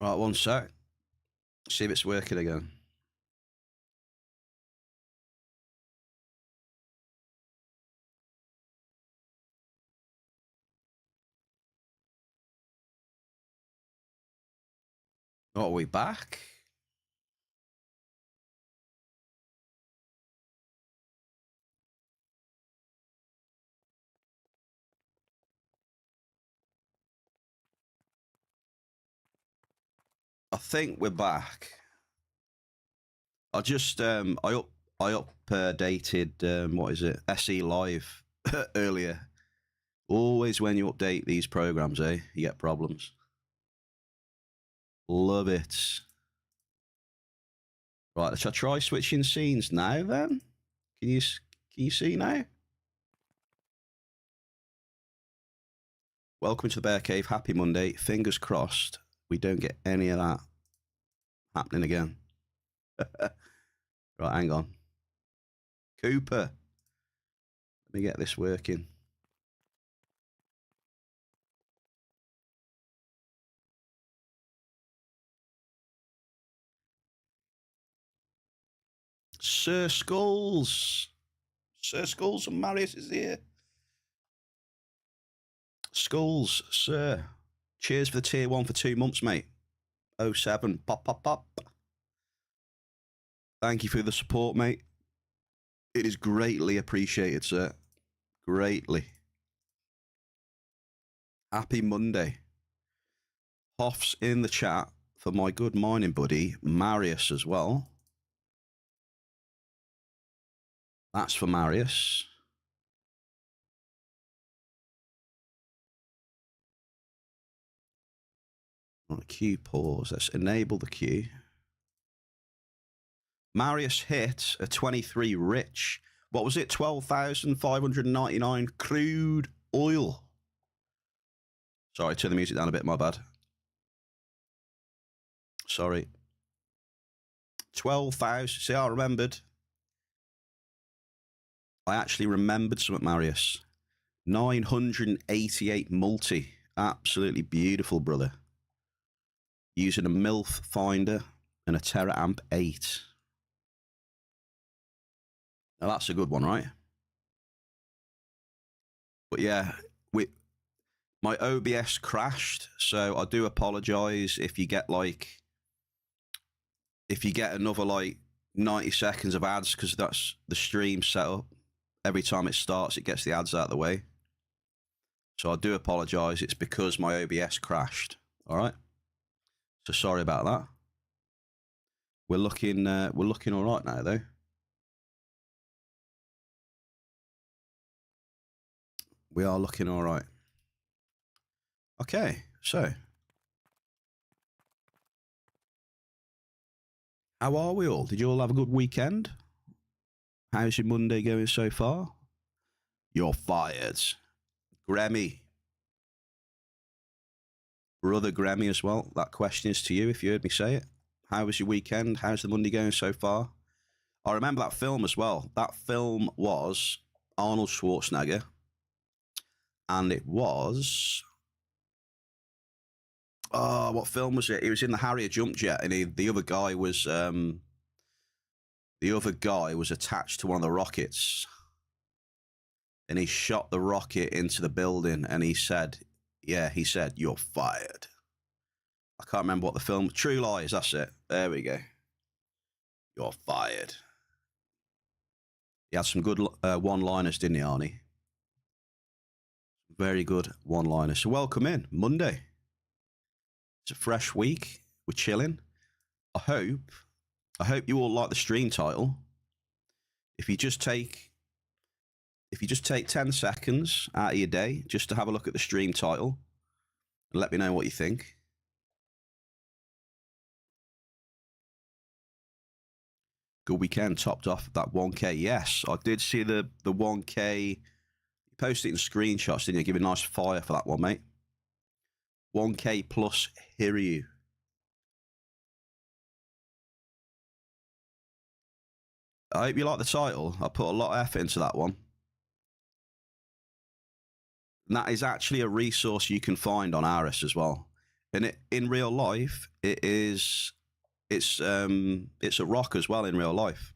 Right, one sec. See if it's working again. Oh, are we back? I think we're back. I just I updated what is it? SE Live earlier. Always when you update these programs, you get problems. Love it. Right, let's try switching scenes now. Then can you see now? Welcome to the Bear Cave. Happy Monday. Fingers crossed we don't get any of that happening again. Right, hang on. Cooper. Let me get this working. Sir Skulls. Sir Skulls and Marius is here. Skulls, sir. Cheers for the tier 1 for 2 months, mate. 07. Pop, pop, pop. Thank you for the support, mate. It is greatly appreciated, sir. Greatly. Happy Monday. Hoff's in the chat for my good mining buddy, Marius, as well. That's for Marius. On a queue pause. Let's enable the queue. Marius hit a 23 rich. What was it? 12,599 crude oil. Sorry, turn the music down a bit, my bad. Sorry. 12,000. See, I remembered. I actually remembered something, Marius. 988 multi. Absolutely beautiful, brother. Using a MILF finder and a TerraAmp 8. Now that's a good one, right? But yeah, my OBS crashed, so I do apologize if you get another 90 seconds of ads, because that's the stream setup. Every time it starts, it gets the ads out of the way. So I do apologize. It's because my OBS crashed. All right. So sorry about that. We're looking all right now, though. We are looking all right. Okay, so how are we all? Did you all have a good weekend? How's your Monday going so far? You're fired. Grammy. Brother Grammy as well. That question is to you if you heard me say it. How was your weekend? How's the Monday going so far? I remember that film as well. That film was Arnold Schwarzenegger. And it was... Oh, what film was it? It was in the Harrier jump jet, and the other guy was attached to one of the rockets, and he shot the rocket into the building, and he said, "You're fired." I can't remember what the film. True Lies. That's it. There we go. You're fired. He had some good one-liners, didn't he, Arnie? Very good one-liners. So welcome in Monday. It's a fresh week. We're chilling. I hope you all like the stream title. If you just take 10 seconds out of your day just to have a look at the stream title and let me know what you think. Good weekend, topped off that 1K. Yes, I did see the 1K. You posted it in screenshots, didn't you? Give a nice fire for that one, mate. 1K plus Hiryu. I hope you like the title. I put a lot of effort into that one. And that is actually a resource you can find on A.R.I.S as well. And in real life, it's a rock as well in real life.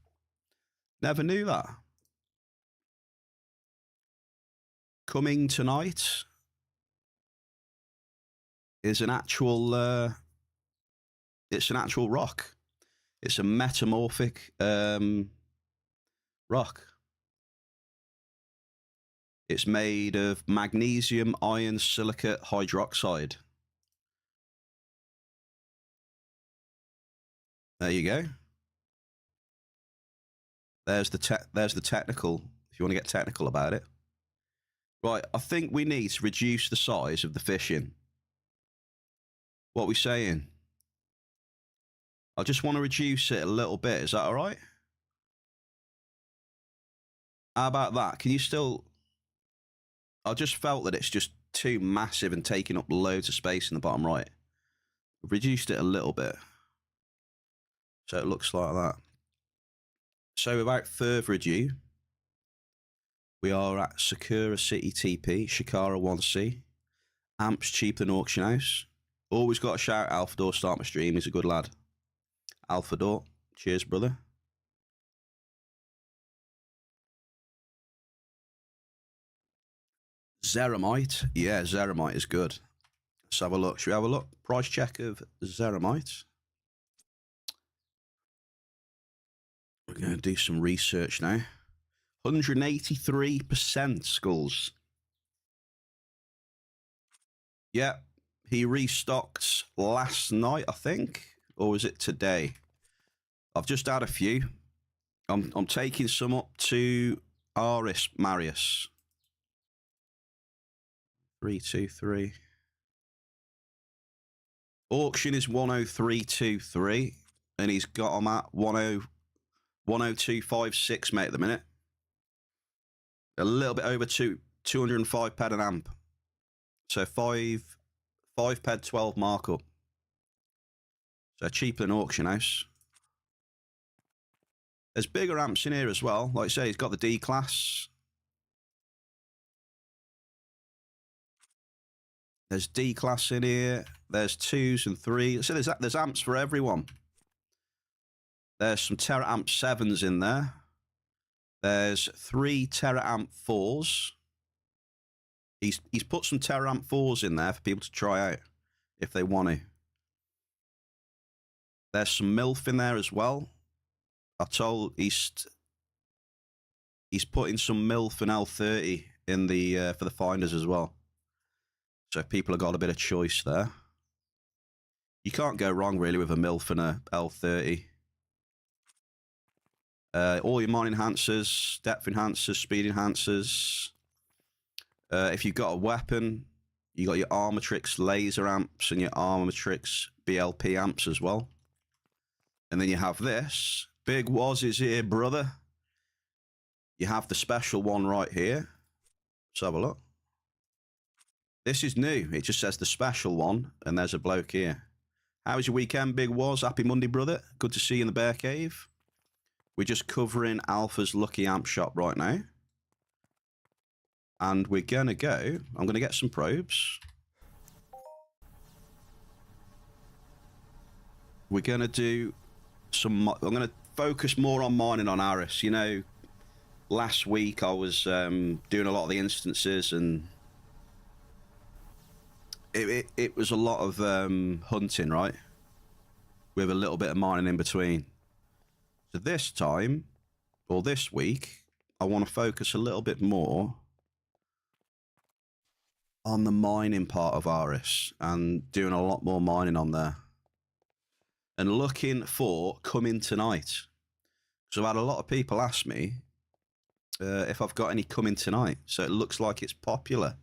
Never knew that. Cummingtonite is an actual it's an actual rock. It's a metamorphic rock. It's made of magnesium, iron, silicate, hydroxide. There you go. There's the technical, if you want to get technical about it. Right, I think we need to reduce the size of the fishing. What are we saying? I just want to reduce it a little bit. Is that all right? How about that? Can you still... I just felt that it's just too massive and taking up loads of space in the bottom right. Reduced it a little bit. So it looks like that. So without further ado, we are at Sakura City TP, Shikara 1C. Amps cheaper than Auction House. Always got to shout Alphador, start my stream. He's a good lad. Alphador, cheers, brother. Zeramite. Yeah, Zeramite is good. Let's have a look. Should we have a look? Price check of Zeramite. We're going to do some research now. 183% skulls. Yeah, he restocked last night, I think. Or was it today? I've just had a few. I'm taking some up to A.R.I.S, Marius. 323. Auction is 10323, and he's got them at 10256, mate, at the minute. A little bit over 205 ped an amp. So 5 ped 12 markup. So cheaper than Auction House. There's bigger amps in here as well. Like I say, he's got the D class. There's D class in here. There's 2s and 3s. So there's amps for everyone. There's some Teraamp 7s in there. There's 3 Teraamp 4s. He's put some Teraamp 4s in there for people to try out if they want to. There's some MILF in there as well. I told he's putting some MILF and L30 in the for the finders as well. So people have got a bit of choice there. You can't go wrong really with a MILF and a L30. All your mine enhancers, depth enhancers, speed enhancers. If you've got a weapon, you got your Armatrix laser amps and your Armatrix BLP amps as well. And then you have this. Big Woz is here, brother. You have the special one right here. Let's have a look. This is new. It just says the special one, and there's a bloke here. How was your weekend, Big Woz? Happy Monday, brother. Good to see you in the Bear Cave. We're just covering Alpha's Lucky Amp Shop right now. And we're going to go... I'm going to get some probes. We're going to do some... I'm going to focus more on mining on A.R.I.S. You know, last week I was doing a lot of the instances, and it was a lot of hunting, right? With a little bit of mining in between. So this time, or this week, I want to focus a little bit more on the mining part of A.R.I.S. and doing a lot more mining on there. And looking for Cummingtonite. So I've had a lot of people ask me if I've got any Cummingtonite. So it looks like it's popular.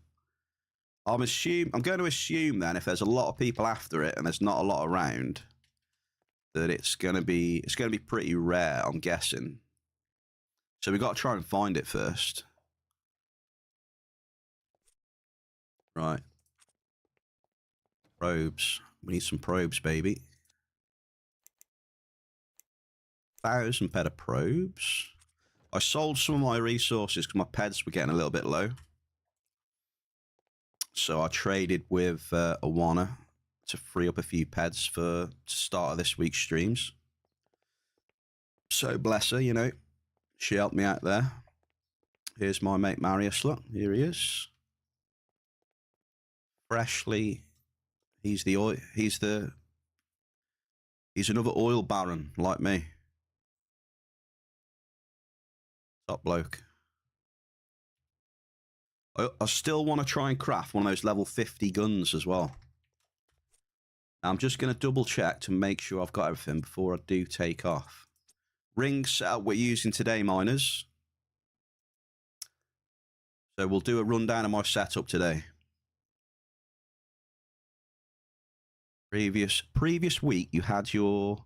I'm going to assume then, if there's a lot of people after it and there's not a lot around, that it's going to be pretty rare, I'm guessing. So we've got to try and find it first. Right. Probes. We need some probes, baby. 1,000 ped of probes. I sold some of my resources because my peds were getting a little bit low. So I traded with Awana to free up a few peds for start of this week's streams. So bless her, you know, she helped me out there. Here's my mate Marius. Look, here he is. Freshly, he's another oil baron like me. Top bloke. I still want to try and craft one of those level 50 guns as well. I'm just going to double check to make sure I've got everything before I do take off. Ring setup we're using today, miners. So we'll do a rundown of my setup today. Previous week you had your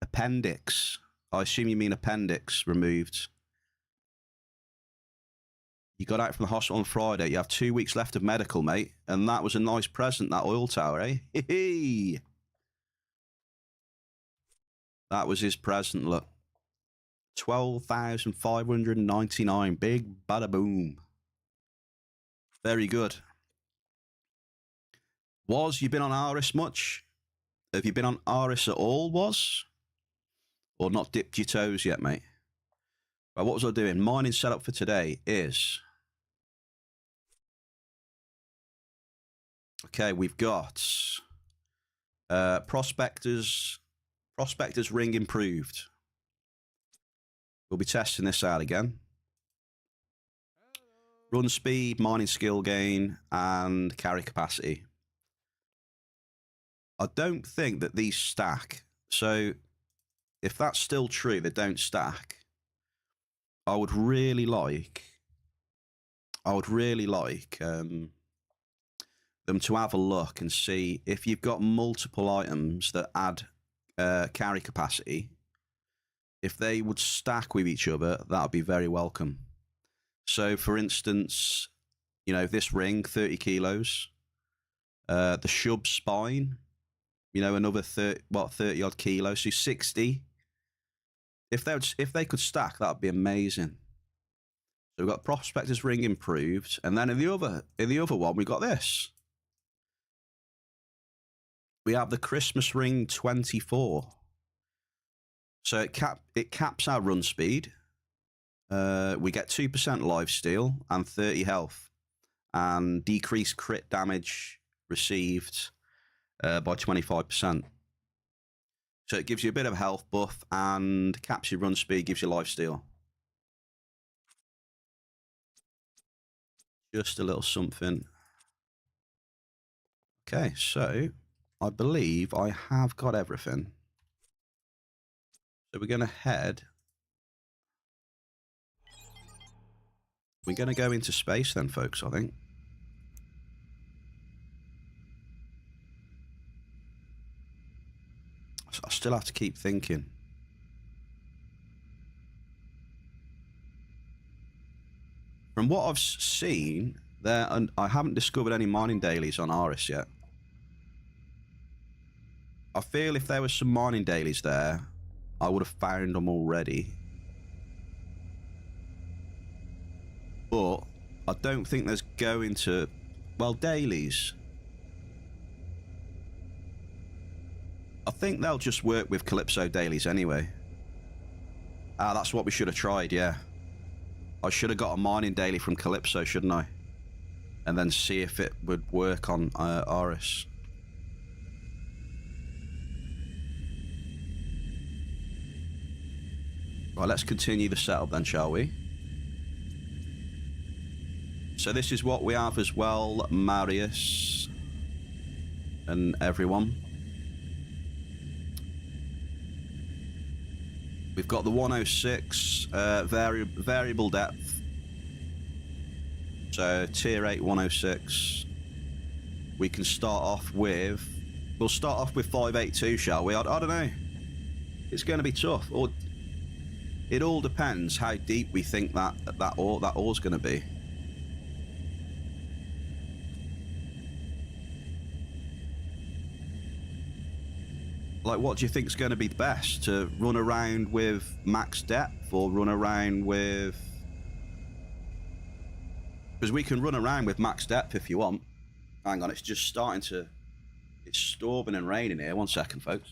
appendix. I assume you mean appendix removed. You got out from the hospital on Friday. You have 2 weeks left of medical, mate. And that was a nice present, that oil tower, eh? Hee. That was his present, look. 12,599. Big bada boom. Very good. You been on A.R.I.S much? Have you been on A.R.I.S at all, Or not dipped your toes yet, mate? Right, what was I doing? Mining setup for today is... Okay, we've got Prospector's Ring improved. We'll be testing this out again. Run speed, mining skill gain, and carry capacity. I don't think that these stack. So if that's still true, they don't stack. I would really like them to have a look and see if you've got multiple items that add carry capacity. If they would stack with each other, that would be very welcome. So, for instance, you know, this ring, 30 kilos. The shub spine, you know, another 30 odd kilos, so 60. If they could stack, that would be amazing. So we've got Prospector's Ring improved, and then in the other one, we've got this. We have the Christmas Ring 24. So it caps our run speed. We get 2% lifesteal and 30 health, and decreased crit damage received by 25%. So it gives you a bit of a health buff and caps your run speed, gives you lifesteal. Just a little something. Okay, so I believe I have got everything. So we're going to head. We're going to go into space then, folks, I think. I still have to keep thinking. From what I've seen, and I haven't discovered any mining dailies on A.R.I.S yet. I feel if there was some mining dailies there, I would have found them already. But I don't think there's going to... Well, dailies. I think they'll just work with Calypso dailies anyway. Ah, that's what we should have tried, yeah. I should have got a mining daily from Calypso, shouldn't I? And then see if it would work on A.R.I.S. Right, let's continue the setup then, shall we? So this is what we have as well, Marius and everyone. We've got the 106 variable depth. So tier 8 106. We can start off with... We'll start off with 582, shall we? I don't know. It's going to be tough. Or it all depends how deep we think that ore's going to be. Like, what do you think is going to be best? To run around with max depth or run around with... Because we can run around with max depth if you want. Hang on, it's just starting to It's storming and raining here. 1 second, folks.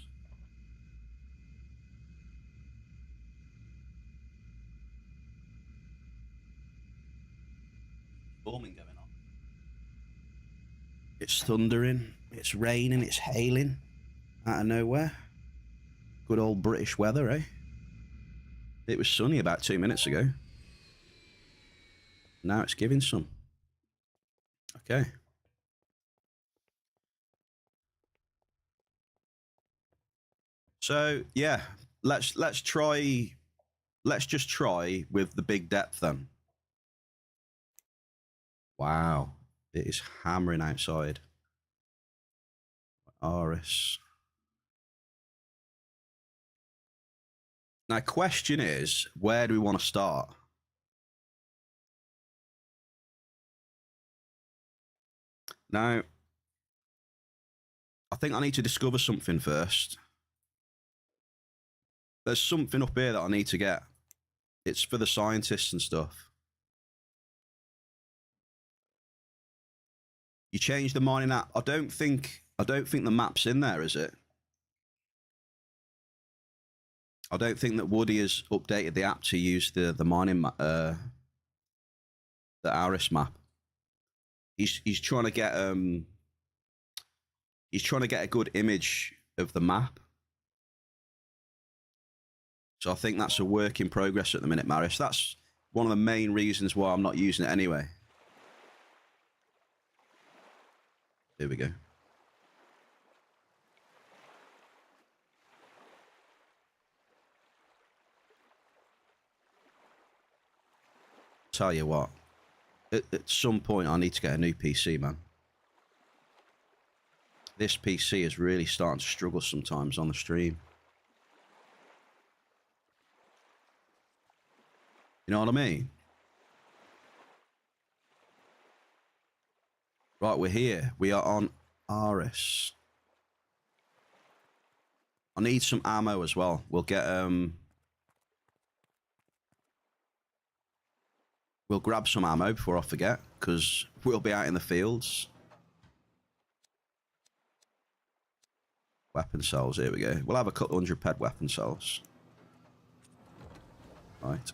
Storming going on. It's thundering. It's raining. It's hailing. Out of nowhere. Good old British weather, eh? It was sunny about 2 minutes ago. Now it's giving some. Okay. So yeah, let's just try with the big depth then. Wow, it is hammering outside. A.R.I.S. Now, question is, where do we want to start? Now, I think I need to discover something first. There's something up here that I need to get. It's for the scientists and stuff. You change the mining app. I don't think the map's in there, is it? I don't think that Woody has updated the app to use the mining the A.R.I.S map. He's trying to get a good image of the map. So I think that's a work in progress at the minute, Maris. That's one of the main reasons why I'm not using it anyway. Here we go. Tell you what, at some point I need to get a new PC, man. This PC is really starting to struggle sometimes on the stream. You know what I mean? Right, we're here. We are on A.R.I.S. I need some ammo as well. We'll get we'll grab some ammo before I forget, because we'll be out in the fields. Weapon cells, here we go. We'll have a couple 100 ped weapon cells. Right.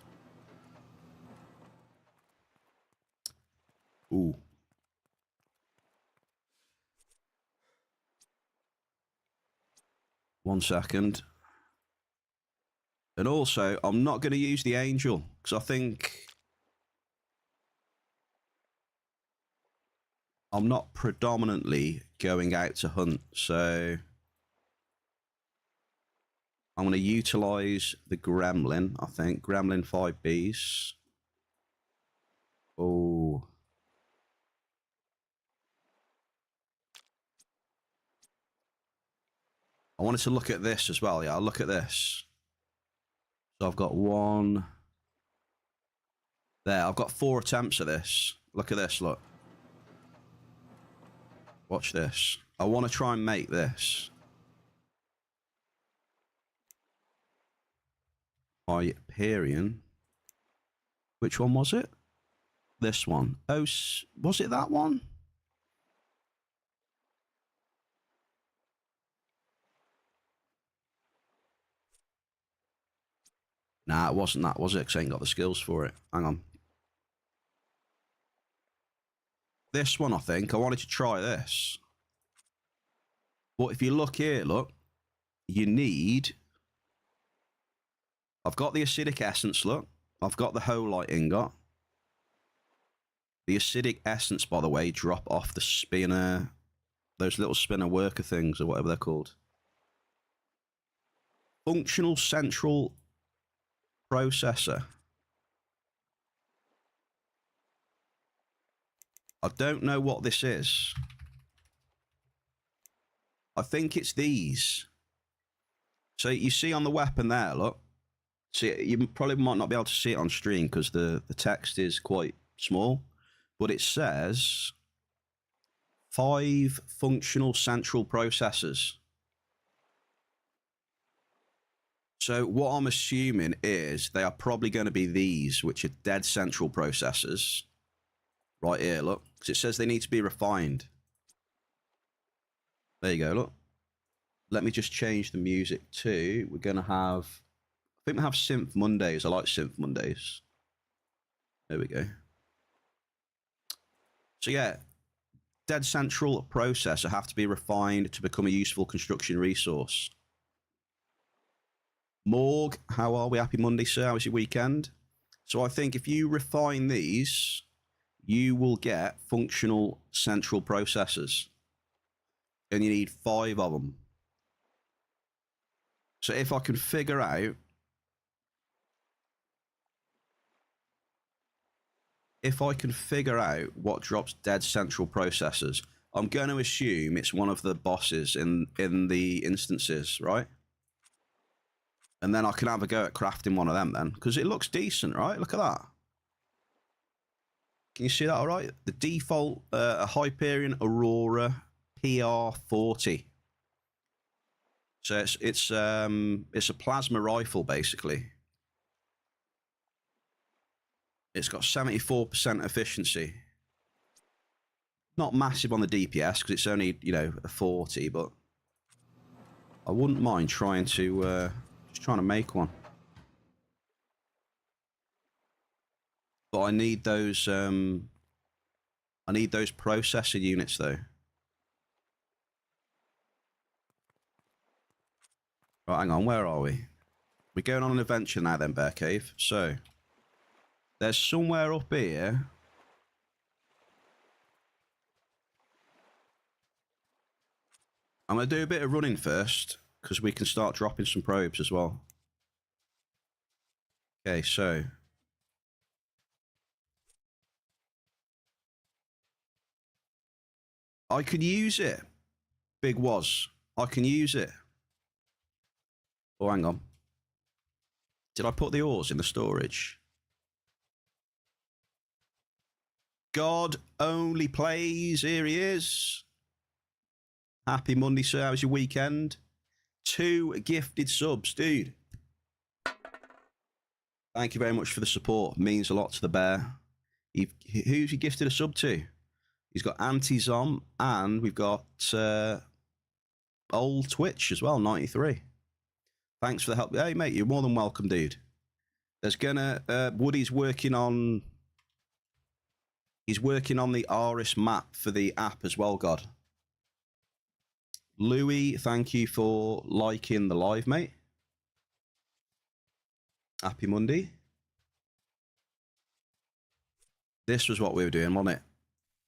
Ooh. One second. And also, I'm not going to use the angel, because I think I'm not predominantly going out to hunt, so I'm going to utilize the gremlin, I think. Gremlin 5Bs. Oh. I wanted to look at this as well. Yeah, I'll look at this. So I've got one. There, I've got 4 attempts at this. Look at this, look. Watch this. I want to try and make this. Hyperion. Which one was it? This one. Oh, was it that one? Nah, it wasn't that, was it? Because I ain't got the skills for it. Hang on. This one, I think. I wanted to try this. But if you look here, look. You need... I've got the acidic essence, look. I've got the holite ingot. The acidic essence, by the way, drop off the spinner... Those little spinner worker things, or whatever they're called. Functional central processor. I don't know what this is. I think it's these. So you see on the weapon there, look. See, you probably might not be able to see it on stream because the text is quite small. But it says 5 functional central processors. So what I'm assuming is they are probably going to be these, which are dead central processors. Right here, look. Because it says they need to be refined. There you go, look. Let me just change the music too. We're going to have, I think we have Synth Mondays. I like Synth Mondays. There we go. So yeah, Dead Central processor have to be refined to become a useful construction resource. Morg, how are we? Happy Monday, sir. How was your weekend? So I think if you refine these, you will get functional central processors. And you need 5 of them. So if I can figure out what drops dead central processors, I'm going to assume it's one of the bosses in the instances, right? And then I can have a go at crafting one of them then, because it looks decent, right? Look at that. Can you see that all right? The default Hyperion Aurora PR40. So it's a plasma rifle basically. It's got 74% efficiency. Not massive on the DPS because it's only, you know, a 40, but I wouldn't mind trying to just trying to make one. But I need those processor units though. Right, hang on, where are we? We're going on an adventure now then, Bear Cave. So there's somewhere up here. I'm going to do a bit of running first, because we can start dropping some probes as well. Okay, so I could use it. Big was. I can use it. Oh, hang on. Did I put the ores in the storage? God only plays. Here he is. Happy Monday, sir. How was your weekend? 2 gifted subs, dude. Thank you very much for the support. It means a lot to the bear. Who's he gifted a sub to? He's got Anti-Zom, and we've got old Twitch as well, 93. Thanks for the help. Hey, mate, you're more than welcome, dude. There's gonna... Woody's working on... He's working on the A.R.I.S map for the app as well, God. Louis, thank you for liking the live, mate. Happy Monday. This was what we were doing, wasn't it?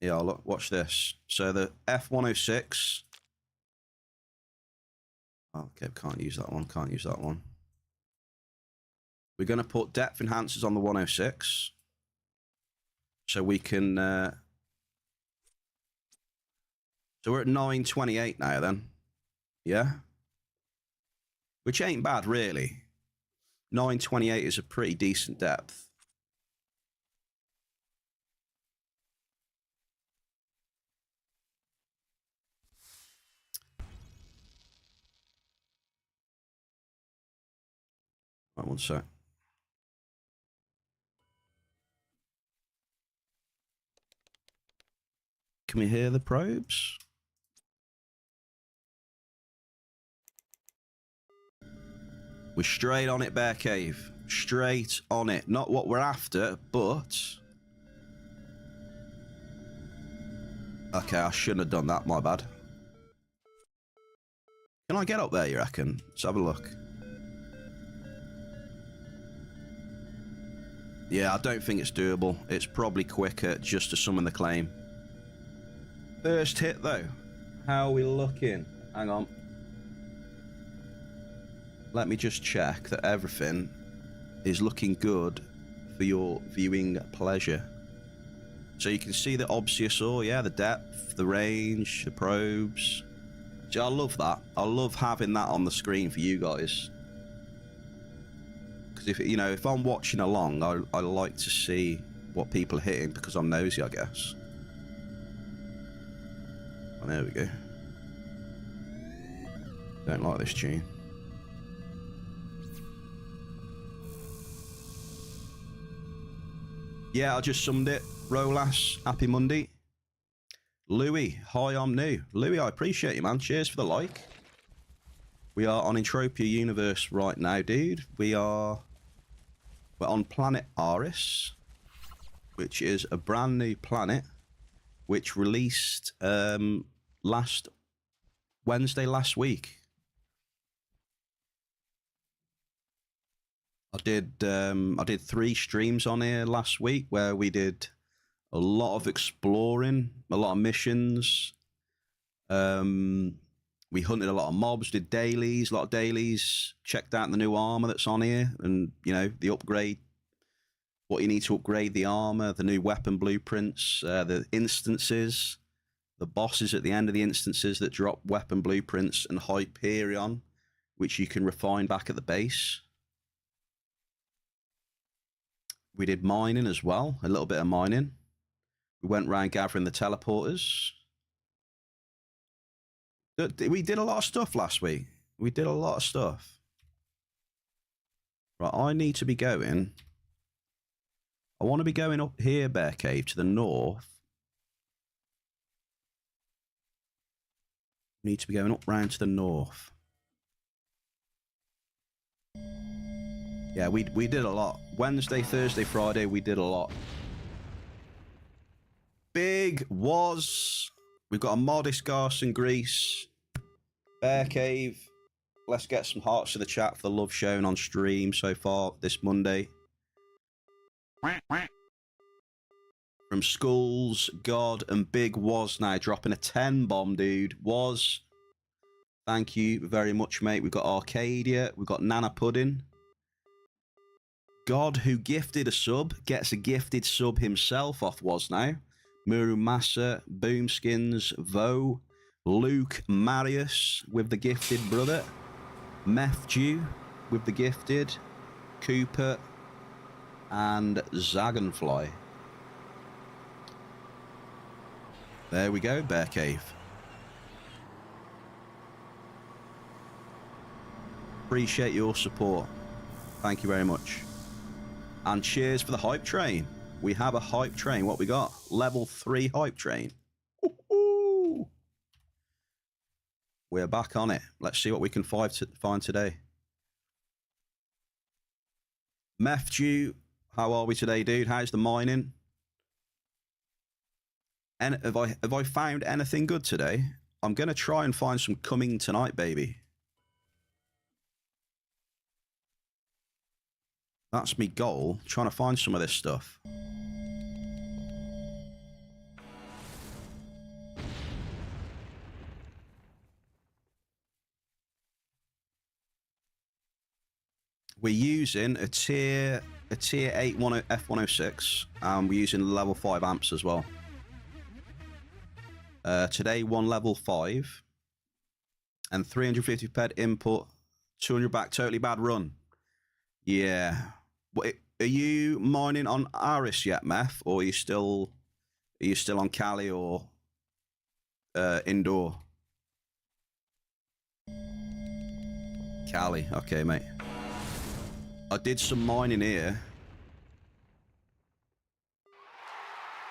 Yeah, look, watch this. So the F106. Oh, okay, can't use that one. Can't use that one. We're going to put depth enhancers on the 106. So we can... So we're at 928 now then. Yeah? Which ain't bad, really. 928 is a pretty decent depth. Right, one sec. Can we hear the probes? We're straight on it, Bear Cave. Straight on it. Not what we're after, but... Okay, I shouldn't have done that, my bad. Can I get up there, you reckon? Let's have a look. Yeah, I don't think it's doable. It's probably quicker just to summon the claim. First hit, though. How are we looking? Hang on. Let me just check that everything is looking good for your viewing pleasure. So you can see the obsiusaur, yeah, the depth, the range, the probes. See, I love that. I love having that on the screen for you guys. Because if, you know, if I'm watching along, I like to see what people are hitting because I'm nosy, I guess. Oh, there we go. Don't like this tune. Yeah, I just summed it. Rolas, happy Monday. Louis, hi, I'm new. Louis, I appreciate you, man. Cheers for the like. We are on Entropia Universe right now, dude. We're on planet A.R.I.S, which is a brand new planet, which released last Wednesday last week. I did 3 streams on here last week where we did a lot of exploring, a lot of missions. We hunted a lot of mobs, did dailies, a lot of dailies, checked out the new armor that's on here, and you know, the upgrade, what you need to upgrade the armor, the new weapon blueprints, the instances, the bosses at the end of the instances that drop weapon blueprints, and Hyperion, which you can refine back at the base. We did mining as well, a little bit of mining. We went around gathering the teleporters. We did a lot of stuff last week. We did a lot of stuff. Right, I need to be going. I want to be going up here, Bear Cave, to the north. Need to be going up round to the north. Yeah, we did a lot. Wednesday, Thursday, Friday, we did a lot. Big was. We've got a modest Garson Grease. Bear Cave. Let's get some hearts to the chat for the love shown on stream so far this Monday. From Skulls, God, and Big Was now dropping a 10 bomb, dude. Was. Thank you very much, mate. We've got Arcadia. We've got Nana Pudding. God, who gifted a sub, gets a gifted sub himself off Was now. Murumasa, Boomskins, Vo, Luke, Marius with the gifted brother, Methdew with the gifted, Cooper, and Zagonfly. There we go, Bear Cave. Appreciate your support. Thank you very much. And cheers for the hype train. We have a hype train. What we got? Level 3 hype train. Woo-hoo! We're back on it. Let's see what we can find today. Methdew, how are we today, dude? How's the mining? And have I found anything good today? I'm going to try and find some Cummingtonite, baby. That's me goal, trying to find some of this stuff. We're using a tier 8 F106, and we're using level 5 amps as well. Today, 1 level 5, and 350 ped input, 200 back, totally bad run. Yeah. Are you mining on A.R.I.S yet, Meth, or are you still on Cali or indoor? Cali, okay, mate. I did some mining here.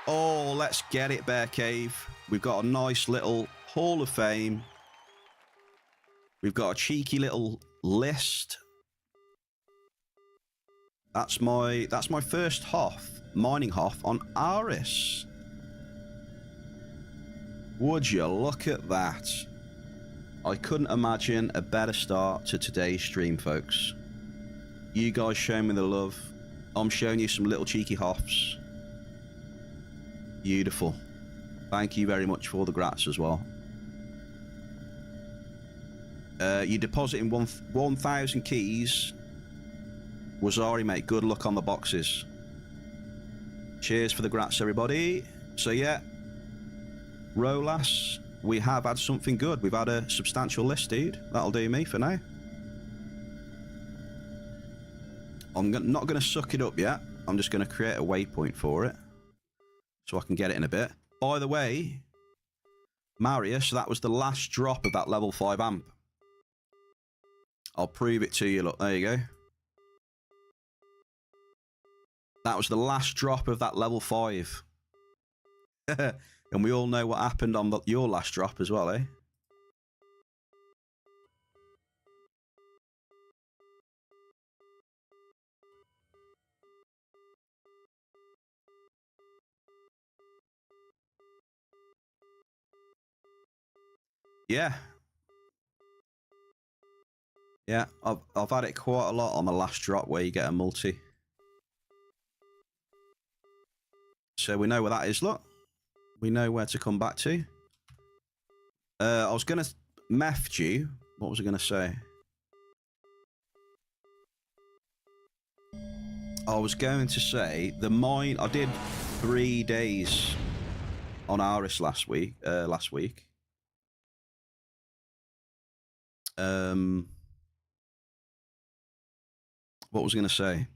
Oh, let's get it, Bear Cave. We've got a nice little Hall of Fame. We've got a cheeky little list. That's my first Hoff, mining Hoff on A.R.I.S. Would you look at that? I couldn't imagine a better start to today's stream, folks. You guys show me the love. I'm showing you some little cheeky Hoffs. Beautiful. Thank you very much for the grats as well. You depositing 1,000 keys. Wazari, mate, good luck on the boxes. Cheers for the grats, everybody. So yeah, Rolas, we have had something good. We've had a substantial list, dude. That'll do me for now. I'm not going to suck it up yet. I'm just going to create a waypoint for it, so I can get it in a bit. By the way, Marius, that was the last drop of that level 5 amp. I'll prove it to you. Look, there you go. That was the last drop of that level 5. And we all know what happened on your last drop as well, eh? Yeah. Yeah, I've had it quite a lot on the last drop where you get a multi. So we know where that is, look. We know where to come back to. I was going to meth you. What was I going to say? I was going to say the mine. I did 3 days on A.R.I.S last week. What was I going to say?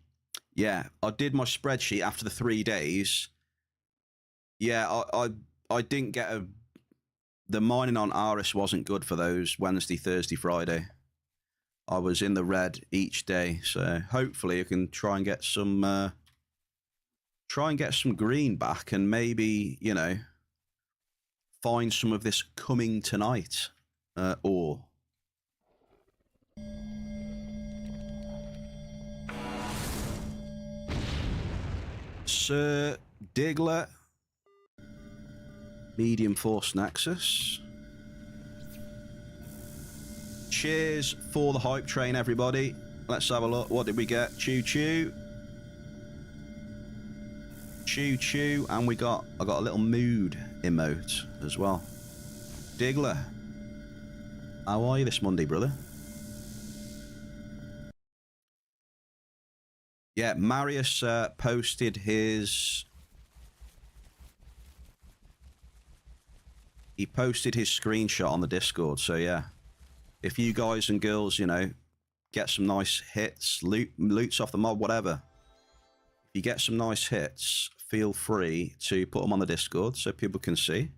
Yeah, I did my spreadsheet after the 3 days. Yeah, I didn't get a. The mining on A.R.I.S wasn't good for those Wednesday, Thursday, Friday. I was in the red each day, so hopefully I can try and get some green back, and maybe, you know, find some of this Cummingtonite ore. Sir Diggler, medium force nexus. Cheers for the hype train, everybody. Let's have a look. What did we get? Choo choo. Choo choo. And I got a little mood emote as well. Diggler, how are you this Monday, brother? Yeah, Marius posted his... He posted his screenshot on the Discord, so yeah. If you guys and girls, you know, get some nice hits, loots off the mob, whatever. If you get some nice hits, feel free to put them on the Discord so people can see.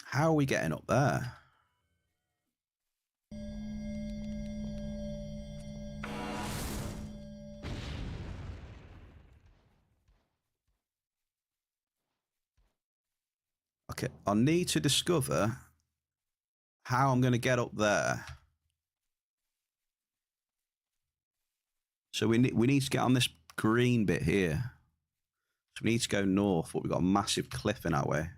How are we getting up there? Okay, I need to discover how I'm going to get up there. So we need to get on this green bit here. So we need to go north, but we've got a massive cliff in our way.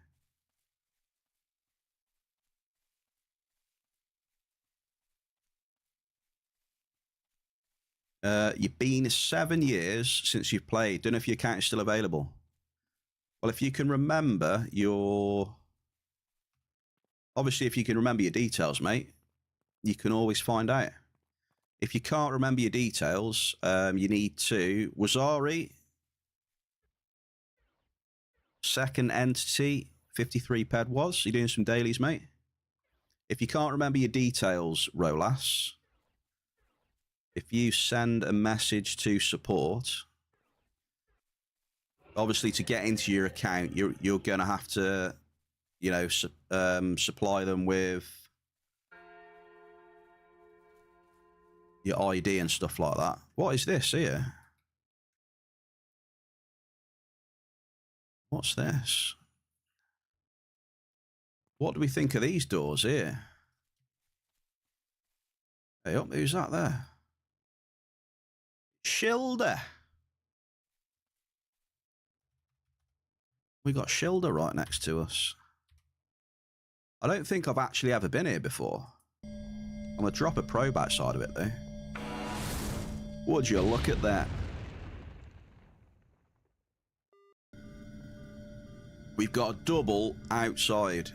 You've been 7 years since you've played. Don't know if your account is still available. Well, if you can remember your... Obviously, if you can remember your details, mate, you can always find out. If you can't remember your details, you need to... Wazari, second entity, 53 ped was. You doing some dailies, mate? If you can't remember your details, Rolas, if you send a message to support, obviously to get into your account, you're going to have to, you know, supply them with your ID and stuff like that. What is this here? What's this? What do we think of these doors here? Hey up, who's that there? Shilder. We got Shilder right next to us. I don't think I've actually ever been here before. I'm going to drop a probe outside of it, though. Would you look at that? We've got a double outside.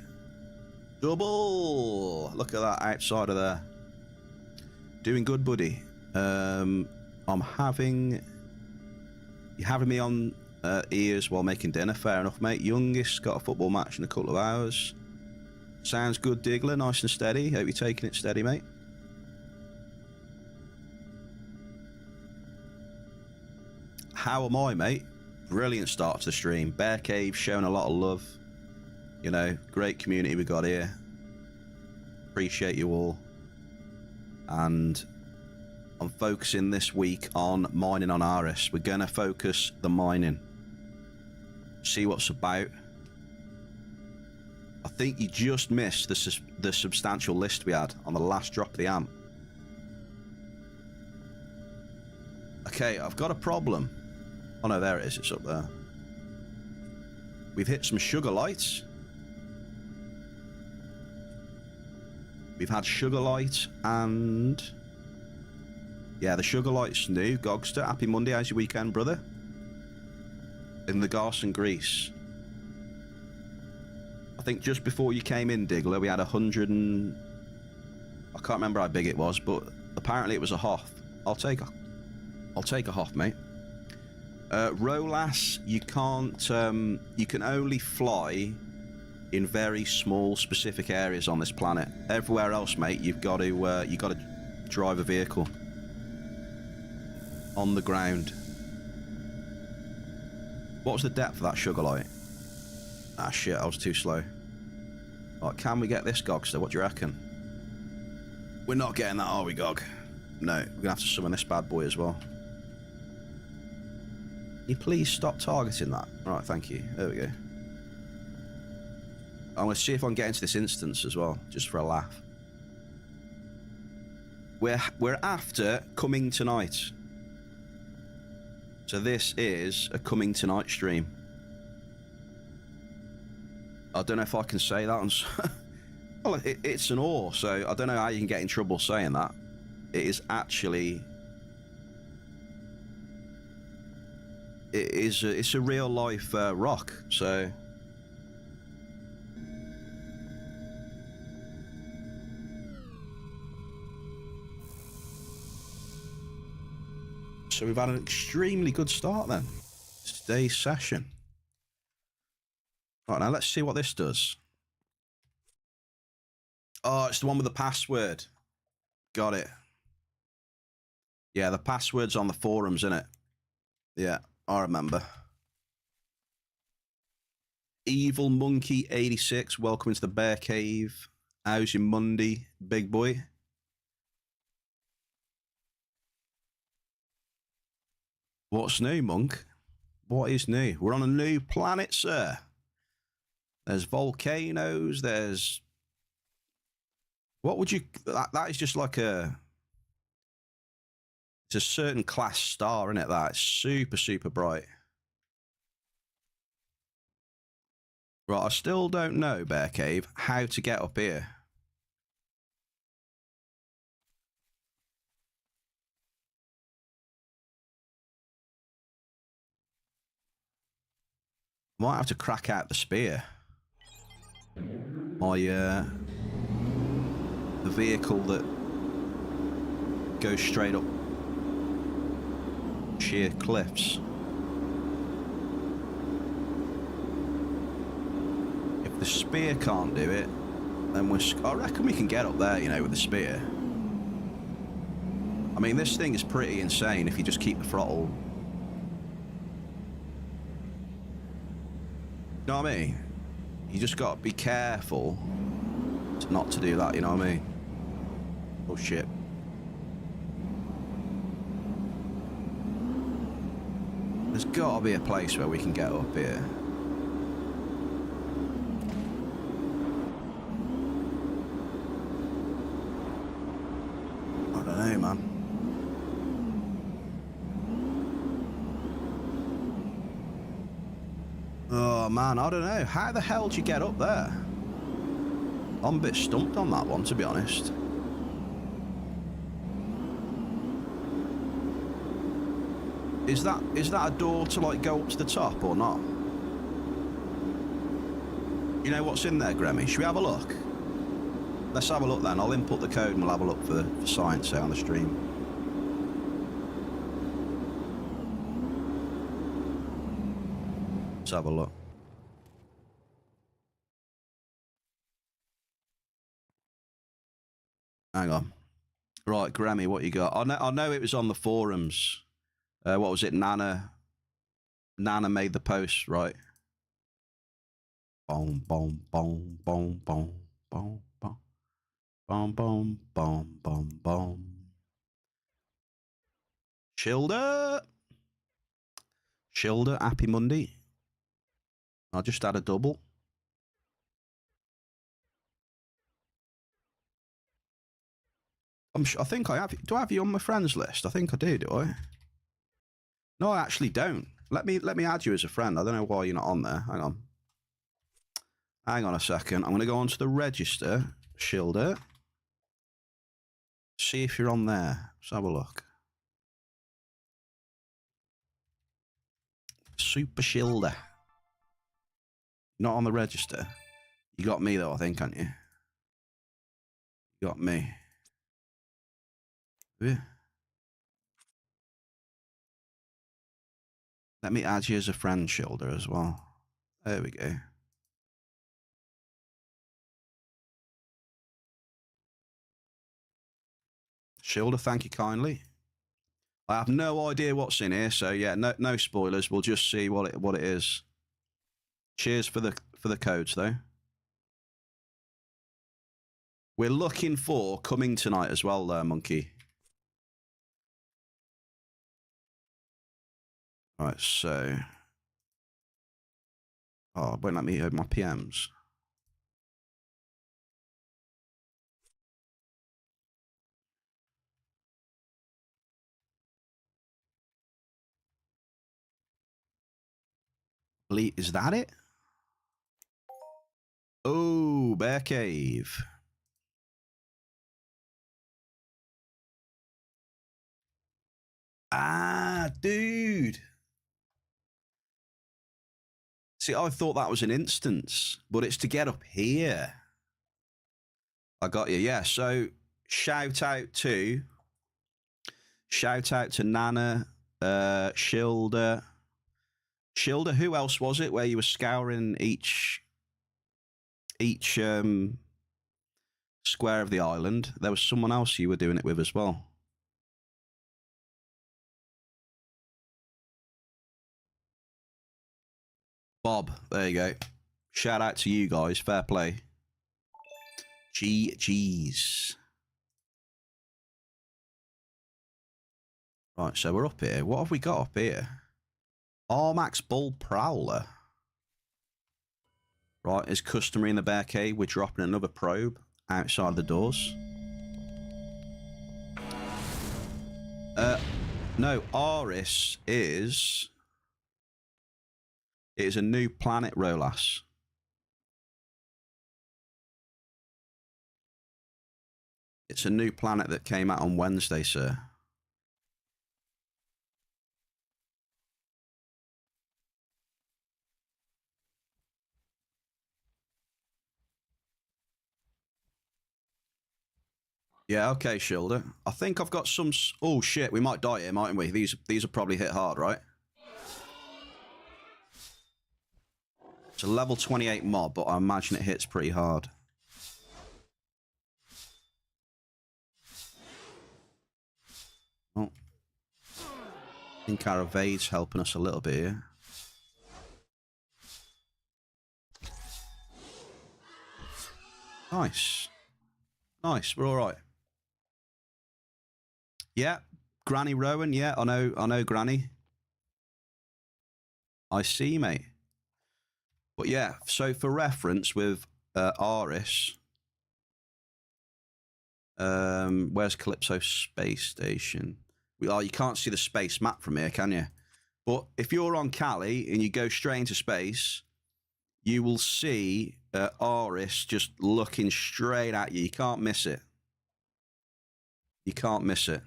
Double! Look at that outside of there. Doing good, buddy. I'm having... You're having me on ears while making dinner. Fair enough, mate. Youngest got a football match in a couple of hours. Sounds good, Diggler. Nice and steady. Hope you're taking it steady, mate. How am I, mate? Brilliant start to the stream. Bear Cave showing a lot of love. You know, great community we got here. Appreciate you all. And I'm focusing this week on mining on A.R.I.S. We're going to focus the mining. see what's about. I think you just missed the substantial list we had on the last drop of the amp. Okay, I've got a problem. Oh no, there it is. It's up there. We've hit some sugar lights. We've had sugar light and... yeah, the sugar light's new. Gogster, happy Monday. How's your weekend, brother? In the Garson Grease. I think just before you came in, Diggler, we had 100 and... I can't remember how big it was, but apparently it was a Hoff. I'll take a Hoff, mate. Rolas, you can't... you can only fly in very small, specific areas on this planet. Everywhere else, mate, you've got to drive a vehicle. On the ground. What was the depth of that sugar light? Ah, shit, I was too slow. Right, can we get this, Gogster? What do you reckon? We're not getting that, are we, Gog? No, we're going to have to summon this bad boy as well. Can you please stop targeting that? Right, thank you. There we go. I'm going to see if I can get into this instance as well, just for a laugh. We're after Cummingtonite. So this is a Cummingtonite stream. I don't know if I can say that on... well, it's an ore, so I don't know how you can get in trouble saying that. It is actually... it's a real life rock, so... So we've had an extremely good start then. Today's session. Right, now let's see what this does. Oh, it's the one with the password. Got it. Yeah, the password's on the forums, isn't it? Yeah, I remember. Evil Monkey 86, welcome into the Bear Cave. How's your Monday, big boy? What's new, Monk? What is new? We're on a new planet, sir. There's volcanoes, there's... what would you... that is just like a... it's a certain class star, isn't it, that? It's super, super bright. Right, I still don't know, Bear Cave, how to get up here. Might have to crack out the spear. My, the vehicle that goes straight up sheer cliffs. If the spear can't do it, then I reckon we can get up there, you know, with the spear. I mean, this thing is pretty insane if you just keep the throttle. You know what I mean? You just got to be careful not to do that, you know what I mean? Oh shit. There's got to be a place where we can get up here. I don't know, man. Oh man, I don't know. How the hell do you get up there? I'm a bit stumped on that one, to be honest. Is that a door to like go up to the top or not? You know what's in there, Gremmy? Should we have a look? Let's have a look then. I'll input the code and we'll have a look for science on the stream. Let's have a look. Hang on. Right, Grammy, what you got? I know it was on the forums. What was it? Nana made the post, right? Boom, boom, boom, boom, boom, boom, boom, boom, boom, boom, boom, boom. Shilder, happy Monday. I'll just add a double. I think I have. Do I have you on my friends list? I think I do I? No, I actually don't. Let me add you as a friend. I don't know why you're not on there. Hang on. Hang on a second. I'm going to go onto the register, Shilder. See if you're on there. Let's have a look. Super Shilder. Not on the register. You got me though, I think, haven't you? You got me. Yeah. Let me add you as a friend, Shilder, as well. There we go. Shilder, thank you kindly. I have no idea what's in here, so yeah, no spoilers. We'll just see what it is. Cheers for the codes though. We're looking for Cummingtonite as well, Monkey. Right, so. Oh, it won't let me open my PMs. Is that it? Oh, Bear Cave. Ah, dude. See, I thought that was an instance, but it's to get up here. I got you. Yeah. So shout out to Nana, Shilder. Shilder, who else was it where you were scouring each square of the island? There was someone else you were doing it with as well. Bob, there you go. Shout out to you guys. Fair play. GG's. Right, so we're up here. What have we got up here? R.I.S. Bull Prowler. Right, as customary in the Bear Cave, we're dropping another probe outside the doors. No, A.R.I.S is a new planet, Rolas. It's a new planet that came out on Wednesday, sir. Yeah, okay, Shilder. I think I've got some... Oh, shit, we might die here, mightn't we? These will probably hit hard, right? It's a level 28 mob, but I imagine it hits pretty hard. Oh. I think our evade's helping us a little bit here. Nice. Nice, we're all right. Yeah, Granny Rowan. Yeah, I know Granny. I see, mate. But yeah, so for reference with A.R.I.S, where's Calypso Space Station? You can't see the space map from here, can you? But if you're on Cali and you go straight into space, you will see A.R.I.S just looking straight at you. You can't miss it. You can't miss it.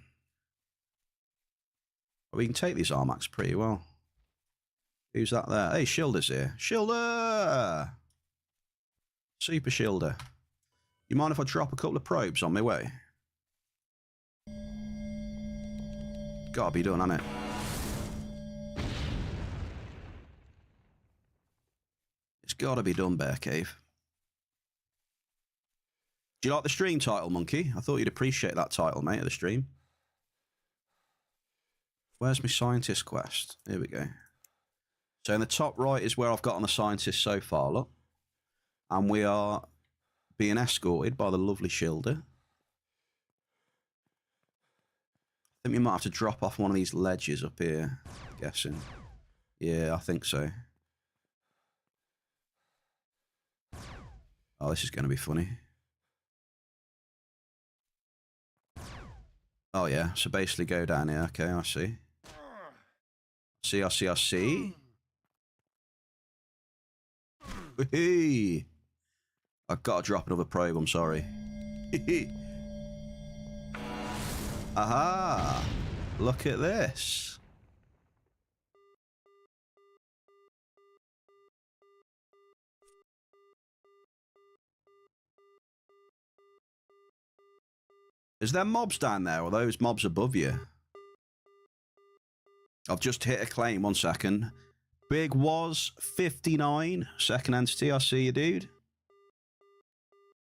We can take these Armax pretty well. Who's that there? Hey, Shilder's here. Shilder! Super Shilder. You mind if I drop a couple of probes on my way? Gotta be done, hasn't it? It's gotta be done, Bear Cave. Do you like the stream title, Monkey? I thought you'd appreciate that title, mate, of the stream. Where's my scientist quest? Here we go. So in the top right is where I've got on the scientist so far, look. And we are being escorted by the lovely Shilder. I think we might have to drop off one of these ledges up here, I'm guessing. Yeah, I think so. Oh, this is going to be funny. Oh, yeah. So basically go down here. Okay, I see. I see. Hey. I've got to drop another probe, I'm sorry. Aha! Look at this. Is there mobs down there, or those mobs above you? I've just hit a claim, 1 second. Big was 59, second entity, I see you, dude.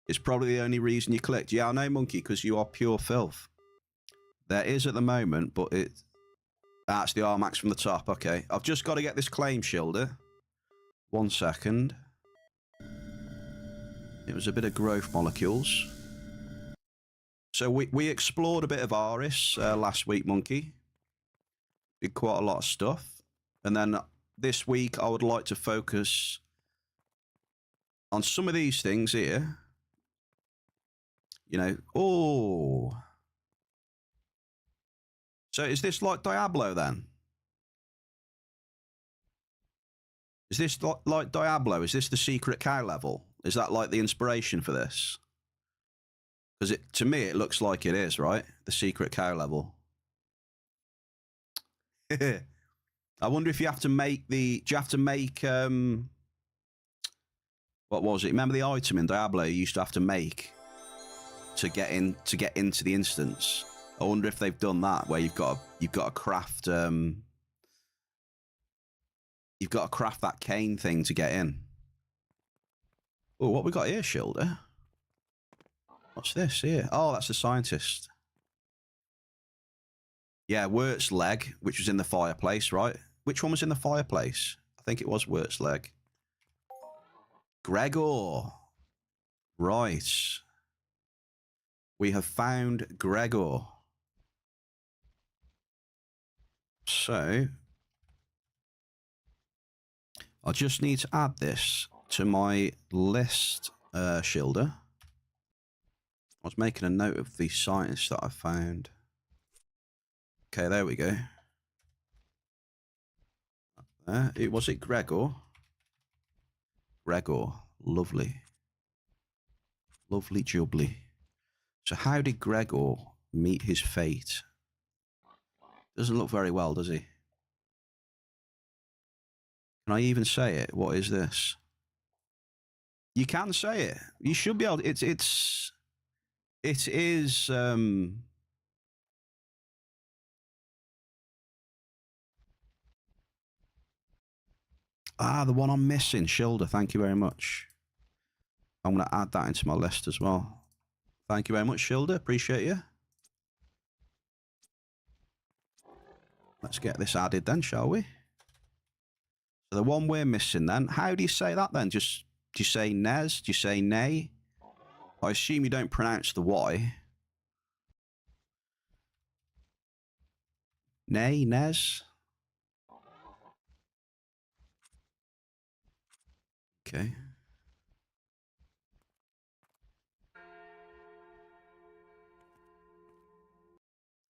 It's probably the only reason you clicked. Yeah, I know, Monkey, because you are pure filth. There is at the moment, but it... That's the R-Max from the top, okay. I've just got to get this claim shielded. 1 second. It was a bit of growth molecules. So we explored a bit of A.R.I.S last week, Monkey. Did quite a lot of stuff. And then this week, I would like to focus on some of these things here. You know, oh. So is this like Diablo then? Is this like Diablo? Is this the secret cow level? Is that like the inspiration for this? Because to me, it looks like it is, right? The secret cow level. I wonder if you have to make the... Do you have to make... what was it? Remember the item in Diablo you used to have to make to get into the instance? I wonder if they've done that where you've got to craft you've got to craft that cane thing to get in. Oh, what we got here, Shilder? What's this here? Oh, that's the scientist. Yeah, Wirt's leg, which was in the fireplace, right? Which one was in the fireplace? I think it was Wirt's leg. Gregor. Right. We have found Gregor. So, I just need to add this to my list, Shilder. I was making a note of the scientists that I found. Okay, there we go. Was it Gregor? Gregor, lovely. Lovely jubbly. So how did Gregor meet his fate? Doesn't look very well, does he? Can I even say it? What is this? You can say it. You should be able to. It is, the one I'm missing, Shoulder. Thank you very much. I'm going to add that into my list as well. Thank you very much, Shoulder. Appreciate you. Let's get this added then, shall we? So the one we're missing then. How do you say that then? Just, do you say Nez? Do you say Nay? I assume you don't pronounce the Y. Nay, Nez? Okay.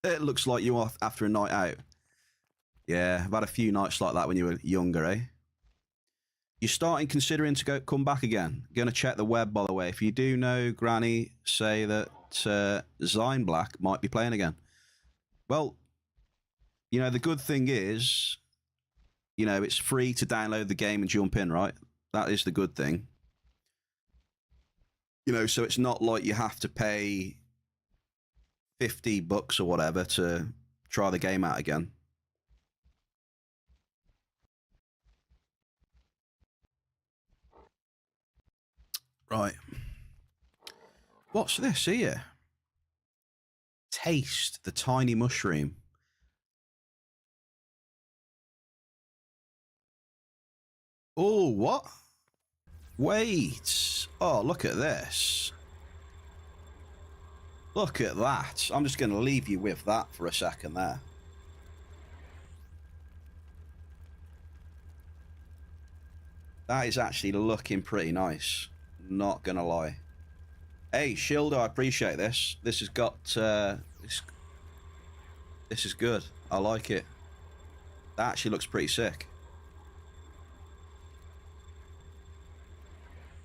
It looks like you are after a night out. Yeah, I've had a few nights like that when you were younger, eh? You're starting considering to come back again. Going to check the web, by the way. If you do know, Granny, say that Zine Black might be playing again. Well, you know, the good thing is, you know, it's free to download the game and jump in, right? That is the good thing. You know, so it's not like you have to pay $50 or whatever to try the game out again. Right. What's this here? Taste the tiny mushroom. Oh, what? Wait. Oh, look at this. Look at that. I'm just going to leave you with that for a second there. That is actually looking pretty nice. Not gonna lie. Hey, Shildo, I appreciate this. This has got, this is good. I like it. That actually looks pretty sick.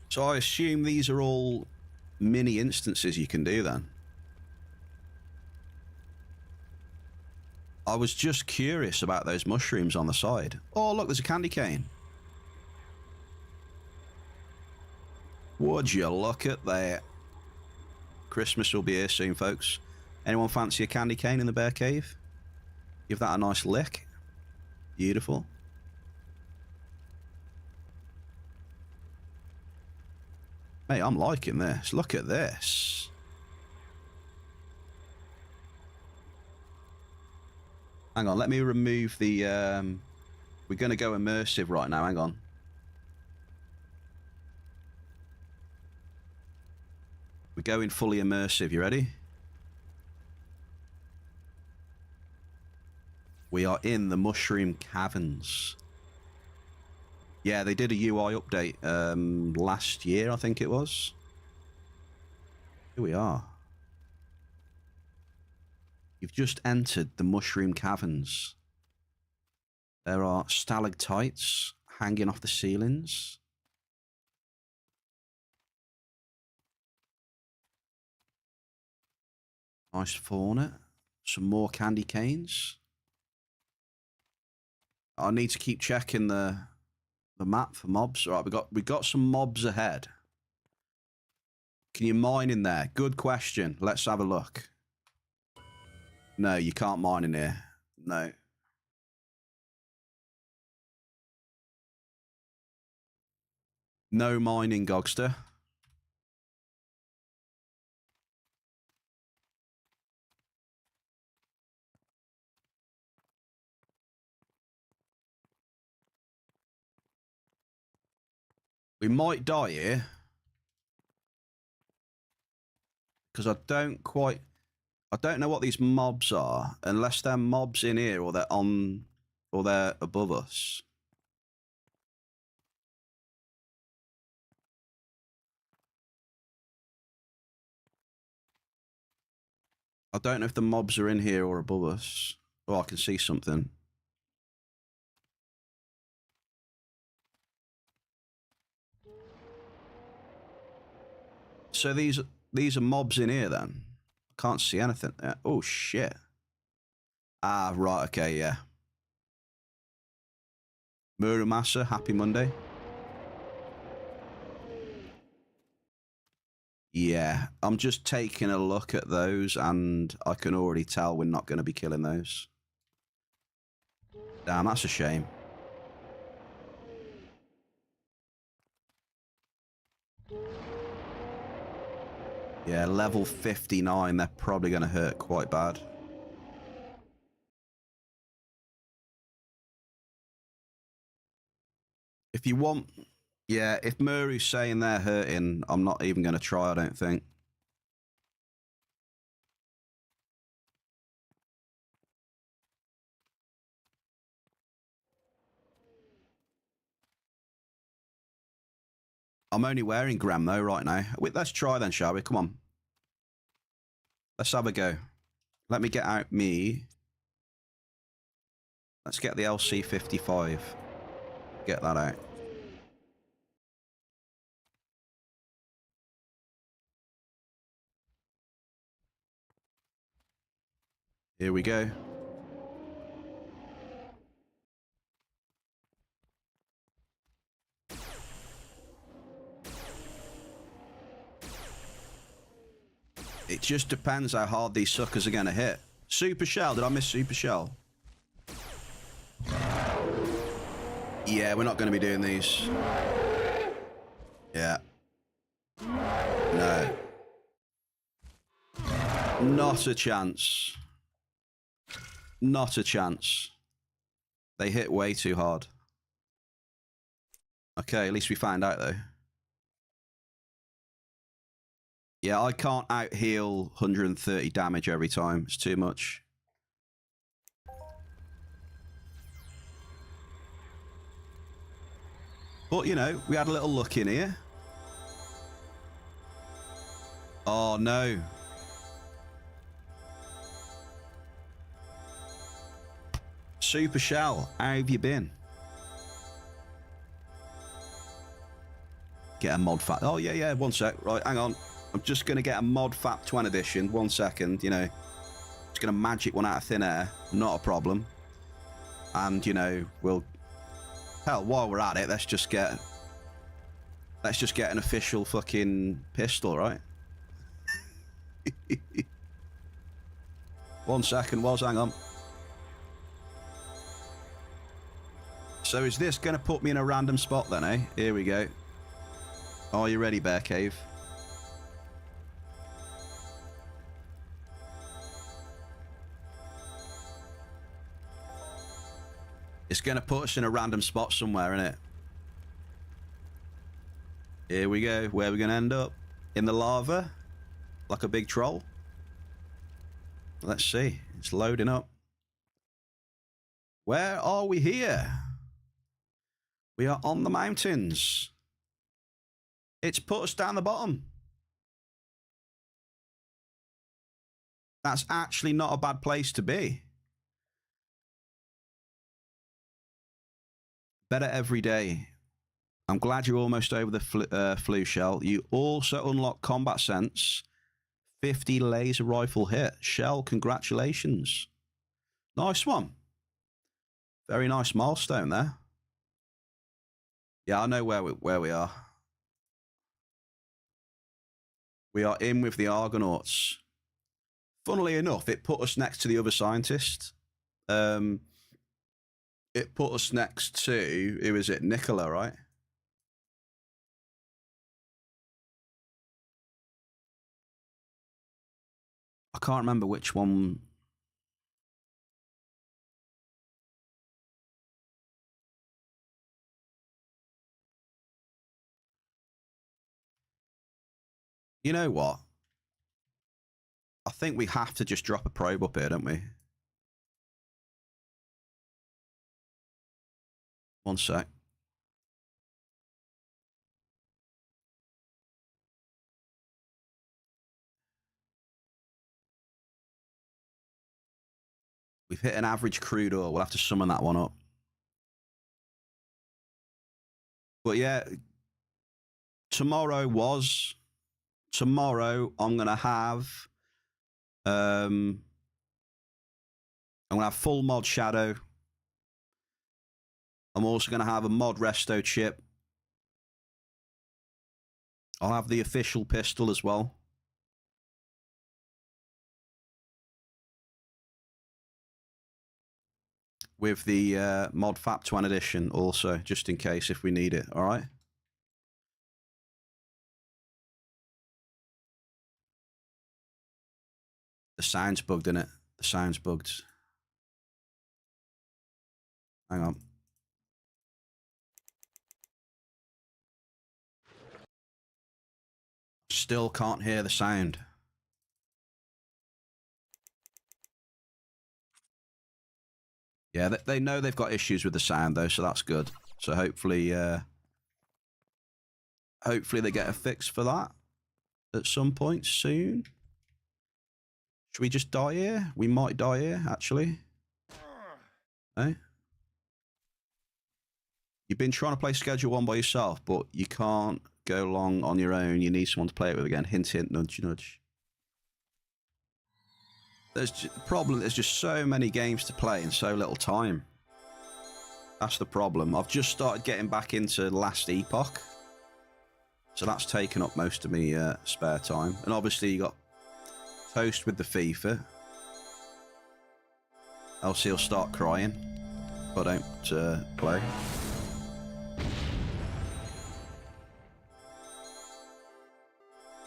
So I assume these are all mini instances you can do then. I was just curious about those mushrooms on the side. Oh, look, there's a candy cane. Would you look at that? Christmas will be here soon, folks. Anyone fancy a candy cane in the bear cave? Give that a nice lick. Beautiful. Mate, I'm liking this. Look at this. Hang on, let me remove the... we're going to go immersive right now. Hang on. We're going fully immersive. You ready? We are in the mushroom caverns. Yeah, they did a UI update last year, I think it was. Here we are. You've just entered the mushroom caverns. There are stalactites hanging off the ceilings. Nice fauna. Some more candy canes. I need to keep checking the map for mobs. All right, we got some mobs ahead. Can you mine in there? Good question. Let's have a look. No, you can't mine in here. No. No mining, Gogster. We might die here. Because I don't know what these mobs are, unless they're mobs in here or they're above us. I don't know if the mobs are in here or above us. Oh, I can see something. So these are mobs in here then? I can't see anything. Oh shit. Ah, right, okay, yeah. Murumasa, happy Monday. Yeah, I'm just taking a look at those and I can already tell we're not going to be killing those. Damn, that's a shame. Yeah, level 59, they're probably going to hurt quite bad. If you want... Yeah, if Muru's saying they're hurting, I'm not even going to try, I don't think. I'm only wearing Gram, though, right now. Wait, let's try then, shall we? Come on. Let's have a go. Let me get out me. Let's get the LC55. Get that out. Here we go. It just depends how hard these suckers are going to hit. Super Shell. Did I miss Super Shell? Yeah, we're not going to be doing these. Yeah. No. Not a chance. Not a chance. They hit way too hard. Okay, at least we find out, though. Yeah, I can't out-heal 130 damage every time. It's too much. But, you know, we had a little look in here. Oh, no. Super Shell, how have you been? Get a mod fat. Oh, yeah, 1 sec. Right, hang on. I'm just going to get a mod fat 20 edition. 1 second, you know. Just going to magic one out of thin air. Not a problem. And, you know, we'll... Hell, while we're at it, let's just get an official fucking pistol, right? 1 second, hang on. So is this going to put me in a random spot then, eh? Here we go. Are you ready, Bear Cave? It's going to put us in a random spot somewhere, innit? Here we go. Where are we going to end up? In the lava? Like a big troll? Let's see. It's loading up. Where are we here? We are on the mountains. It's put us down the bottom. That's actually not a bad place to be. Better every day. I'm glad you're almost over the flu shell. You also unlock combat sense. 50 laser rifle hit. Shell, congratulations. Nice one. Very nice milestone there. Yeah, I know where we are. We are in with the Argonauts. Funnily enough, it put us next to the other scientist. It put us next to, who is it? Nicola, right? I can't remember which one. You know what? I think we have to just drop a probe up here, don't we? 1 sec. We've hit an average crude oil. We'll have to summon that one up. But yeah, tomorrow I'm going to have... I'm going to have full mod Shadow. I'm also going to have a mod resto chip. I'll have the official pistol as well. With the mod FAP 20 edition also, just in case if we need it, all right? The sound's bugged, innit? The sound's bugged. Hang on. Still can't hear the sound. Yeah, they know they've got issues with the sound though, so that's good. So hopefully they get a fix for that at some point soon. Should we just die here? We might die here, actually. Hey? You've been trying to play Schedule 1 by yourself, but you can't go long on your own. You need someone to play it with again. Hint, hint, nudge, nudge. There's the problem. There's just so many games to play in so little time. That's the problem. I've just started getting back into Last Epoch. So that's taken up most of me spare time. And obviously you got Toast with the FIFA. Else he'll start crying if I don't play.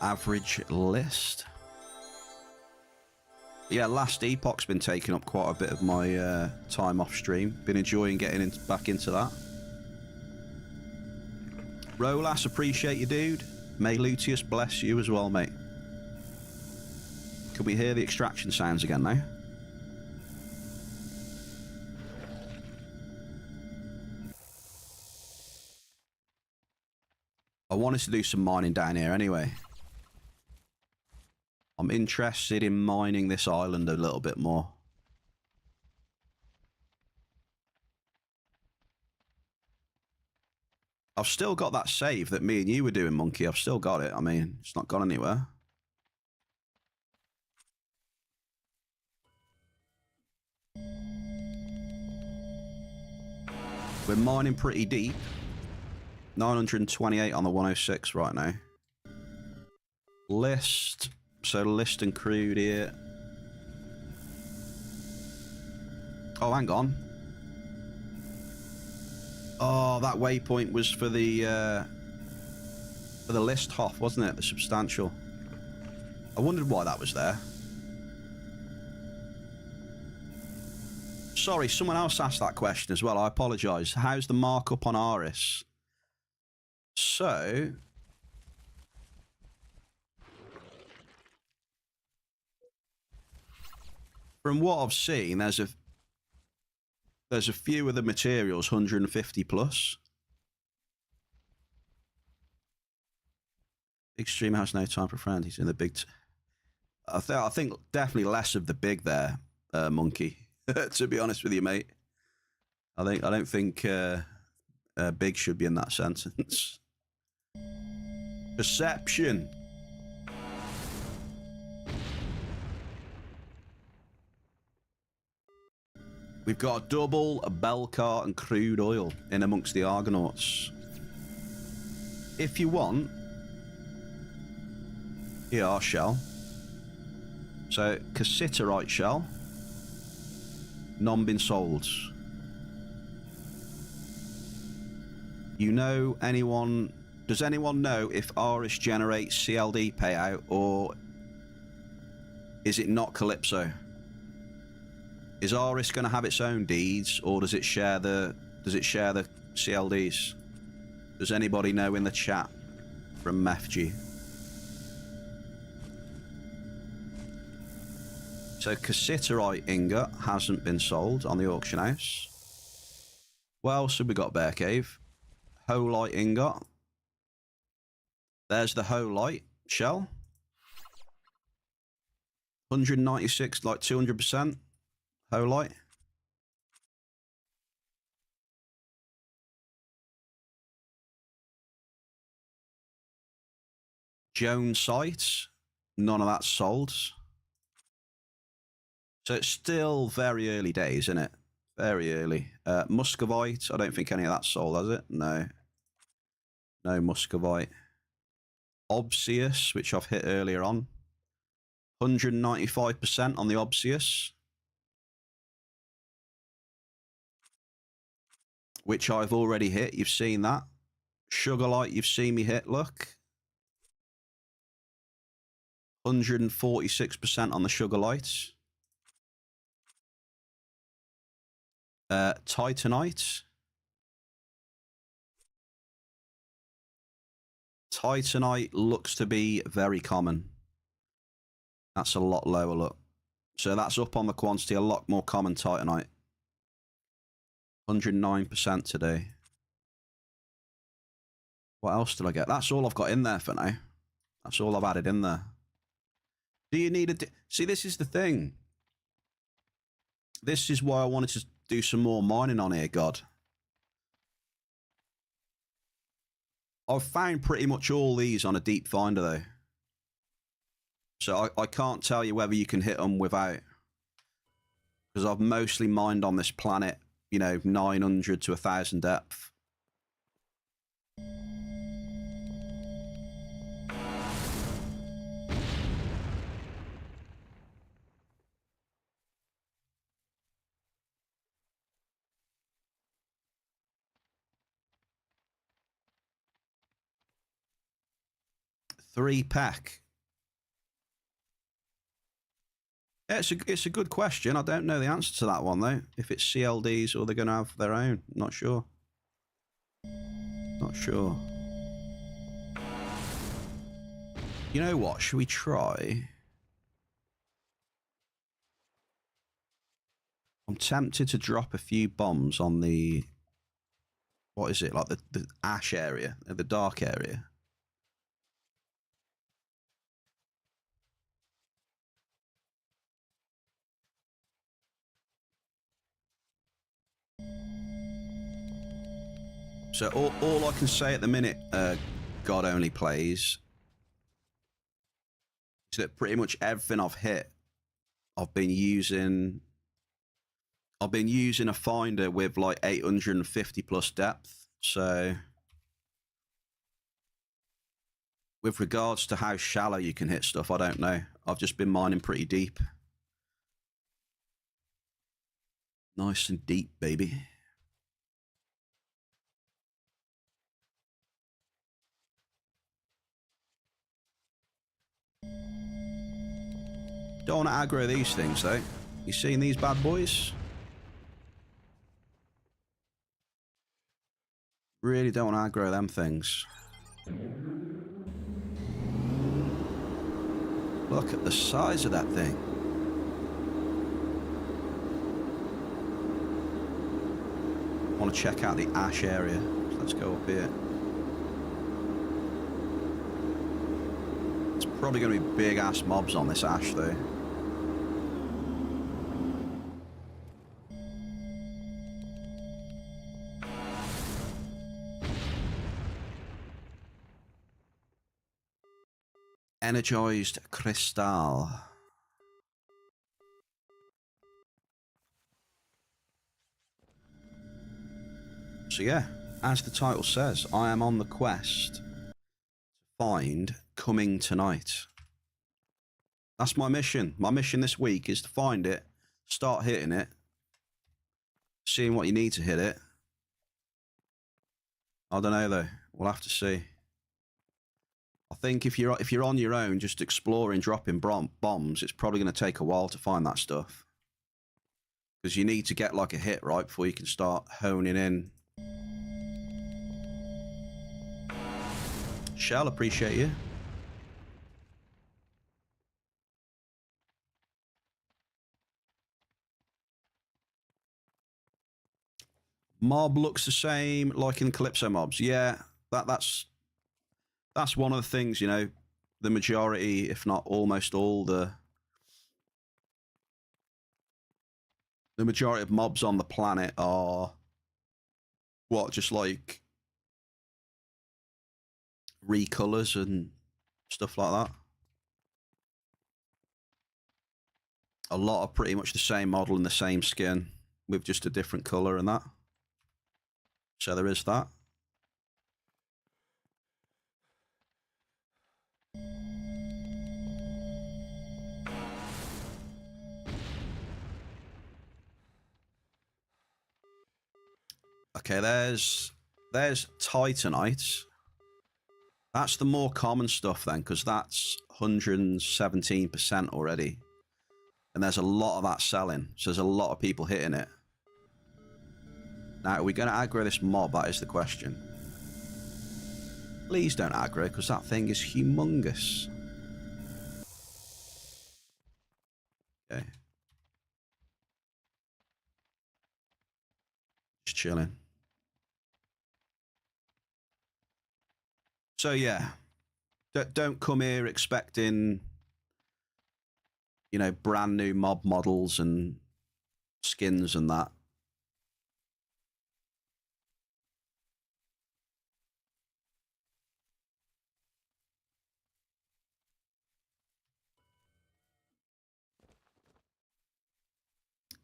Average list. Yeah, Last Epoch's been taking up quite a bit of my time off stream. Been enjoying getting back into that. Rolas, appreciate you, dude. May Luteus bless you as well, mate. Can we hear the extraction sounds again now? I wanted to do some mining down here anyway. I'm interested in mining this island a little bit more. I've still got that save that me and you were doing, Monkey. I've still got it. I mean, it's not gone anywhere. We're mining pretty deep. 928 on the 106 right now. List. So list and crude here. Oh, hang on. Oh, that waypoint was for the list Hoff, wasn't it? The substantial. I wondered why that was there. Sorry, someone else asked that question as well. I apologise. How's the markup on A.R.I.S? So... from what I've seen, there's a few of the materials 150 plus. Big stream has no time for friends. He's in the big... I think definitely less of the big there, Monkey. To be honest with you, mate. I don't think big should be in that sentence. Perception. We've got a double, a bell cart, and crude oil in amongst the Argonauts. If you want, here are shell. So, cassiterite shell. None been sold. You know anyone... Does anyone know if A.R.I.S generates CLD payout, or is it not Calypso? Is A.R.I.S going to have its own deeds, or does it share the CLDs? Does anybody know in the chat from MEFG? So cassiterite ingot hasn't been sold on the auction house. What else have we got, Bear Cave? Holite ingot. There's the holite shell. 196, like 200%. Holite. Jones sites. None of that's sold. So it's still very early days, isn't it? Very early. Muscovite. I don't think any of that's sold, has it? No. No Muscovite. Obsius, which I've hit earlier on. 195% on the Obsius. Which I've already hit. You've seen that. Sugarlight, you've seen me hit. Look. 146% on the Sugarlight. Titanite. Titanite looks to be very common. That's a lot lower, look. So that's up on the quantity, a lot more common Titanite. 109% today. What else did I get? That's all I've got in there for now. That's all I've added in there. Do you need a... See, this is the thing. This is why I wanted to do some more mining on here, God. I've found pretty much all these on a deep finder, though. So I can't tell you whether you can hit them without. Because I've mostly mined on this planet, you know, 900 to 1,000 depth. Three pack. Yeah, it's a good question. I don't know the answer to that one, though. If it's CLDs or they're going to have their own. Not sure. Not sure. You know what? Should we try? I'm tempted to drop a few bombs on the... What is it? Like the ash area, the dark area. So all I can say at the minute, God Only Plays, is that pretty much everything I've hit, I've been using a finder with like 850 plus depth. So with regards to how shallow you can hit stuff, I don't know. I've just been mining pretty deep. Nice and deep, baby. Don't want to aggro these things, though. You seen these bad boys? Really don't want to aggro them things. Look at the size of that thing. I want to check out the ash area. So let's go up here. It's probably going to be big ass mobs on this ash, though. Energized crystal. So yeah, as the title says, I am on the quest to find Cummingtonite. That's my mission. My mission this week is to find it, start hitting it, seeing what you need to hit it. I don't know though. We'll have to see. I think if you're on your own, just exploring, dropping bombs, it's probably going to take a while to find that stuff. Because you need to get like a hit right before you can start honing in. Shell, appreciate you. Mob looks the same like in Calypso mobs. Yeah, that's one of the things, you know, the majority, if not almost all, the majority of mobs on the planet are what, just like recolors and stuff like that. A lot are pretty much the same model and the same skin with just a different color and that. So there is that. Okay, there's Titanite. That's the more common stuff then, because that's 117% already. And there's a lot of that selling, so there's a lot of people hitting it. Now, are we going to aggro this mob? That is the question. Please don't aggro, because that thing is humongous. Okay. Just chilling. So yeah, don't come here expecting, you know, brand new mob models and skins and that.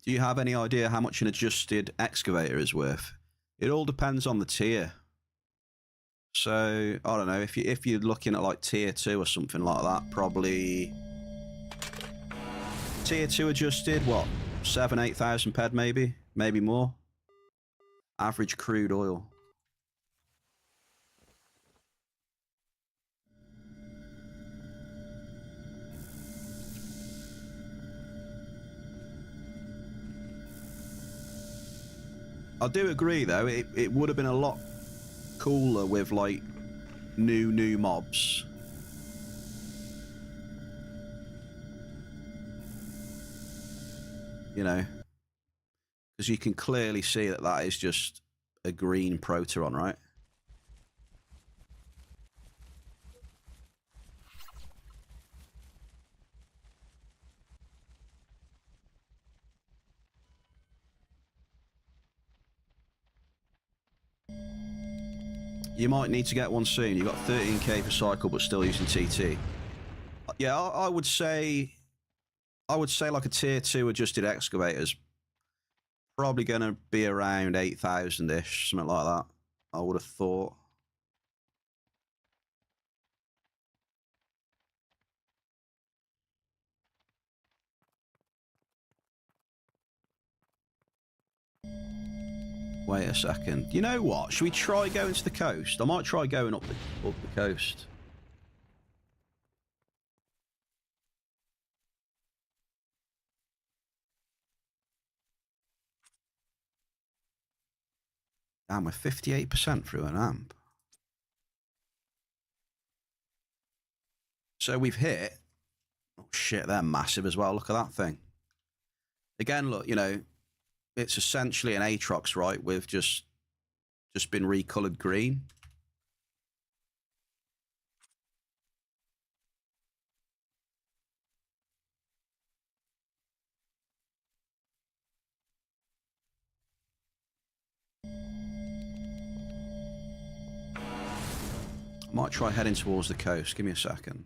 Do you have any idea how much an adjusted excavator is worth? It all depends on the tier. So I don't know, if you're looking at like tier 2 or something like that, probably tier 2 adjusted, what, 7,000-8,000 ped maybe more. Average crude oil. I do agree though, it would have been a lot cooler with like new mobs. You know, because you can clearly see that that is just a green Proteron, right? You might need to get one soon. You've got 13k for cycle, but still using TT. Yeah, I would say like a tier 2 adjusted excavator's probably going to be around 8,000-ish, something like that. I would have thought. Wait a second. You know what? Should we try going to the coast? I might try going up the coast. Damn, we're 58% through an amp. So we've hit... Oh shit, they're massive as well. Look at that thing. Again, look, you know, it's essentially an Aatrox, right? With just been recolored green. Might try heading towards the coast. Give me a second.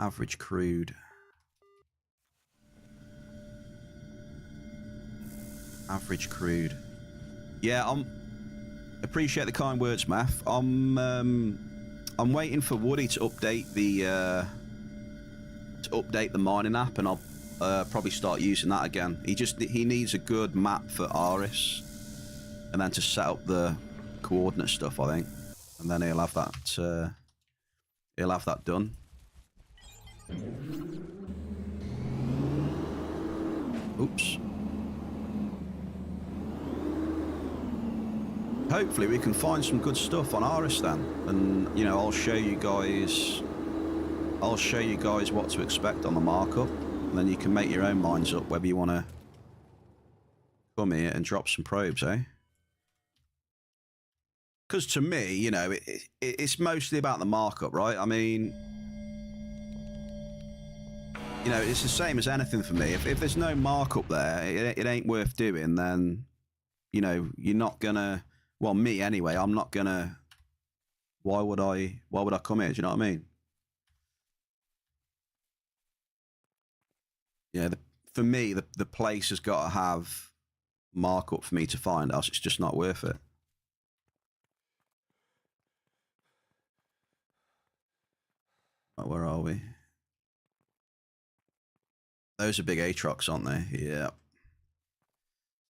Average crude. Average crude. Yeah, appreciate the kind words, Math. I'm waiting for Woody to update the mining app, and I'll probably start using that again. He needs a good map for A.R.I.S, and then to set up the coordinate stuff, I think, and then he'll have that done. Oops. Hopefully we can find some good stuff on A.R.I.S then, and you know, I'll show you guys what to expect on the markup, and then you can make your own minds up whether you want to come here and drop some probes, eh? Because to me, you know, it's mostly about the markup, right? I mean, you know, it's the same as anything for me. If there's no markup there, it ain't worth doing, then, you know, you're not gonna... Well, me anyway, I'm not gonna... Why would I come here? Do you know what I mean? Yeah, for me, the place has got to have markup for me to find, else it's just not worth it. Right, where are we? Those are big Aatrox, aren't they? Yeah.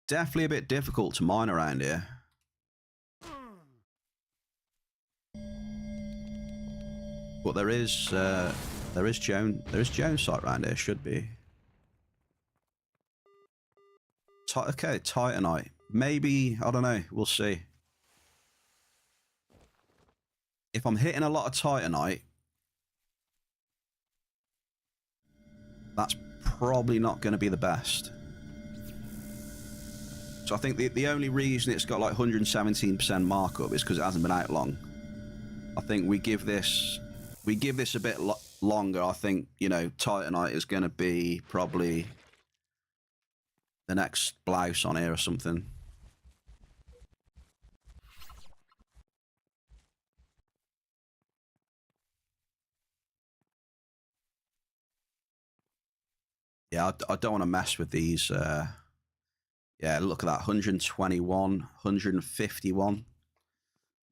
Definitely a bit difficult to mine around here. But there is Jones site around here, should be. Okay, Titanite. Maybe, I don't know, we'll see. If I'm hitting a lot of Titanite, that's probably not going to be the best. So I think the only reason it's got like 117% markup is because it hasn't been out long. I think we give this a bit longer. I think, you know, Titanite is going to be probably the next blouse on here or something. Yeah, I don't want to mess with these. Yeah, look at that, 121, 151.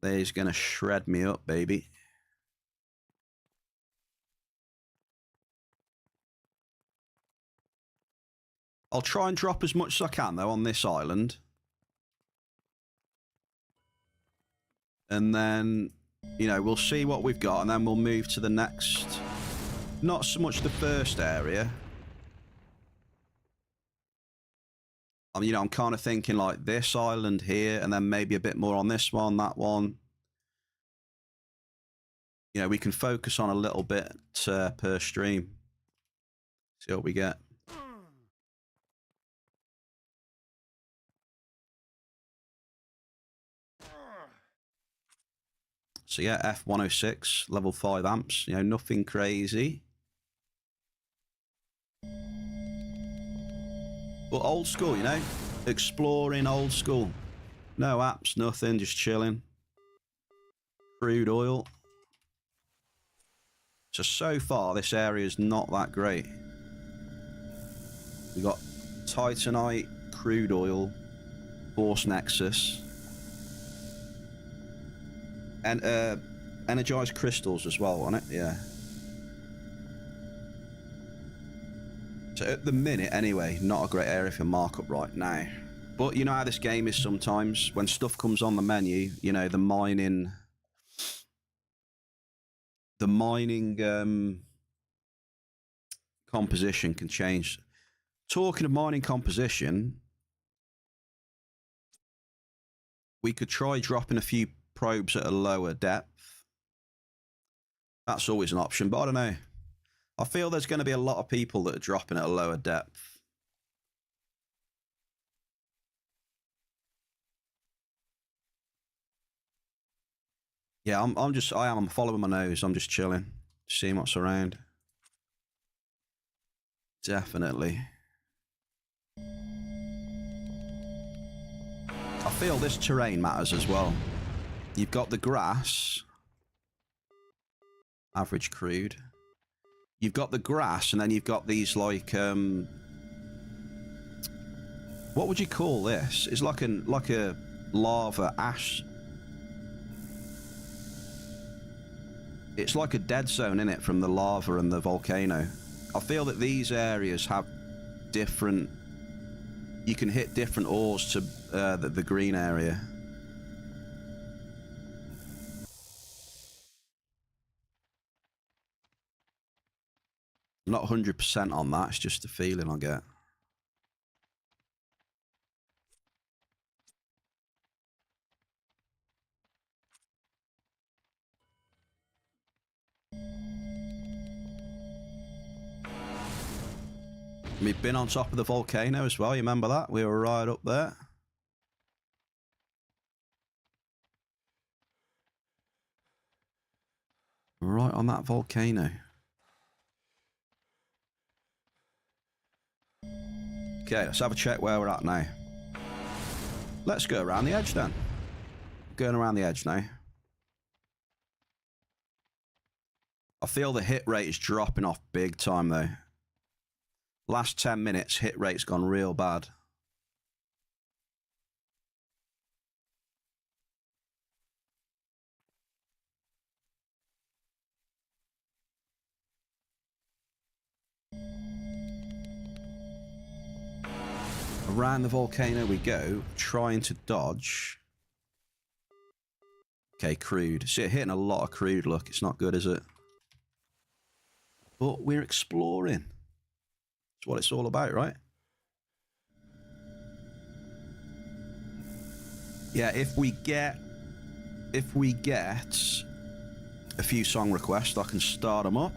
They's going to shred me up, baby. I'll try and drop as much as I can, though, on this island. And then, you know, we'll see what we've got, and then we'll move to the next... Not so much the first area. You know, I'm kind of thinking like this island here, and then maybe a bit more on this one, that one. You know, we can focus on a little bit per stream. See what we get. So yeah, F106, level 5 amps. You know, nothing crazy. But old school, you know, exploring old school. No apps, nothing, just chilling. Crude oil. So far, this area is not that great. We got Titanite, crude oil, Force Nexus, and energized crystals as well, on it. Yeah. So at the minute, anyway, not a great area for markup right now. But you know how this game is sometimes. When stuff comes on the menu, you know, the mining composition can change. Talking of mining composition, we could try dropping a few probes at a lower depth. That's always an option, but I don't know. I feel there's going to be a lot of people that are dropping at a lower depth. Yeah, I'm following my nose. I'm just chilling, seeing what's around. Definitely. I feel this terrain matters as well. You've got the grass. Average crude. You've got the grass, and then you've got these, like, what would you call this? It's like a lava ash. It's like a dead zone, innit, from the lava and the volcano. I feel that these areas have different... You can hit different ores to the green area. I'm not 100% on that, it's just a feeling I get. We've been on top of the volcano as well, you remember that? We were right up there. Right on that volcano. Okay, let's have a check where we're at now. Let's go around the edge then. Going around the edge now. I feel the hit rate is dropping off big time though. Last 10 minutes, hit rate's gone real bad. Around the volcano we go, trying to dodge. Okay, crude. See, hitting a lot of crude, look. It's not good, is it? But we're exploring. That's what it's all about, right? Yeah, if we get a few song requests, I can start them up.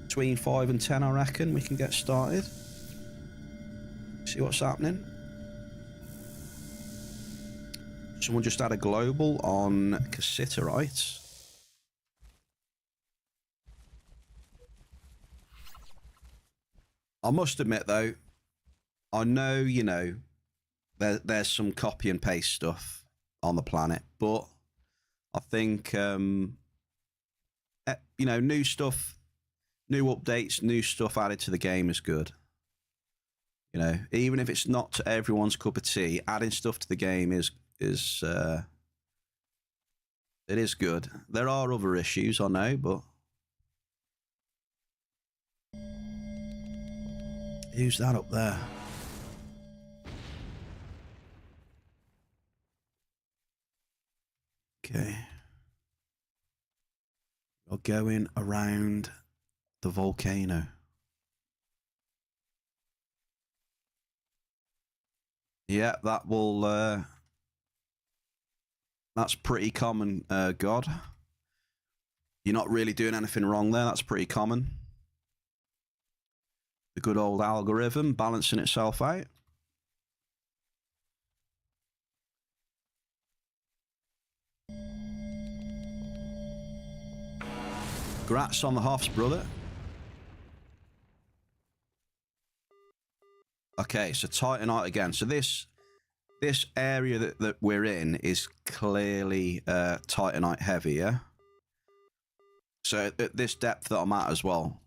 Between 5 and 10, I reckon, we can get started. See what's happening. Someone just had a global on Cummingtonite. I must admit, though, I know, you know, there's some copy and paste stuff on the planet, but I think, you know, new stuff, new updates, new stuff added to the game is good. You know, even if it's not to everyone's cup of tea, adding stuff to the game is it is good. There are other issues, I know, but who's that up there? Okay. We're going around the volcano. Yeah, that will, that's pretty common, God. You're not really doing anything wrong there, that's pretty common. The good old algorithm balancing itself out. Grats on the Hoffs, brother. Okay, so Titanite again. So this This area that we're in is clearly Titanite heavy, yeah? So at this depth that I'm at as well,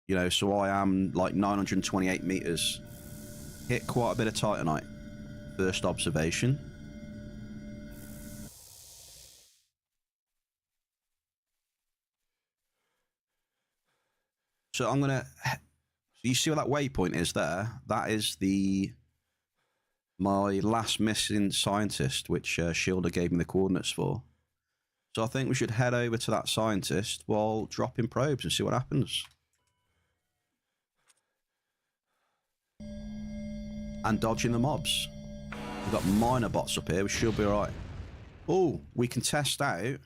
you know, so I am like 928 meters. Hit quite a bit of Titanite. First observation. So I'm gonna. So you see what that waypoint is there? That is my last missing scientist, which Shielder gave me the coordinates for. So I think we should head over to that scientist while dropping probes and see what happens. And dodging the mobs. We've got minor bots up here. We should be alright. Oh, we can test out.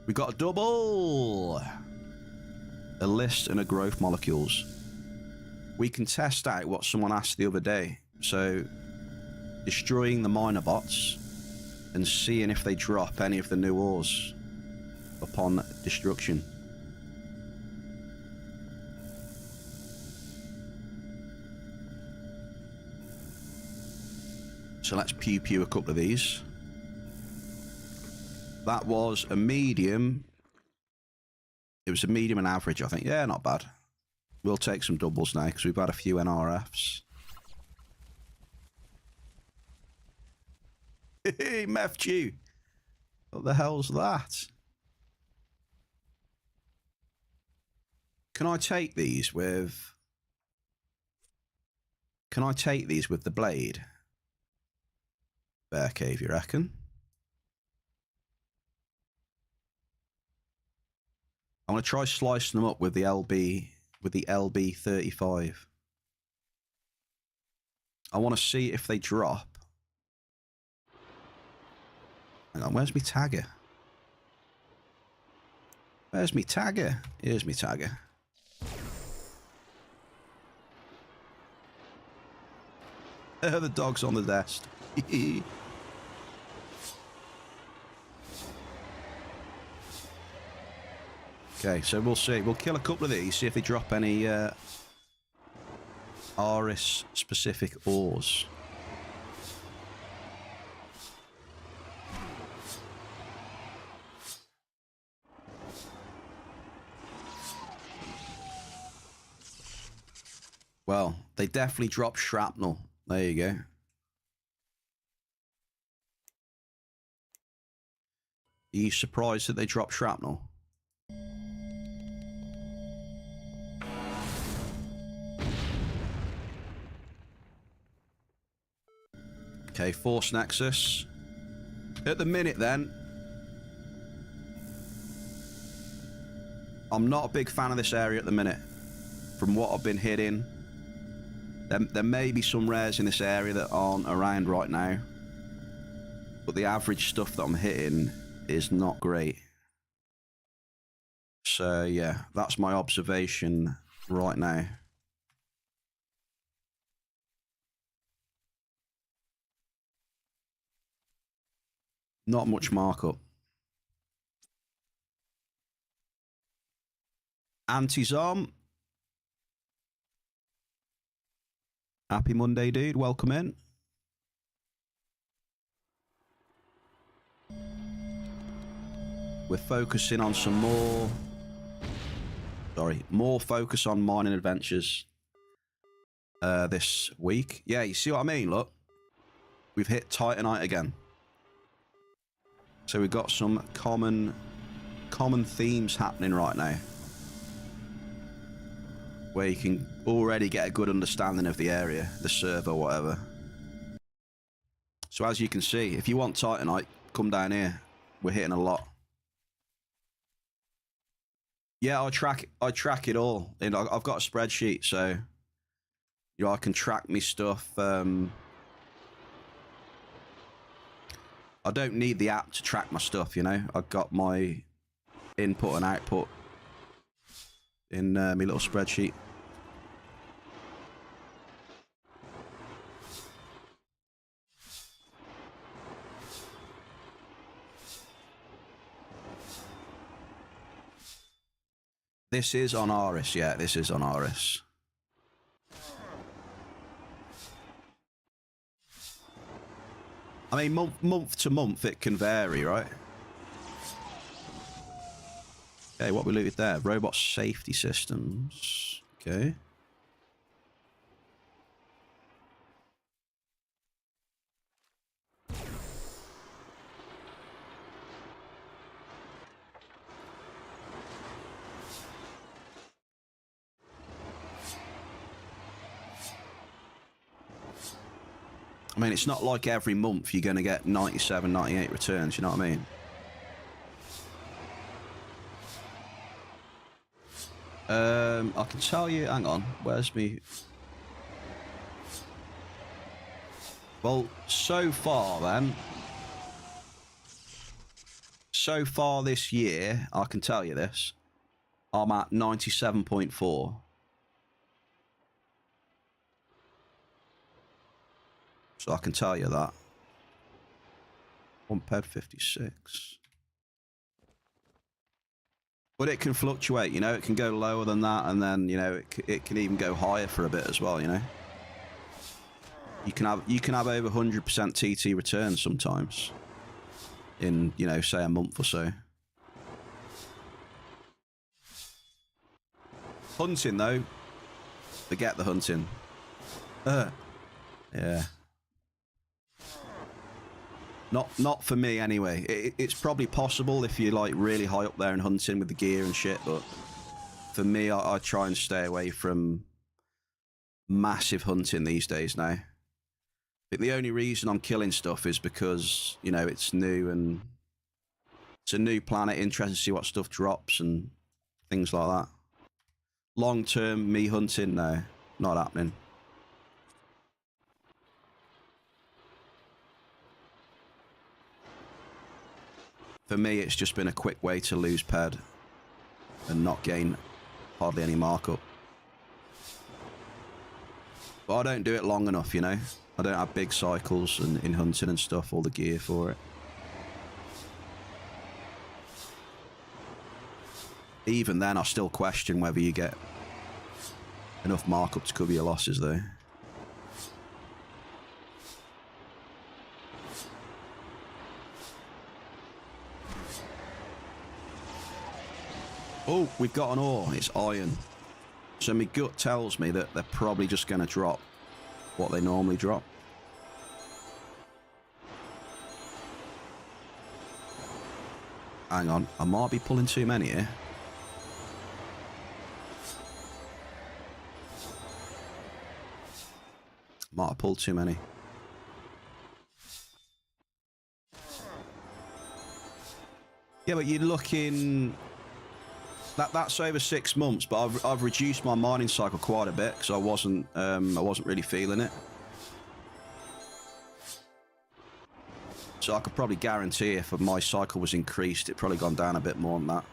We got a double. A list and a growth molecules. We can test out what someone asked the other day. So, destroying the minor bots and seeing if they drop any of the new ores upon destruction. So let's pew pew a couple of these. That was a medium. It was a medium and average, I think. Yeah, not bad. We'll take some doubles now because we've had a few NRFs. Hey, meffed you. What the hell's that? Can I take these with... Can I take these with the blade? Bear cave, you reckon? I'm going to try slicing them up with the LB35. I want to see if they drop. Hang on, where's me tagger? Where's me tagger? Here's me tagger. The dog's on the desk. Okay, so we'll see. We'll kill a couple of these, see if they drop any A.R.I.S specific ores. Well, they definitely drop shrapnel. There you go. Are you surprised that they drop shrapnel? Okay, Force Nexus. At the minute then, I'm not a big fan of this area at the minute. From what I've been hitting, there may be some rares in this area that aren't around right now. But the average stuff that I'm hitting is not great. So yeah, that's my observation right now. Not much markup. Anti-Zom. Happy Monday, dude. Welcome in. We're focusing on some more... Sorry, more focus on mining adventures this week. Yeah, you see what I mean? Look. We've hit Titanite again. So we've got some common themes happening right now. Where you can already get a good understanding of the area, the server, whatever. So as you can see, if you want Titanite, come down here. We're hitting a lot. Yeah, I track it all. And I've got a spreadsheet, so you know I can track me stuff. I don't need the app to track my stuff, you know. I've got my input and output in my little spreadsheet. This is on A.R.I.S, yeah, this is on A.R.I.S. I mean, month to month, it can vary, right? Okay, what we looted there? Robot safety systems. Okay. I mean, it's not like every month you're going to get 97, 98 returns, you know what I mean? I can tell you, hang on, where's me? Well, so far then, so far this year, I can tell you this, I'm at 97.4. So I can tell you that. 1 ped 56. But it can fluctuate, you know, it can go lower than that, and then, you know, it can even go higher for a bit as well, you know. You can have over 100% TT returns sometimes in, you know, say a month or so. Hunting though, forget the hunting. Yeah. Not for me anyway. It's probably possible if you're like really high up there and hunting with the gear and shit, but for me, I try and stay away from massive hunting these days now. But the only reason I'm killing stuff is because, you know, it's new and it's a new planet, interesting to see what stuff drops and things like that. Long term, me hunting, no, not happening. For me, it's just been a quick way to lose ped and not gain hardly any markup. But I don't do it long enough, you know. I don't have big cycles and in hunting and stuff, all the gear for it. Even then, I still question whether you get enough markup to cover your losses, though. Oh, we've got an ore. It's iron. So my gut tells me that they're probably just going to drop what they normally drop. Hang on, I might be pulling too many here. Might have pulled too many. Yeah, but you're looking... That's over 6 months, but I've reduced my mining cycle quite a bit because I wasn't really feeling it. So I could probably guarantee if my cycle was increased, it'd probably gone down a bit more than that.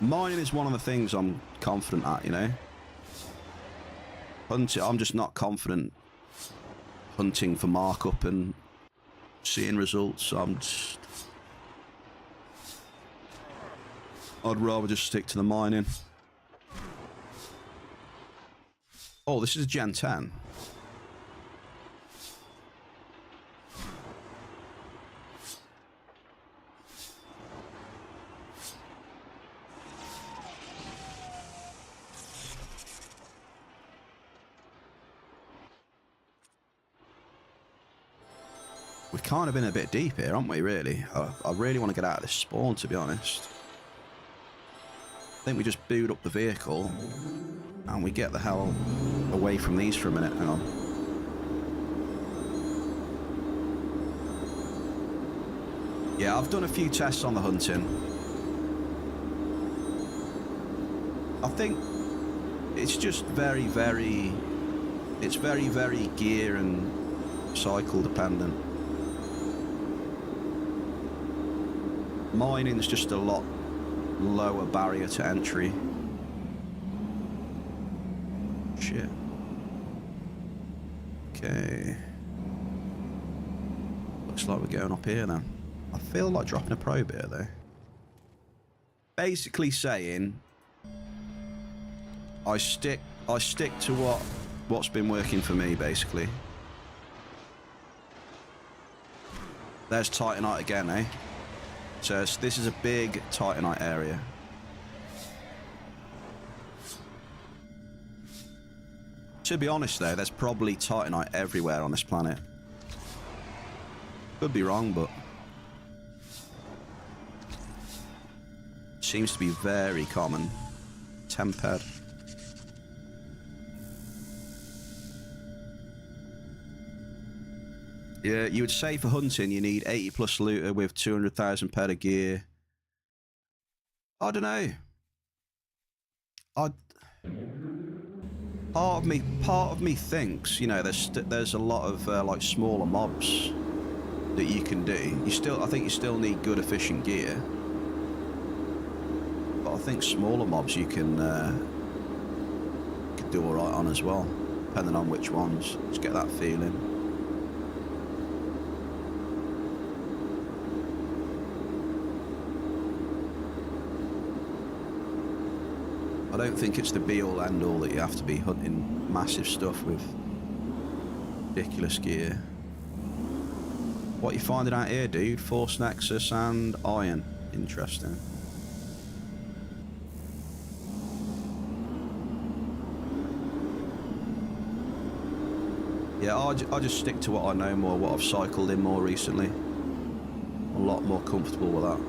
Mining is one of the things I'm confident at, you know. Hunting, I'm just not confident hunting for markup and seeing results. I'd rather just stick to the mining. Oh, this is a Gen 10. We've kind of been a bit deep here, aren't we, really? I really want to get out of this spawn, to be honest. I think we just boot up the vehicle and we get the hell away from these for a minute. Hang on. Yeah, I've done a few tests on the hunting. I think it's just very, very gear and cycle dependent. Mining's just a lot lower barrier to entry. Shit. Okay. Looks like we're going up here then. I feel like dropping a probe here though. Basically saying I stick to what what's been working for me, basically. There's Titanite again, eh? So this is a big Titanite area. To be honest, though, there's probably Titanite everywhere on this planet. Could be wrong, but seems to be very common. Tempered. Yeah, you would say for hunting you need 80 plus looter with 200,000 ped of gear. I don't know. Part of me thinks, you know, there's a lot of like smaller mobs that you can do. I think you still need good efficient gear. But I think smaller mobs you can do all right on as well, depending on which ones. Just get that feeling. I don't think it's the be-all end-all that you have to be hunting massive stuff with ridiculous gear. What are you finding out here, dude? Force Nexus and iron. Interesting. Yeah, I just stick to what I know more, what I've cycled in more recently. I'm a lot more comfortable with that.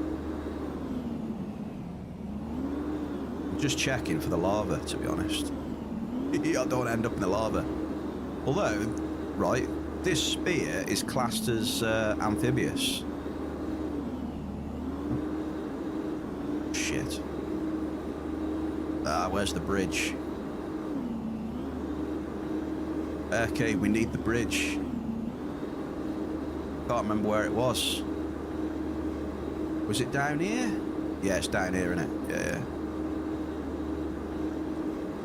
Just checking for the lava, to be honest. I don't want to end up in the lava. Although, right, this spear is classed as amphibious. Shit. Where's the bridge? Okay, we need the bridge. Can't remember where it was. Was it down here? Yeah, it's down here, isn't it? Yeah.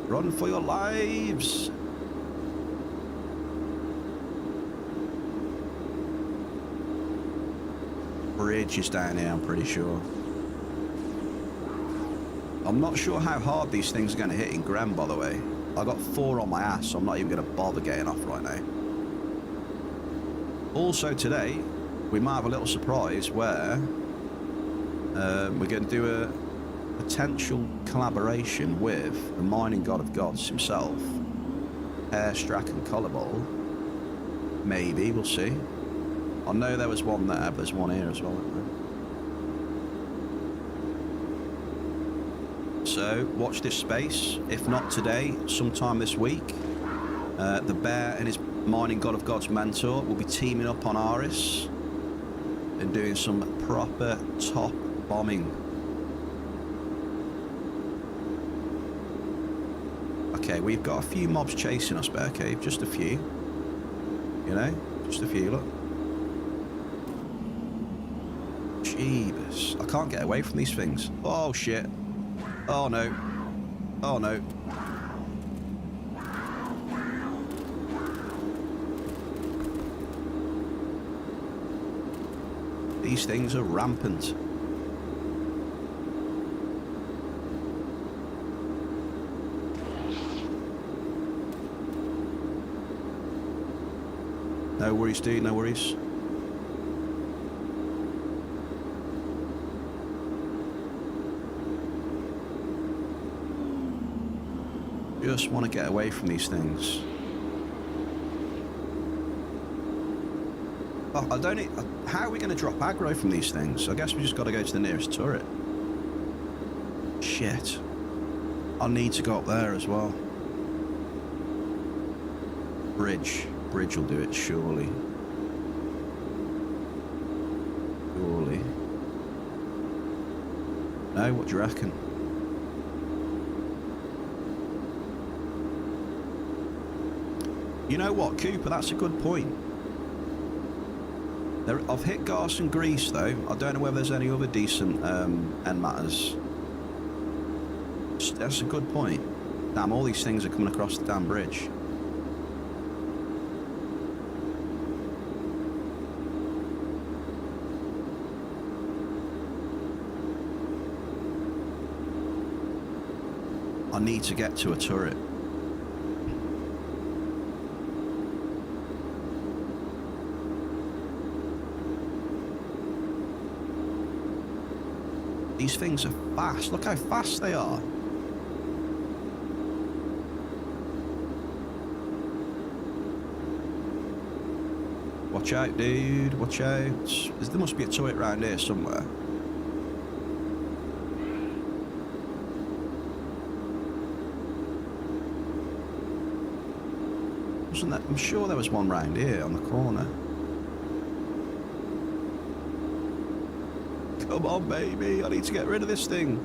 Run for your lives! Bridge is down here, I'm pretty sure. I'm not sure how hard these things are going to hit in Grem, by the way. I got 4 on my ass, so I'm not even going to bother getting off right now. Also today, we might have a little surprise where we're going to do a potential collaboration with the mining god of gods himself, Airstrack and Collarball. Maybe, we'll see. I know there was one there, but there's one here as well, isn't there? So, watch this space. If not today, sometime this week. The bear and his mining god of gods mentor will be teaming up on A.R.I.S. and doing some proper top bombing. Okay, we've got a few mobs chasing us, Bear Cave. Just a few. You know? Just a few, look. Jeebus. I can't get away from these things. Oh, shit. Oh, no. Oh, no. These things are rampant. No worries, dude, no worries. Just want to get away from these things. Oh, I don't need, how are we going to drop aggro from these things? I guess we just got to go to the nearest turret. Shit. I need to go up there as well. Bridge. Bridge will do it, surely. Surely. No, what do you reckon? You know what, Cooper, that's a good point. I've hit Garson and Grease, though. I don't know whether there's any other decent end matters. That's a good point. Damn, all these things are coming across the damn bridge. I need to get to a turret. These things are fast. Look how fast they are. Watch out, dude. Watch out. There must be a turret around here somewhere. Wasn't that? I'm sure there was one round here on the corner. Come on, baby. I need to get rid of this thing.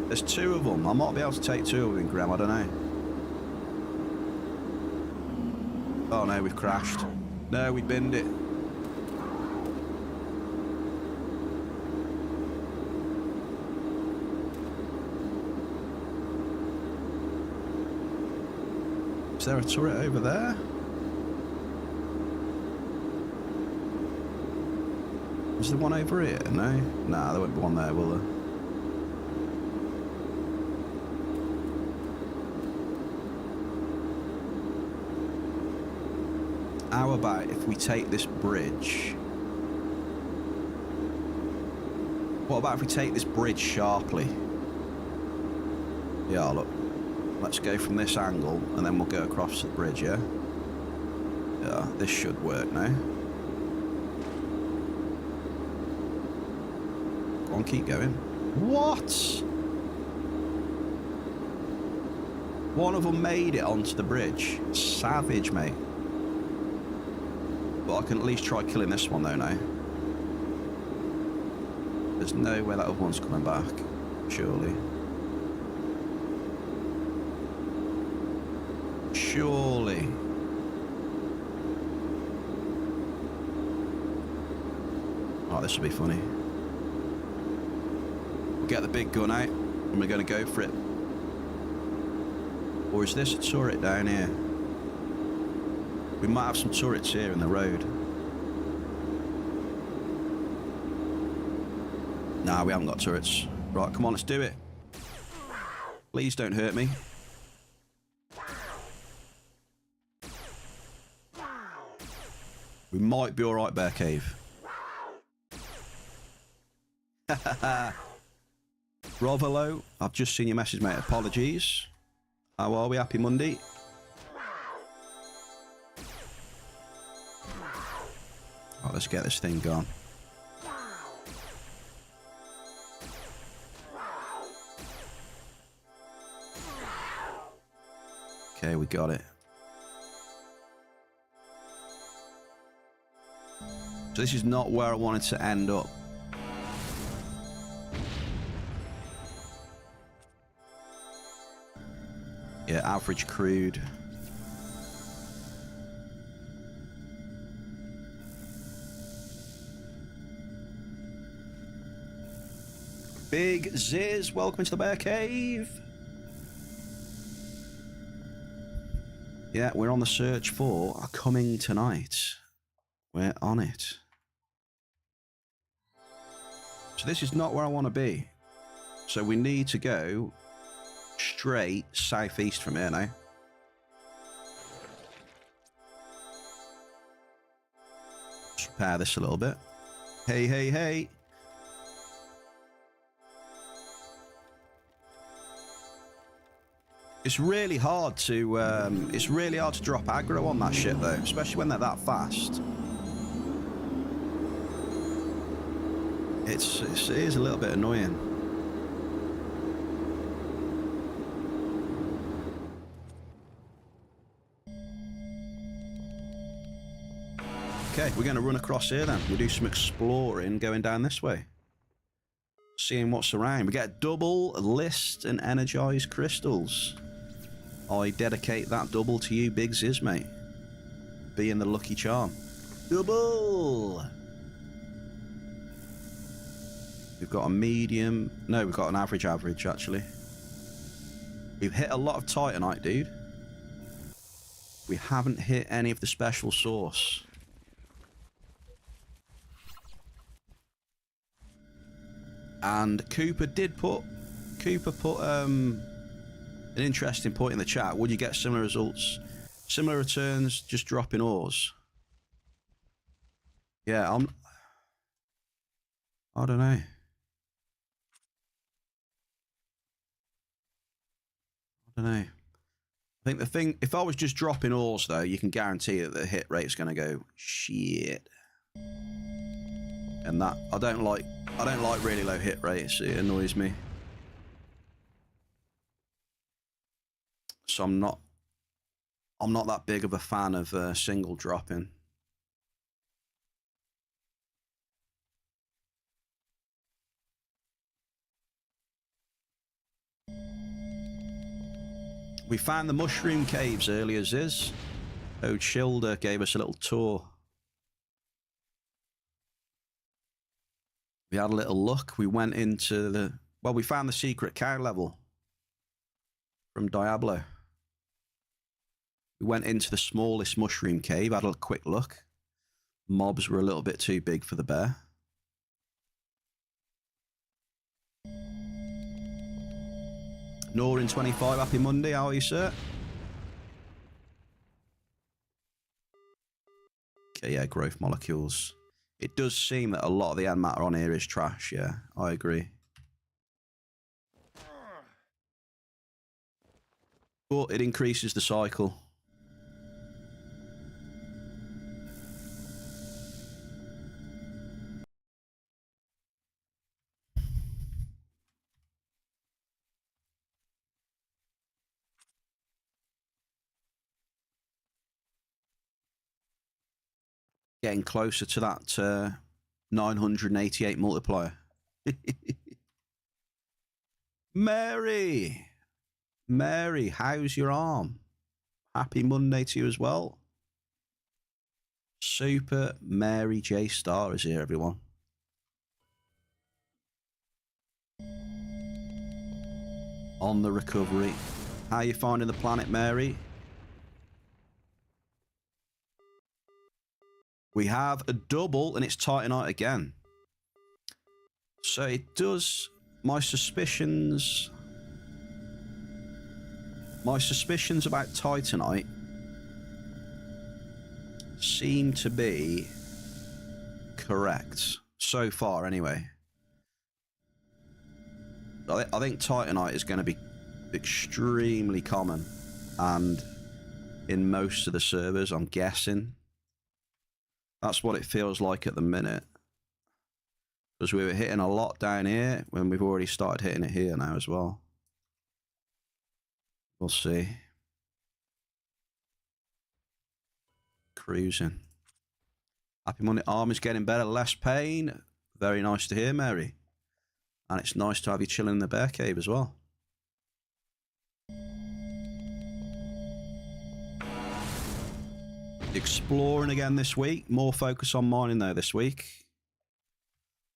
There's two of them. I might be able to take two of them, Graham. I don't know. Oh, no, we've crashed. No, we binned it. Is there a turret over there? Is there one over here? No? Nah, there won't be one there, will there? How about if we take this bridge? What about if we take this bridge sharply? Yeah, look. Let's go from this angle and then we'll go across the bridge, yeah? Yeah, this should work now. Go on, keep going. What? One of them made it onto the bridge. Savage, mate. But I can at least try killing this one though now. There's no way that other one's coming back, surely. Surely. Oh, this will be funny. We'll get the big gun out and we're going to go for it. Or is this a turret down here? We might have some turrets here in the road. Nah, we haven't got turrets. Right, come on, let's do it. Please don't hurt me. We might be alright, Bear Cave. Rovelo, I've just seen your message, mate. Apologies. How are we? Happy Monday. Oh, let's get this thing gone. Okay, we got it. So this is not where I wanted to end up. Yeah, average crude. Big Ziz, welcome to the Bear Cave. Yeah, we're on the search for a Cummingtonite. We're on it. So this is not where I want to be. So we need to go straight southeast from here now. Let's repair this a little bit. Hey, hey, hey. It's really hard to drop aggro on that shit though, especially when they're that fast. It is a little bit annoying. Okay, we're going to run across here then. We'll do some exploring going down this way. Seeing what's around. We get double list and energized crystals. I dedicate that double to you, Big Ziz, mate. Being the lucky charm. Double! We've got a medium. No, we've got an average, actually. We've hit a lot of Titanite, dude. We haven't hit any of the special source. And Cooper put an interesting point in the chat. Would you get similar results? Similar returns, just dropping ores? Yeah, I don't know. I don't know. I think the thing, if I was just dropping ores though, you can guarantee that the hit rate's going to go shit. And that I don't like really low hit rates. It annoys me. So I'm not that big of a fan of single dropping. We found the mushroom caves earlier, Ziz. Ode Shilder gave us a little tour. We had a little look. We went into the... Well, we found the secret cow level from Diablo. We went into the smallest mushroom cave, had a quick look. Mobs were a little bit too big for the bear. Norin 25, happy Monday. How are you, sir? Okay, yeah, growth molecules. It does seem that a lot of the end matter on here is trash, yeah. I agree. But it increases the cycle. Getting closer to that 988 multiplier. Mary! Mary, how's your arm? Happy Monday to you as well. Super Mary J Star is here, everyone. On the recovery. How are you finding the planet, Mary? We have a double and it's Titanite again. So it does... My suspicions about Titanite seem to be correct. So far, anyway. I think Titanite is going to be extremely common. And in most of the servers, I'm guessing. That's what it feels like at the minute. Because we were hitting a lot down here when we've already started hitting it here now as well. We'll see. Cruising. Happy Monday. Arm is getting better. Less pain. Very nice to hear, Mary. And it's nice to have you chilling in the bear cave as well. Exploring again this week. More focus on mining though this week.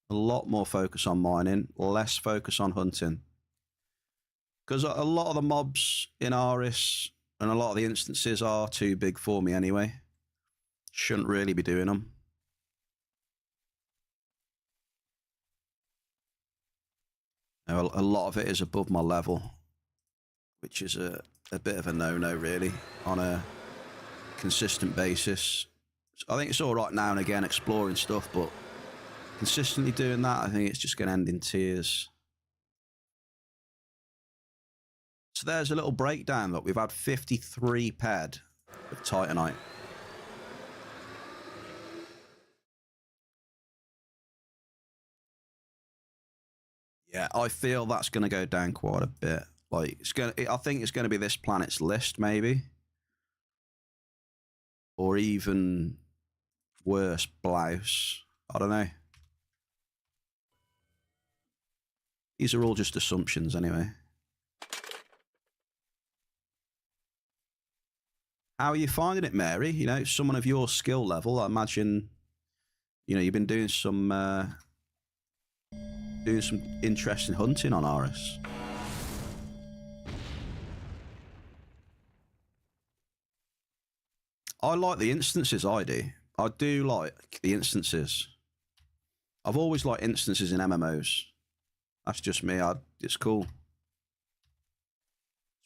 A lot more focus on mining. Less focus on hunting. Because a lot of the mobs in A.R.I.S and a lot of the instances are too big for me anyway. Shouldn't really be doing them. Now, a lot of it is above my level. Which is a bit of a no-no really. On a consistent basis. I think it's all right now and again exploring stuff, but consistently doing that, I think it's just going to end in tears. So there's a little breakdown. Look, we've had 53 paired of Titanite. Yeah, I feel that's going to go down quite a bit. Like I think it's going to be this planet's list, maybe. Or even worse, blouse. I don't know. These are all just assumptions anyway. How are you finding it, Mary? You know, someone of your skill level, I imagine, you know, you've been doing some interesting hunting on A.R.I.S. I like the instances, I do. I do like the instances. I've always liked instances in MMOs. That's just me. It's cool.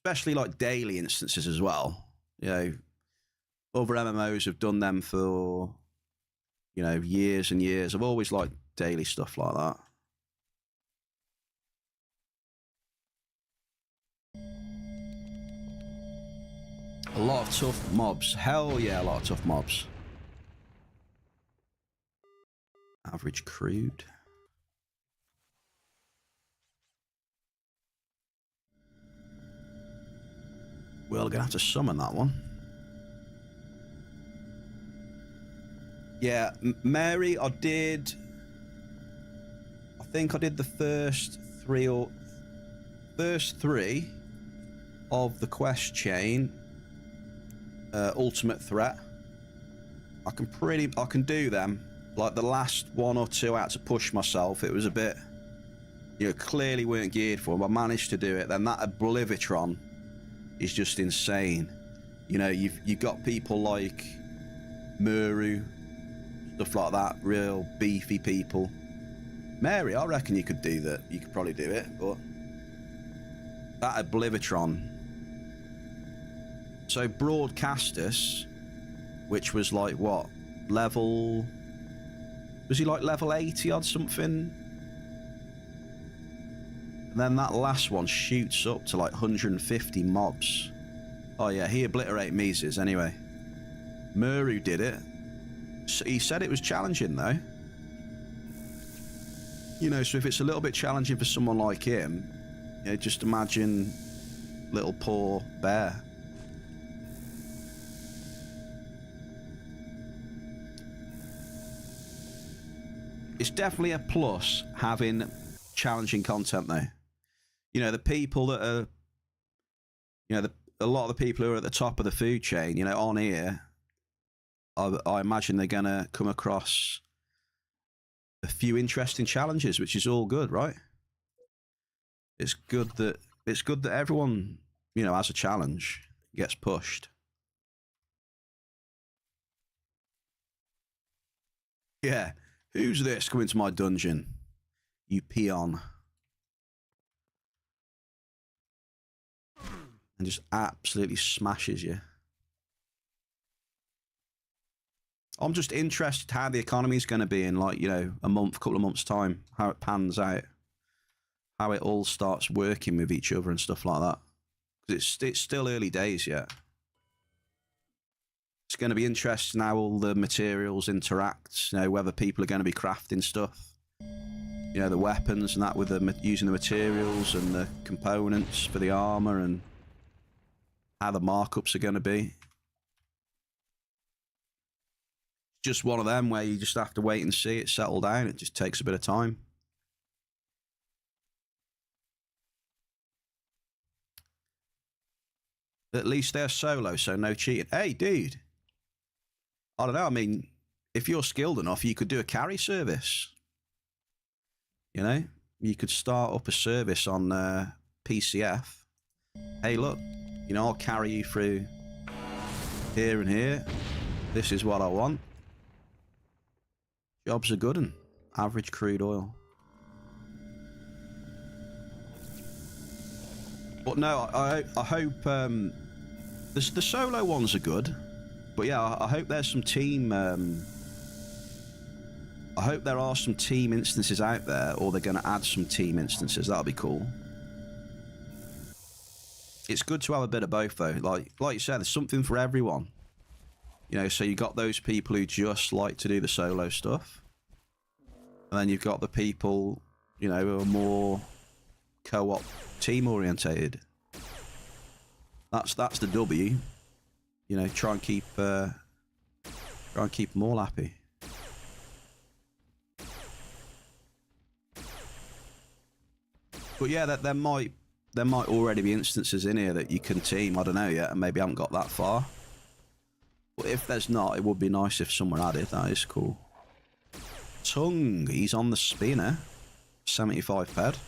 Especially like daily instances as well. You know, other MMOs have done them for, you know, years and years. I've always liked daily stuff like that. A lot of tough mobs. Hell yeah, a lot of tough mobs. Average crude. Well, we're going to have to summon that one. Yeah, Mary, I think I did the first three of the quest chain. Ultimate threat. I can do them. Like the last one or two, I had to push myself. It was a bit, clearly weren't geared for, but I managed to do it. Then that Oblivitron is just insane. You've got people like Muru, stuff like that, real beefy people. Mary, I reckon you could do that. You could probably do it, but that Oblivitron. So Broadcastus, which was like what level? Was he like level 80 or something? And then that last one shoots up to like 150 mobs. Oh yeah, he obliterate Mises anyway. Muru did it. So he said it was challenging though. So if it's a little bit challenging for someone like him, just imagine little poor bear. It's definitely a plus having challenging content though. The people that are, a lot of the people who are at the top of the food chain, on here, I imagine they're going to come across a few interesting challenges, which is all good, right? It's good that everyone, has a challenge, gets pushed. Yeah. Who's this coming to my dungeon? You peon. And just absolutely smashes you. I'm just interested how the economy is going to be in like, a couple of months' time, how it pans out, how it all starts working with each other and stuff like that. Because it's still early days yet. It's going to be interesting how all the materials interact, whether people are going to be crafting stuff, the weapons and that with using the materials and the components for the armor and how the markups are going to be. Just one of them where you just have to wait and see it settle down. It just takes a bit of time. At least they're solo, so no cheating. Hey, dude. I don't know. I mean, if you're skilled enough, you could do a carry service. You could start up a service on PCF. Hey, look, I'll carry you through here and here. This is what I want. Jobs are good and average crude oil. But no, I hope the solo ones are good. But yeah, I hope there's some team. I hope there are some team instances out there, or they're going to add some team instances. That'll be cool. It's good to have a bit of both, though. Like you said, there's something for everyone. So you got those people who just like to do the solo stuff, and then you've got the people, who are more co-op, team orientated. That's the W. Try and keep them all happy. But yeah, there might already be instances in here that you can team. I don't know yet, and maybe I haven't got that far. But if there's not, it would be nice if someone had it. That is cool. Tongue, he's on the spinner. 75 ped.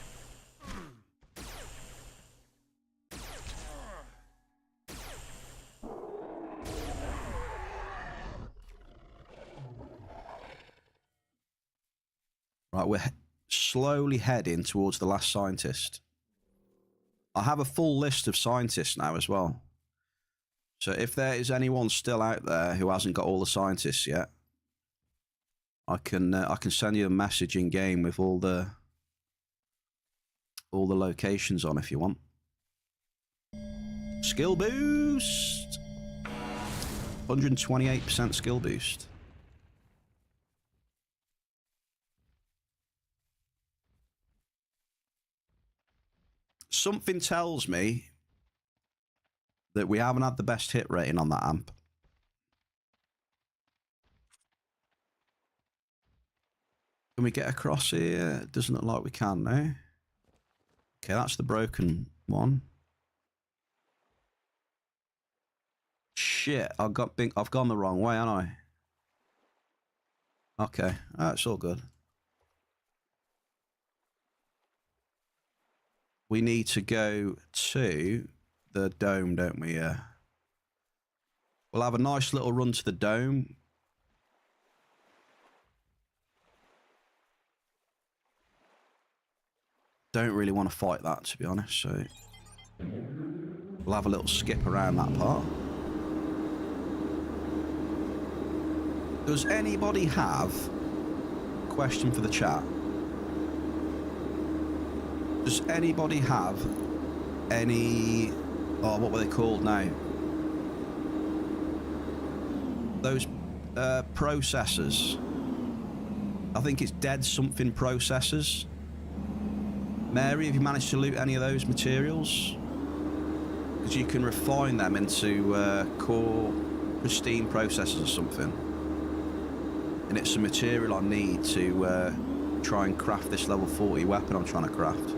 Right, we're slowly heading towards the last scientist. I have a full list of scientists now as well. So if there is anyone still out there who hasn't got all the scientists yet, I can send you a message in game with all the locations on if you want. Skill boost. 128% skill boost. Something tells me that we haven't had the best hit rating on that amp. Can we get across here? It doesn't look like we can, no? Okay, that's the broken one. Shit, I've gone the wrong way, haven't I? Okay, that's all good. We need to go to the dome, don't we? Yeah. We'll have a nice little run to the dome. Don't really want to fight that, to be honest, so we'll have a little skip around that part. Does anybody have a question for the chat? Does anybody have any... Oh, what were they called now? Those processors. I think it's dead something processors. Mary, have you managed to loot any of those materials? Because you can refine them into core pristine processors or something. And it's a material I need to try and craft this level 40 weapon I'm trying to craft.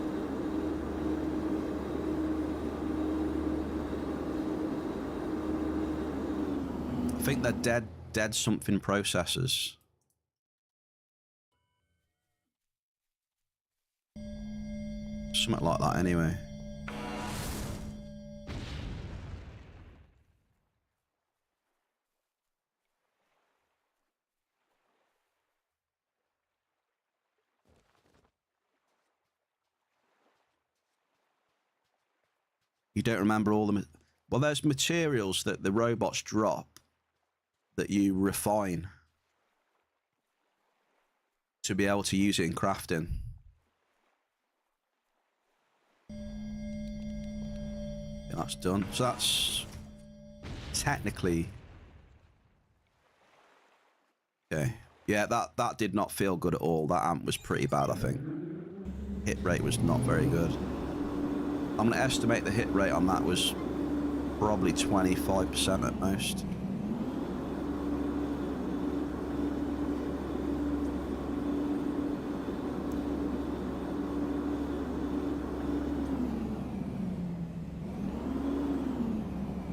I think they're dead something processors. Something like that anyway. You don't remember all the... Well, there's materials that the robots drop that you refine to be able to use it in crafting. Yeah, that's done. So that's technically... Okay. Yeah, that did not feel good at all. That amp was pretty bad, I think. Hit rate was not very good. I'm going to estimate the hit rate on that was probably 25% at most.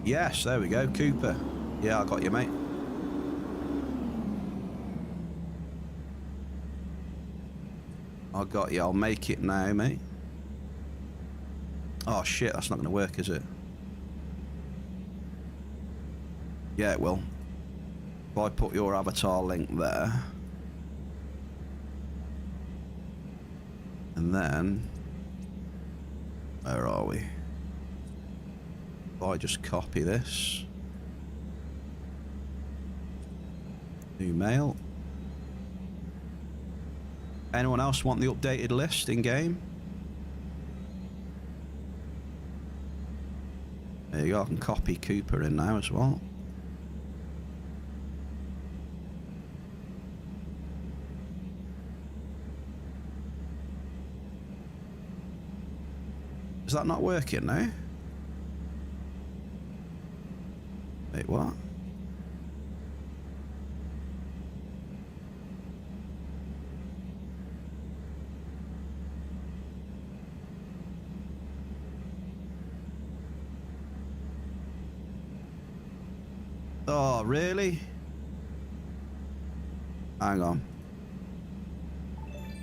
Yes, there we go, Cooper. Yeah, I got you, mate. I got you. I'll make it now, mate. Oh, shit, that's not going to work, is it? Yeah, it will. If I put your avatar link there. And then... Where are we? If I just copy this. New mail. Anyone else want the updated list in game? There you go, I can copy Cooper in now as well. Is that not working now? Wait, what? Oh, really? Hang on.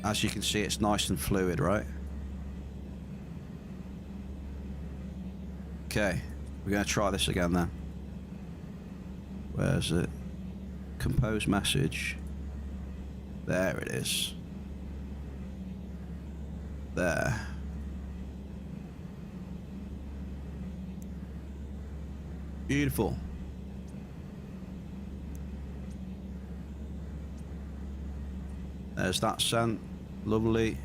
As you can see, it's nice and fluid, right? Okay, we're going to try this again then. Where's it? Compose message. There it is. There. Beautiful. There's that sent. Lovely.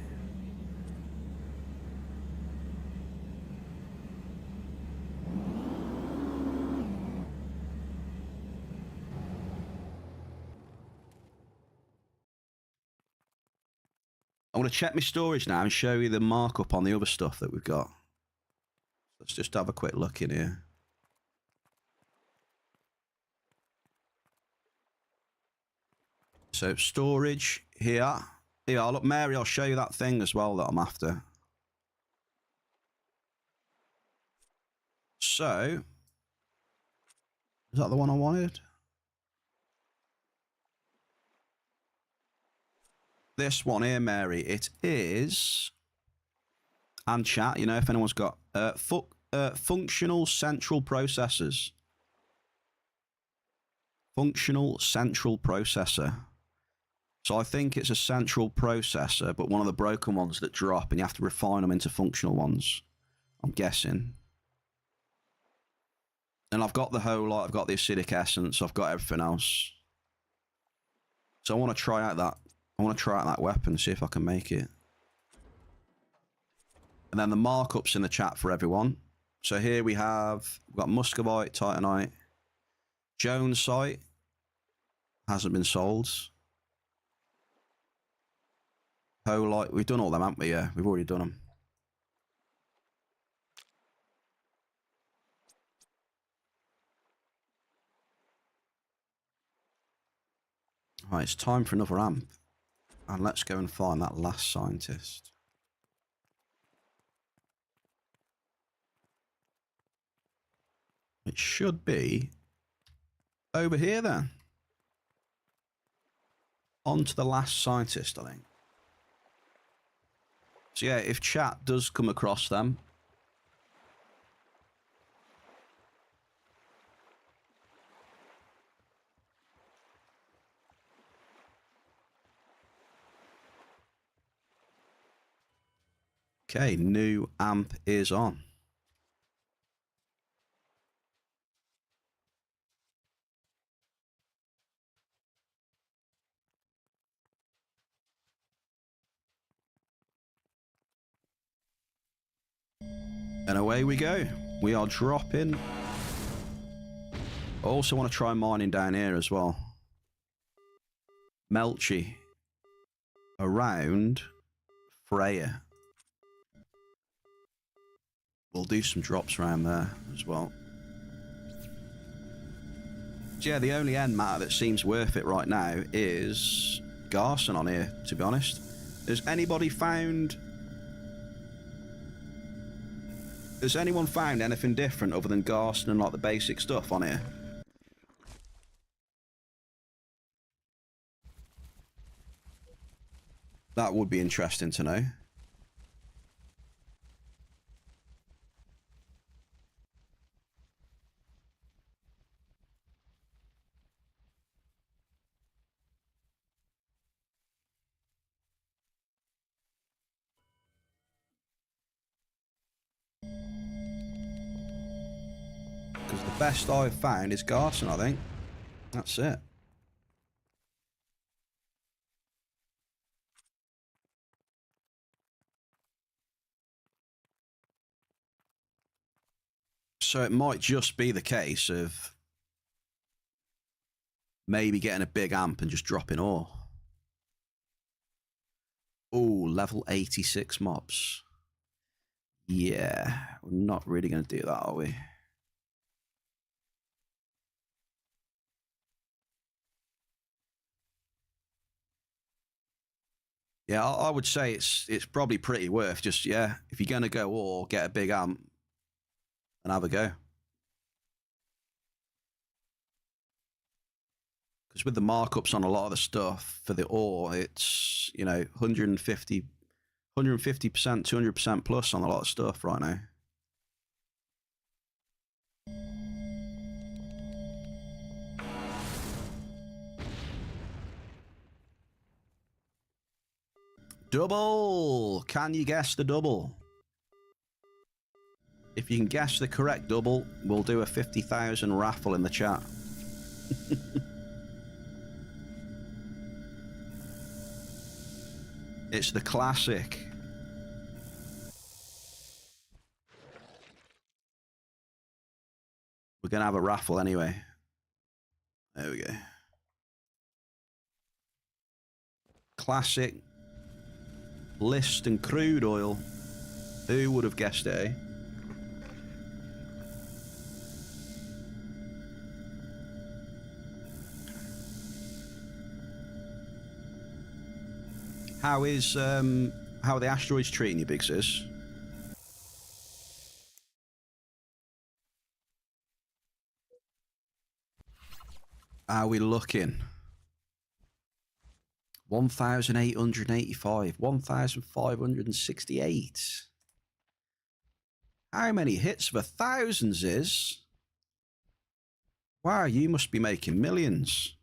want to check my storage now and show you the markup on the other stuff that we've got. Let's just have a quick look in here. So storage here. Here, look, Mary, I'll show you that thing as well that I'm after. So, is that the one I wanted? This one here, Mary, it is, and chat, you know, if anyone's got functional central processors. Functional central processor. So I think it's a central processor, but one of the broken ones that drop and you have to refine them into functional ones. I'm guessing. And I've got the whole lot, I've got the acidic essence, I've got everything else. So I want to try out that weapon, see if I can make it. And then the markups in the chat for everyone. So here we've got muscovite, titanite, jonesite hasn't been sold. Polite, we've done all them, haven't we? Yeah, we've already done them. Right, it's time for another amp. And let's go and find that last scientist. It should be over here then. On to the last scientist, I think. So yeah, if chat does come across them. Okay, new amp is on. And away we go. We are dropping. I also want to try mining down here as well. Melchi. Around Freya. We'll do some drops around there as well. So yeah, the only end matter that seems worth it right now is Garson on here, to be honest. Has anyone found anything different other than Garson and like the basic stuff on here? That would be interesting to know. Because the best I've found is Garson, I think. That's it. So it might just be the case of maybe getting a big amp and just dropping ore. Oh, level 86 mobs. Yeah, we're not really going to do that, are we? Yeah, I would say it's probably pretty worth just, yeah, if you're going to go ore, get a big amp and have a go. Because with the markups on a lot of the stuff for the ore, it's, you know, 150%, 200% plus on a lot of stuff right now. Double! Can you guess the double? If you can guess the correct double, we'll do a 50,000 raffle in the chat. It's the classic. We're going to have a raffle anyway. There we go. Classic List and crude oil. Who would have guessed it, eh? How are the asteroids treating you, Big Sis? How are we looking? 1,885, 1,568. How many hits for thousands is? Wow, you must be making millions.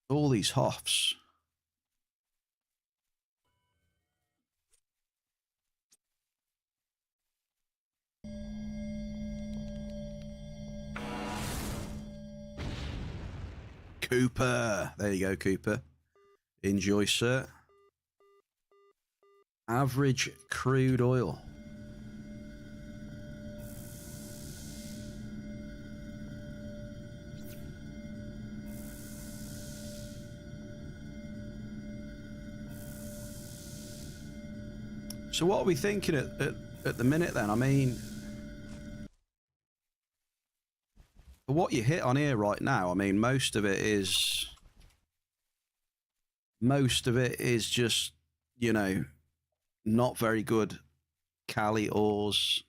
All these hoffs. Cooper. There you go, Cooper. Enjoy, sir. Average crude oil. So what are we thinking at the minute then? I mean, for what you hit on here right now, I mean, most of it is just, you know, not very good Cali ores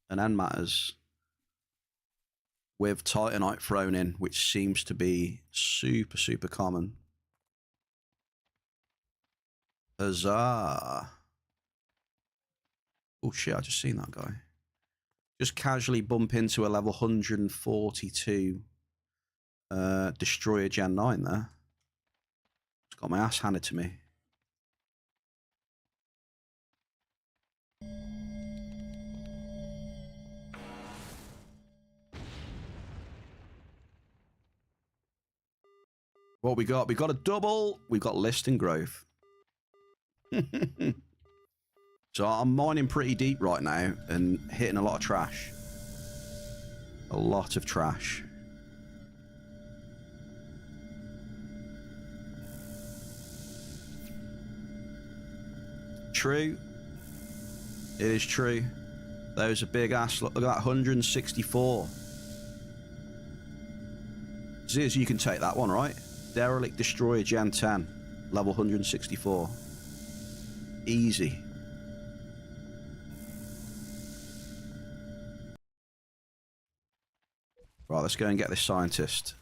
and end matters with Titanite thrown in, which seems to be super, super common. Huzzah. Oh shit, I just seen that guy. Just casually bump into a level 142 Destroyer Gen 9 there. Just got my ass handed to me. What we got? We got a double. We've got list and growth. So I'm mining pretty deep right now and hitting a lot of trash. A lot of trash. True. It is true. Those are big ass. Look at that, 164. Ziz, you can take that one, right? Derelict Destroyer Gen 10. Level 164. Easy. Right, let's go and get this scientist.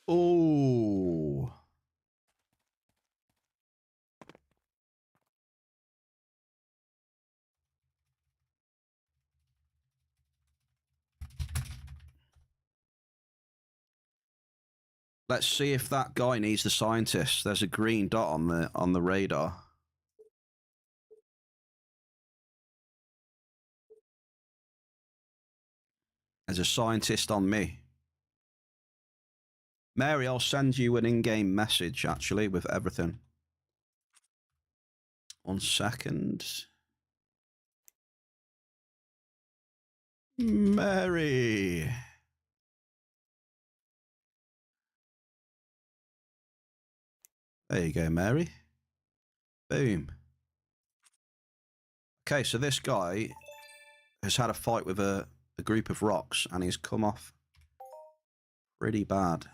Oh. Let's see if that guy needs the scientist. There's a green dot on the radar. There's a scientist on me. Mary, I'll send you an in-game message, actually, with everything. 1 second. Mary. There you go, Mary. Boom. Okay, so this guy has had a fight with a group of rocks, and he's come off pretty bad.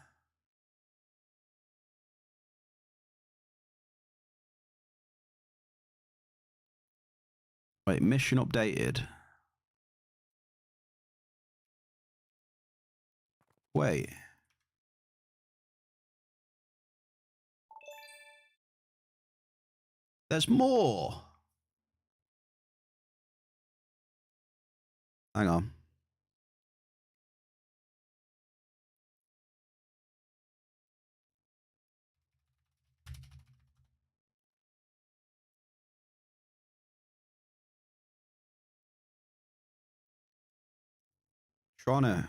Wait, mission updated. Wait. There's more. Hang on. Trying to...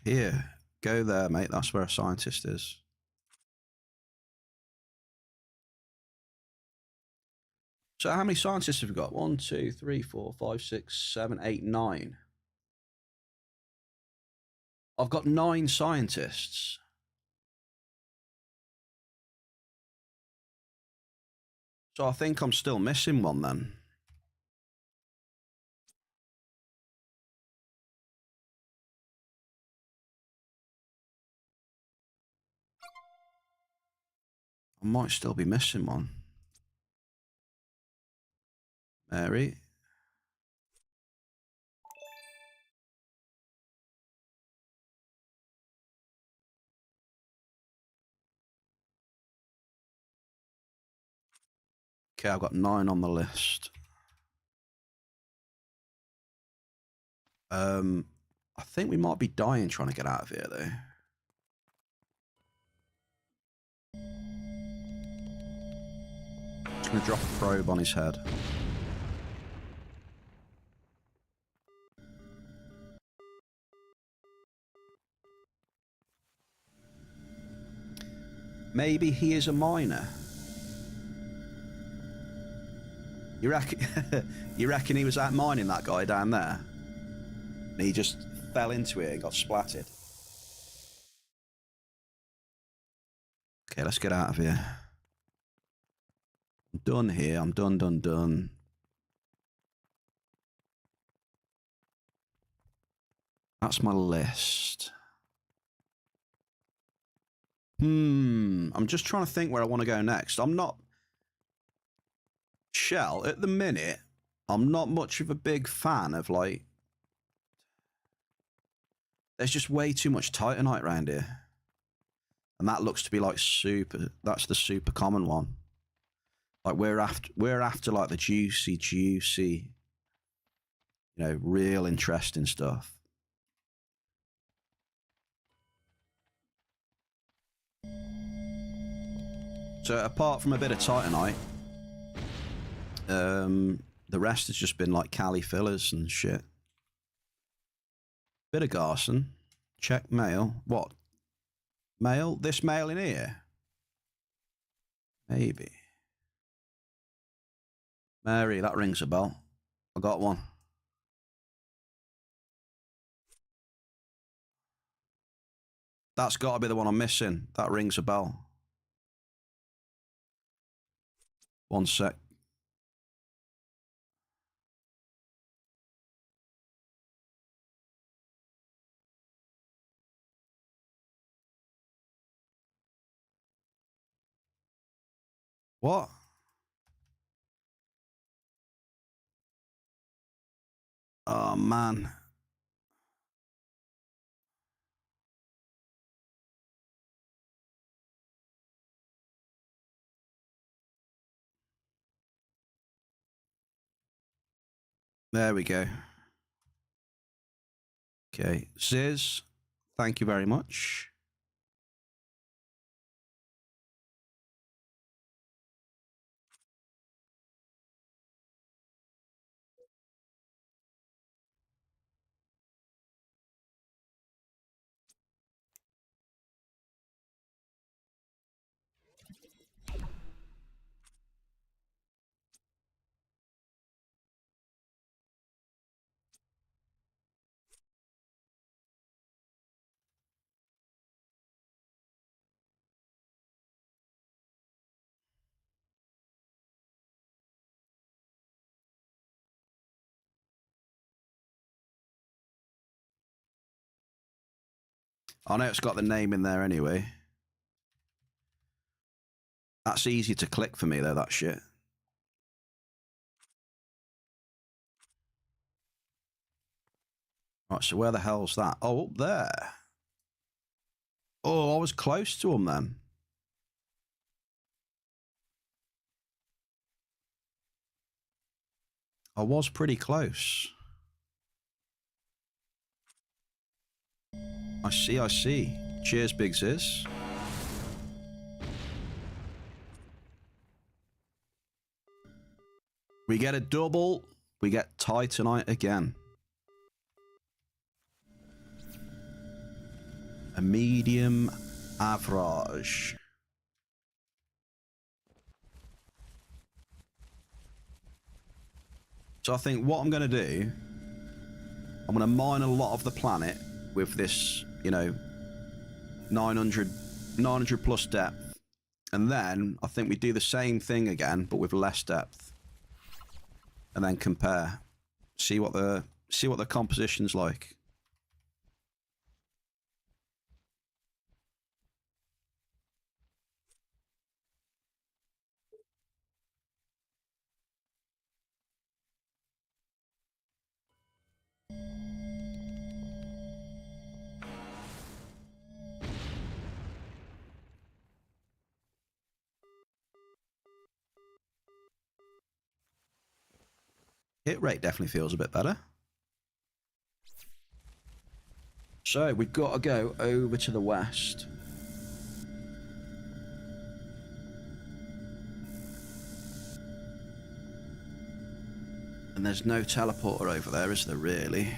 Here. Go there, mate. That's where a scientist is. So how many scientists have we got? 1, 2, 3, 4, 5, 6, 7, 8, 9. I've got 9 scientists. So I think I'm still missing one then. I might still be missing one. Mary. Okay, I've got 9 on the list. I think we might be dying trying to get out of here, though. Just gonna drop a probe on his head. Maybe he is a miner. You reckon? You reckon he was out mining, that guy down there? And he just fell into it and got splattered. Okay, let's get out of here. I'm done here. I'm done. That's my list. I'm just trying to think where I want to go next. I'm not... Shell, at the minute, I'm not much of a big fan of, like... There's just way too much Titanite around here. And that looks to be, like, super... That's the super common one. Like, we're after like, the juicy, you know, real interesting stuff. So, apart from a bit of Titanite... the rest has just been like Cali fillers and shit. Bit of Garson. Check mail. What? Mail? This mail in here? Maybe. Mary, that rings a bell. I got one. That's got to be the one I'm missing. That rings a bell. One sec. What? Oh, man. There we go. Okay. Ziz, thank you very much. I know it's got the name in there anyway. That's easy to click for me, though, that shit. Right, so where the hell's that? Oh, up there. Oh, I was close to him then. I was pretty close. I see. Cheers, Big Ziz. We get a double. We get Titanite again. A medium average. So I think what I'm going to do, I'm going to mine a lot of the planet with this, you know, 900 plus depth. And then I think we do the same thing again, but with less depth. And then compare. See what the composition's like. Hit rate definitely feels a bit better. So we've got to go over to the west. And there's no teleporter over there, is there really?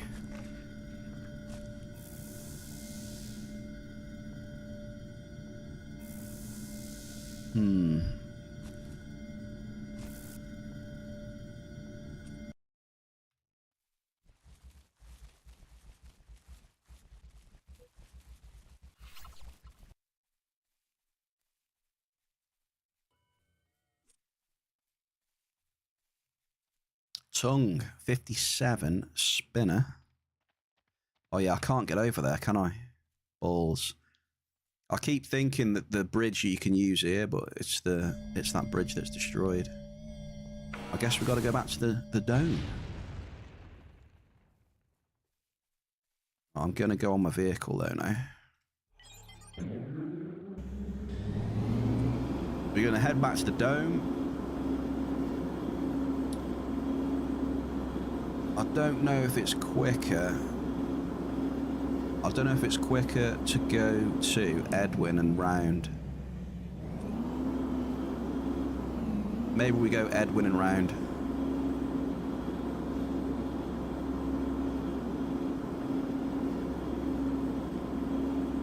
Tongue, 57, spinner. Oh yeah, I can't get over there, can I? Balls. I keep thinking that the bridge you can use here, but it's that bridge that's destroyed. I guess we've got to go back to the dome. I'm going to go on my vehicle though now. We're going to head back to the dome. I don't know if it's quicker. I don't know if it's quicker to go to Edwin and round. Maybe we go Edwin and round.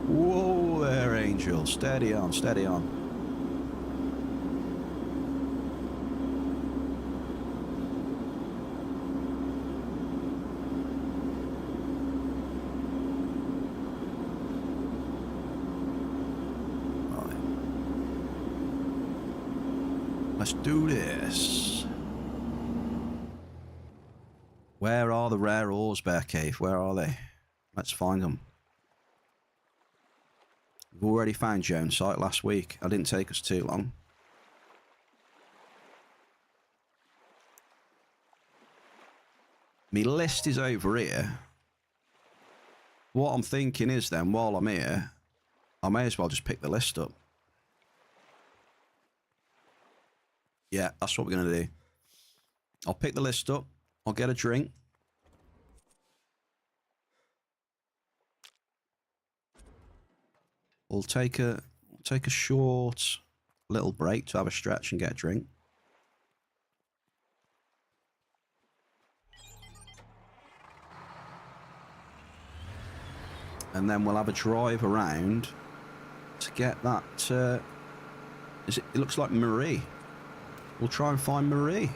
Whoa there, Angel. Steady on, steady on. Let's do this. Where are the rare ores, Bear Cave? Where are they? Let's find them. We've already found Joan's site last week. It didn't take us too long. My list is over here. What I'm thinking is then, while I'm here, I may as well just pick the list up. Yeah, that's what we're going to do. I'll pick the list up. I'll get a drink. We'll take a short little break to have a stretch and get a drink. And then we'll have a drive around to get that. It looks like Marie. We'll try and find Marie.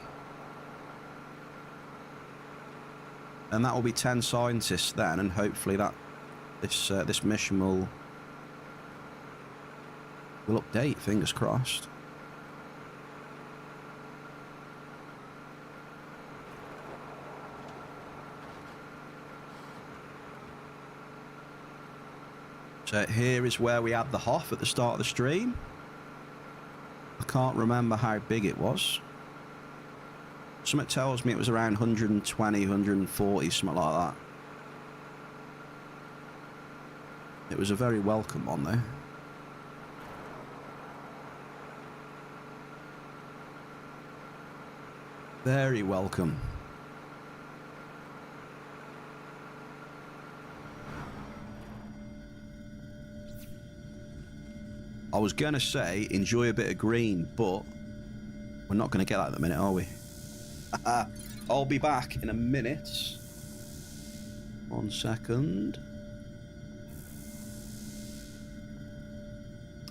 And that will be 10 scientists then, and hopefully that this mission will update, fingers crossed. So here is where we had the Hoff at the start of the stream. I can't remember how big it was. Something tells me it was around 120, 140, something like that. It was a very welcome one though. Very welcome. I was going to say enjoy a bit of green, but we're not going to get that at the minute, are we? I'll be back in a minute. 1 second.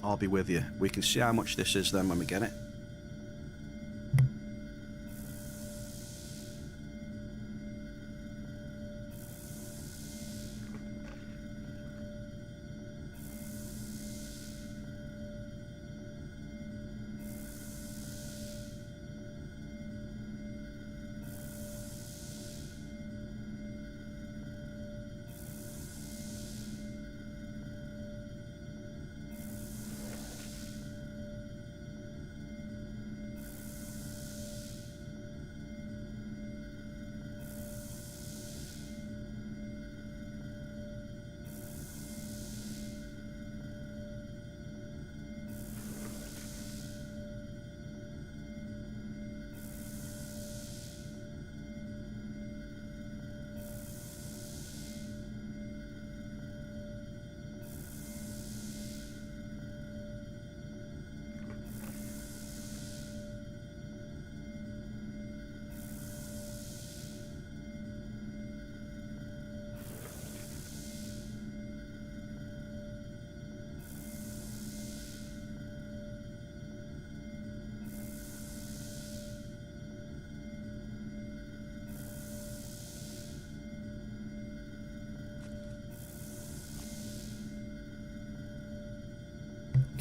I'll be with you. We can see how much this is then when we get it.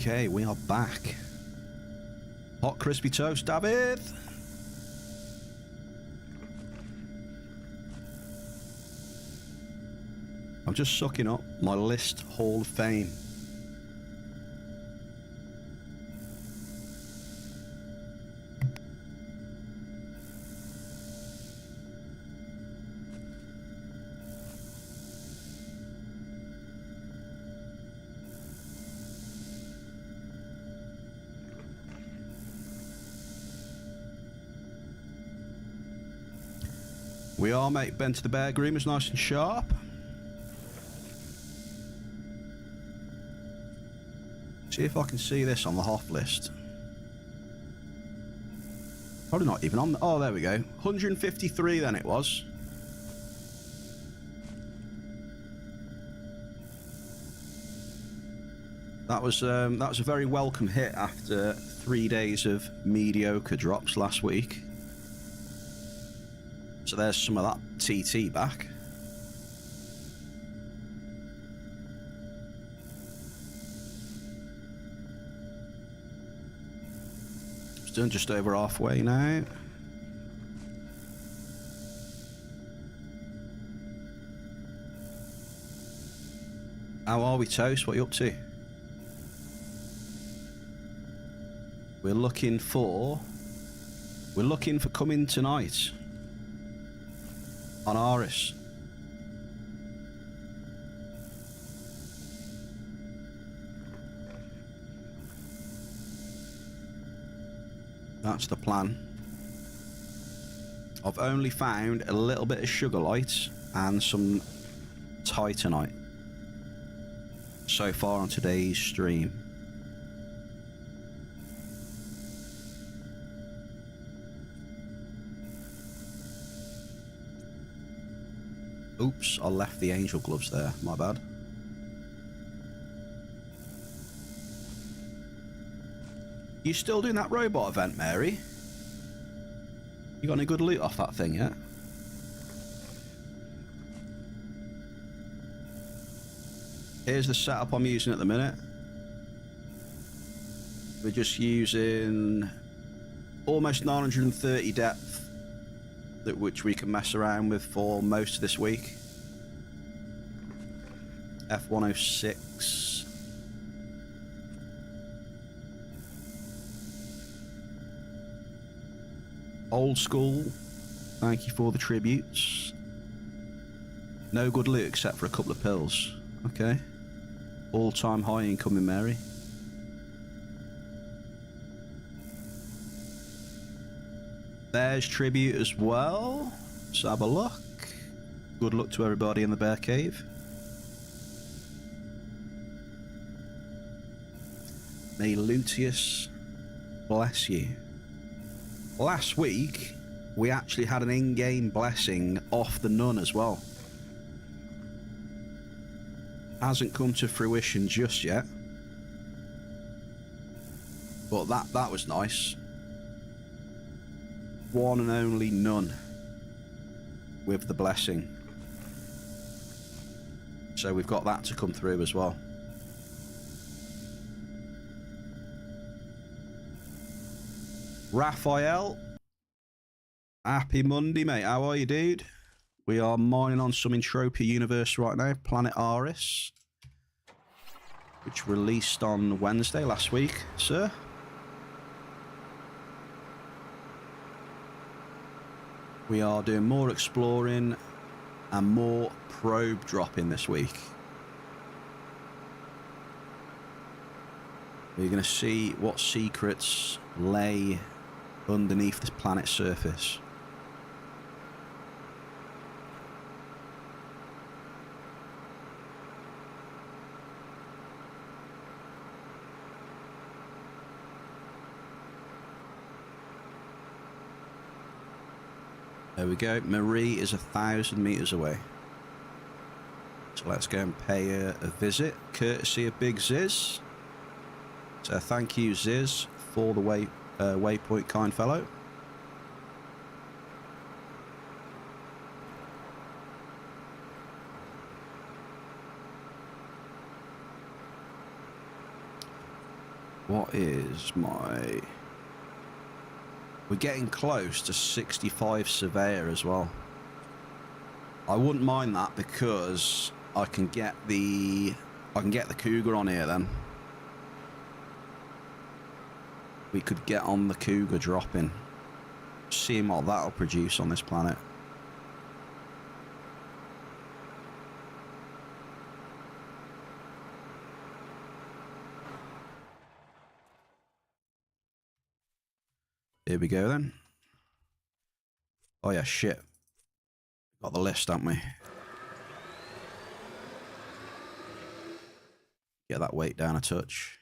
Okay, we are back. Hot crispy toast, David. I'm just sucking up my list Hall of Fame. We are, mate. Ben to the Bear Groom is nice and sharp. See if I can see this on the Hoff list. Probably not even on the... Oh, there we go. 153 then it was. That was a very welcome hit after 3 days of mediocre drops last week. So there's some of that TT back. It's done just over halfway now. How are we, Toast? What are you up to? We're looking for Cummingtonite on A.R.I.S. That's the plan. I've only found a little bit of sugarlight and some titanite so far on today's stream. Oops, I left the angel gloves there. My bad. You still doing that robot event, Mary? You got any good loot off that thing yet? Here's the setup I'm using at the minute. We're just using almost 930 depth, which we can mess around with for most of this week. F106. Old school. Thank you for the tributes. No good loot except for a couple of pills. Okay. All-time high incoming, Mary. There's tribute as well. Let's have a look. Good luck to everybody in the bear cave. May Lutius bless you. Last week, we actually had an in-game blessing off the nun as well. Hasn't come to fruition just yet. But that was nice. One and only nun with the blessing. So we've got that to come through as well. Raphael, happy Monday, mate. How are you, dude? We are mining on some Entropia Universe right now, planet A.R.I.S, which released on Wednesday last week, sir. We are doing more exploring and more probe dropping this week. We're going to see what secrets lay underneath this planet's surface. There we go. Marie is 1,000 meters away. So let's go and pay her a visit, courtesy of Big Ziz. So thank you, Ziz, for the waypoint, kind fellow. What is my... We're getting close to 65 Surveyor as well. I wouldn't mind that because I can get the Cougar on here then. We could get on the Cougar dropping. Seeing what that'll produce on this planet. Here we go then. Oh yeah, shit. Got the list, haven't we? Get that weight down a touch.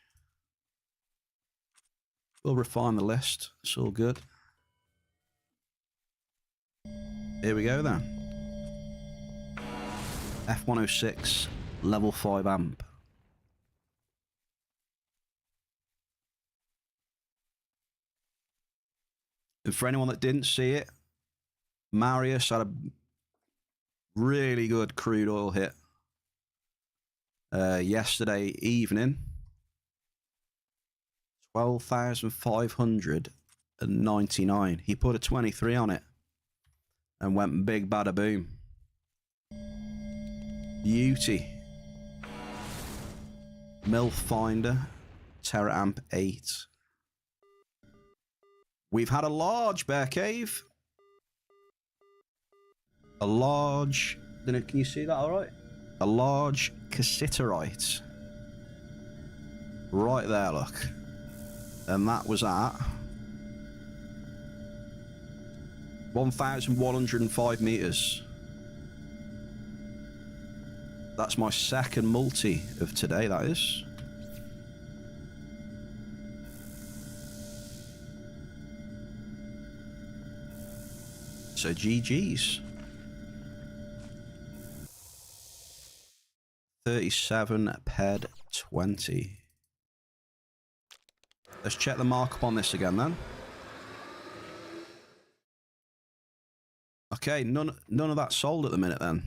We'll refine the list. It's all good. Here we go then. F106, level 5 amp. And for anyone that didn't see it, Marius had a really good crude oil hit yesterday evening. 12,599. He put a 23 on it and went big bada boom. Beauty. MILF Finder, Terra Amp 8. We've had a large Bear Cave. A large... Can you see that all right? A large cassiterite. Right there, look. And that was at 1,105 meters. That's my second multi of today, that is. So GG's. 37 ped 20. Let's check the markup on this again then. Okay, none of that sold at the minute then.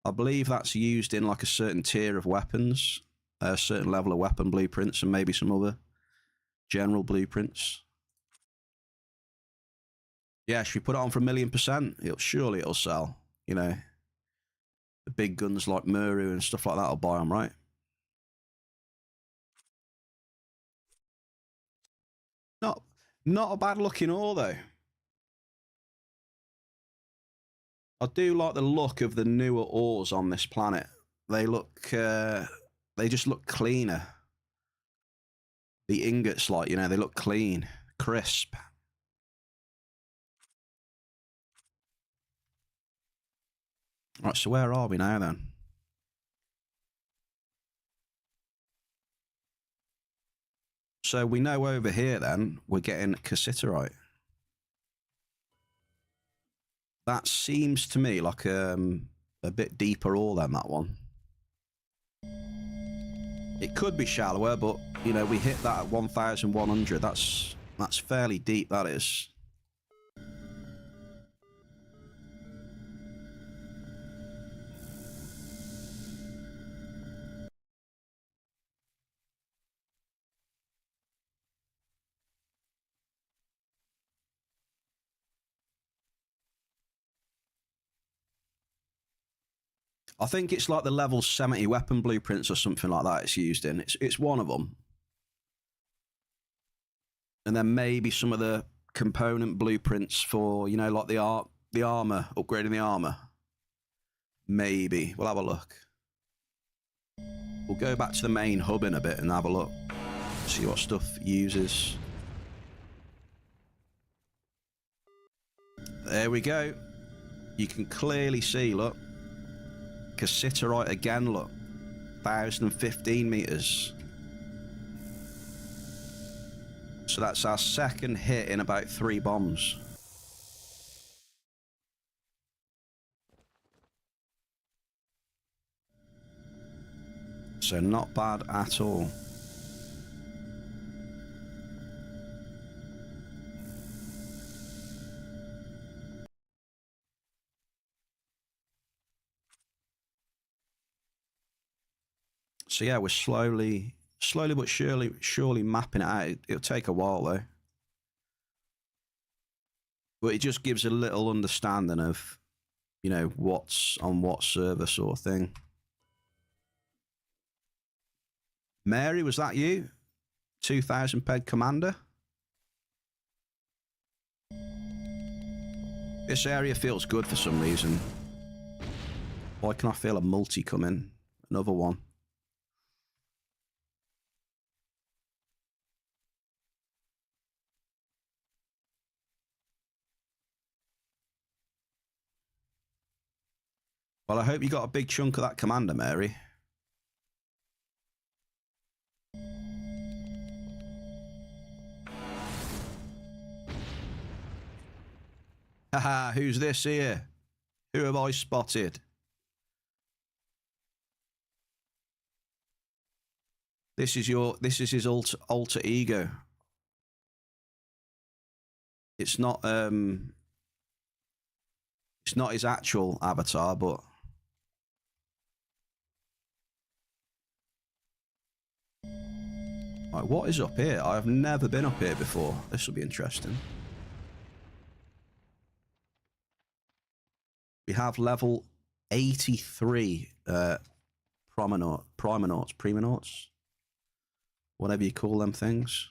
I believe that's used in like a certain tier of weapons, a certain level of weapon blueprints, and maybe some other general blueprints. Yeah, should we put it on for 1,000,000%? Surely it'll sell, you know. The big guns like Muru and stuff like that will buy them, right? Not a bad looking ore though. I do like the look of the newer ores on this planet. They look, they just look cleaner. The ingots, like, you know, they look clean, crisp. Right, so where are we now then? So we know over here then, we're getting cassiterite. That seems to me like a bit deeper ore than that one. It could be shallower, but, you know, we hit that at 1,100. That's fairly deep, that is. I think it's like the level 70 weapon blueprints or something like that it's used in. It's one of them. And then maybe some of the component blueprints for, you know, like the armor, upgrading the armor. Maybe. We'll have a look. We'll go back to the main hub in a bit and have a look. See what stuff uses. There we go. You can clearly see, look. Cassiterite again, look. 1,015 meters. So that's our second hit in about 3 bombs. So not bad at all. So yeah, we're slowly Slowly but surely mapping it out. It'll take a while though. But it just gives a little understanding of, you know, what's on what server sort of thing. Mary, was that you? 2000 peg commander? This area feels good for some reason. Why can I feel a multi come in? Another one. Well, I hope you got a big chunk of that commander, Mary. Haha, who's this here? Who have I spotted? This is his alter ego. It's not his actual avatar, but right, what is up here? I have never been up here before. This will be interesting. We have level 83 Primonauts, whatever you call them things.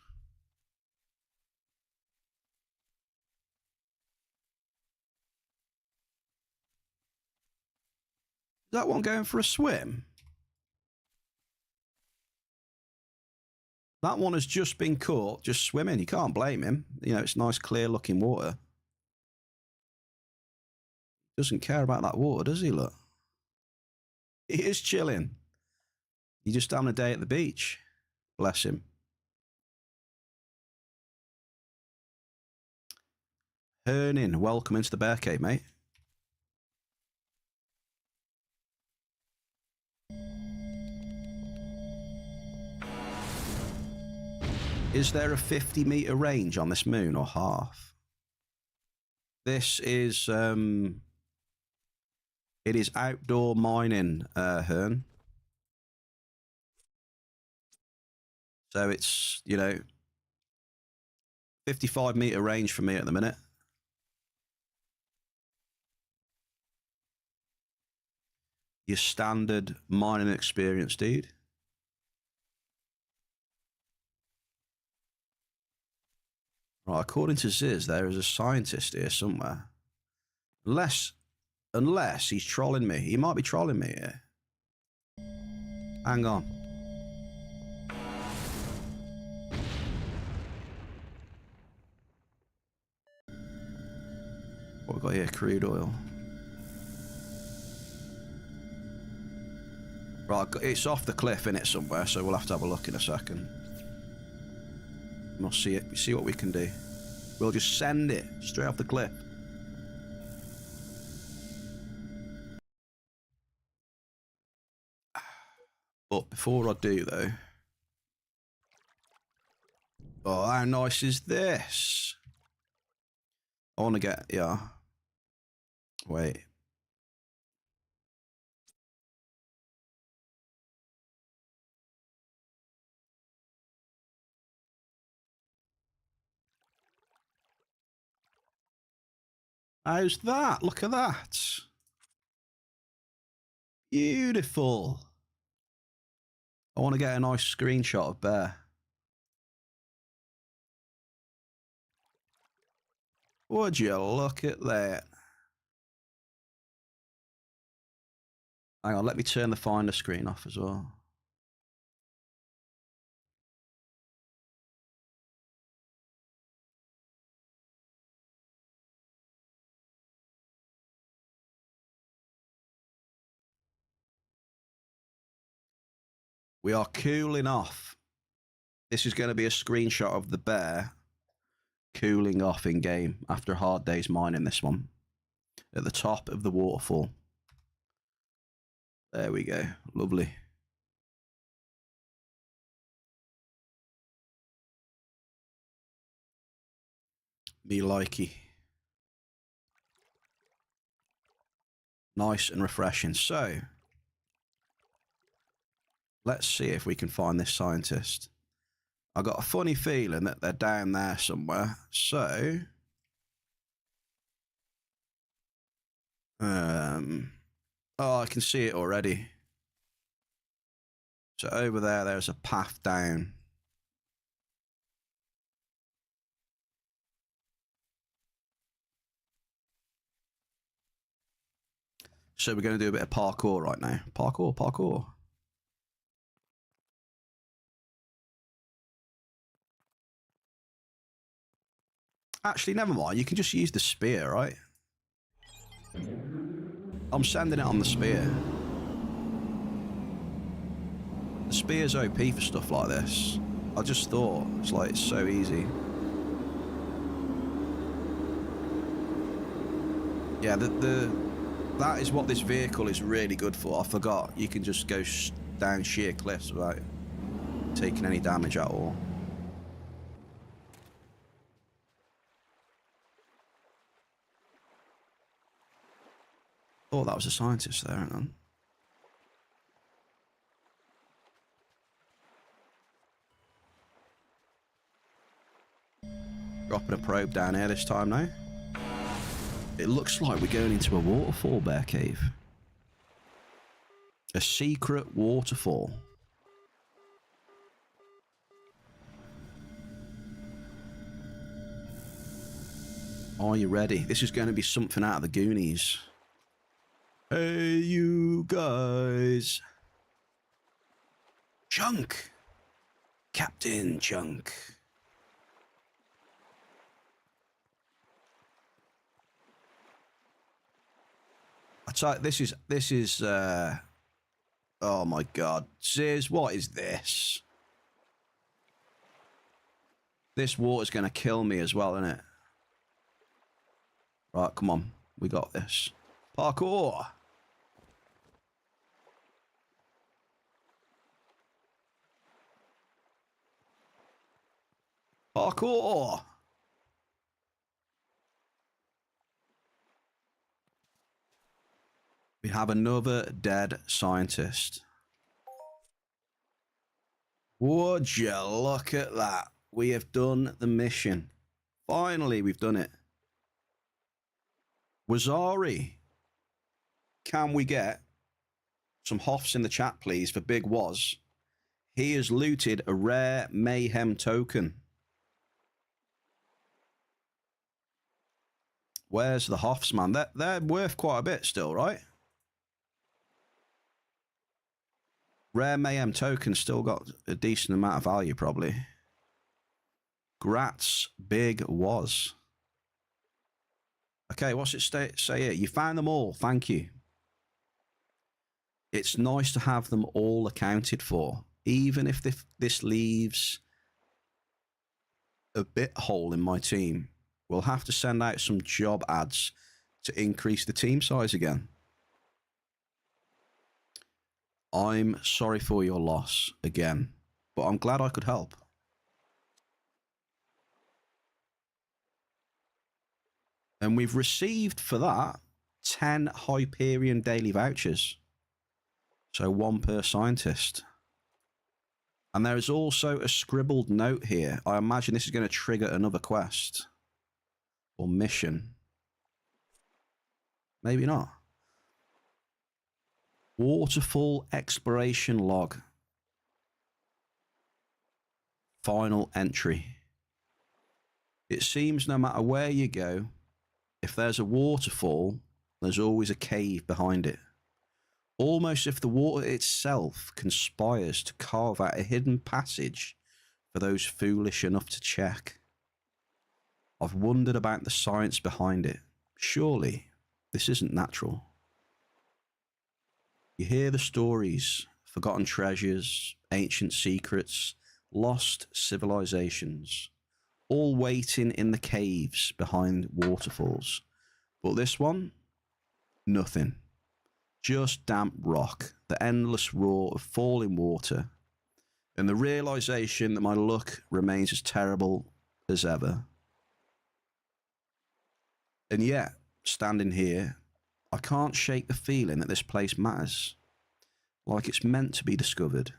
Is that one going for a swim? That one has just been caught, just swimming. You can't blame him. You know, it's nice, clear looking water. Doesn't care about that water, does he, look? He is chilling. He's just having a day at the beach. Bless him. Hernin, welcome into the bear cave, mate. Is there a 50-meter range on this moon or half? This is it is outdoor mining, Hearn. So it's, you know, 55-meter range for me at the minute. Your standard mining experience, dude. Right, according to Ziz, there is a scientist here somewhere. Unless he's trolling me. He might be trolling me here. Hang on. What we got here? Crude oil. Right, it's off the cliff, innit, somewhere, so we'll have to have a look in a second. We'll see it. See what we can do. We'll just send it straight off the cliff. But before I do, though... Oh, how nice is this? I want to get... Yeah. Wait. How's that? Look at that. Beautiful. I want to get a nice screenshot of Bear. Would you look at that? Hang on, let me turn the Finder screen off as well. We are cooling off. This is going to be a screenshot of the bear cooling off in game after a hard day's mining this one. At the top of the waterfall. There we go. Lovely. Me likey. Nice and refreshing. So, Let's see if we can find this scientist. I got a funny feeling that they're down there somewhere. So, oh, I can see it already. So over there, there's a path down. So we're going to do a bit of parkour right now. Parkour. Actually, never mind. You can just use the spear, right? I'm sending it on the spear. The spear's OP for stuff like this. I just thought, it's like, it's so easy. Yeah, that is what this vehicle is really good for. I forgot. You can just go down sheer cliffs without taking any damage at all. Oh, that was a scientist there, hang on. Dropping a probe down here this time now. It looks like we're going into a waterfall, Bear Cave. A secret waterfall. Are you ready? This is going to be something out of the Goonies. Hey, you guys. Chunk. Captain Chunk. I tell you, this is oh my god. Ziz, what is this? This water's gonna kill me as well, isn't it? Right, come on. We got this. Parkour! Parkour! We have another dead scientist. Would you look at that? We have done the mission. Finally, we've done it. Wazari, can we get some hoffs in the chat, please, for Big Waz? He has looted a rare mayhem token. Where's the hoffs, man? They're worth quite a bit still, right? Rare mayhem token still got a decent amount of value, probably. Grats, Big Waz. Okay, what's it say here? You found them all. Thank you. It's nice to have them all accounted for, even if this leaves a bit hole in my team. We'll have to send out some job ads to increase the team size again. I'm sorry for your loss again, but I'm glad I could help. And we've received for that 10 Hyperion daily vouchers. So 1 per scientist. And there is also a scribbled note here. I imagine this is going to trigger another quest. Or mission. Maybe not. Waterfall exploration log. Final entry. It seems no matter where you go, if there's a waterfall, there's always a cave behind it. Almost if the water itself conspires to carve out a hidden passage for those foolish enough to check. I've wondered about the science behind it. Surely, this isn't natural. You hear the stories, forgotten treasures, ancient secrets, lost civilizations, all waiting in the caves behind waterfalls. But this one, nothing. Just damp rock, the endless roar of falling water, and the realization that my luck remains as terrible as ever. And yet, standing here, I can't shake the feeling that this place matters, like it's meant to be discovered,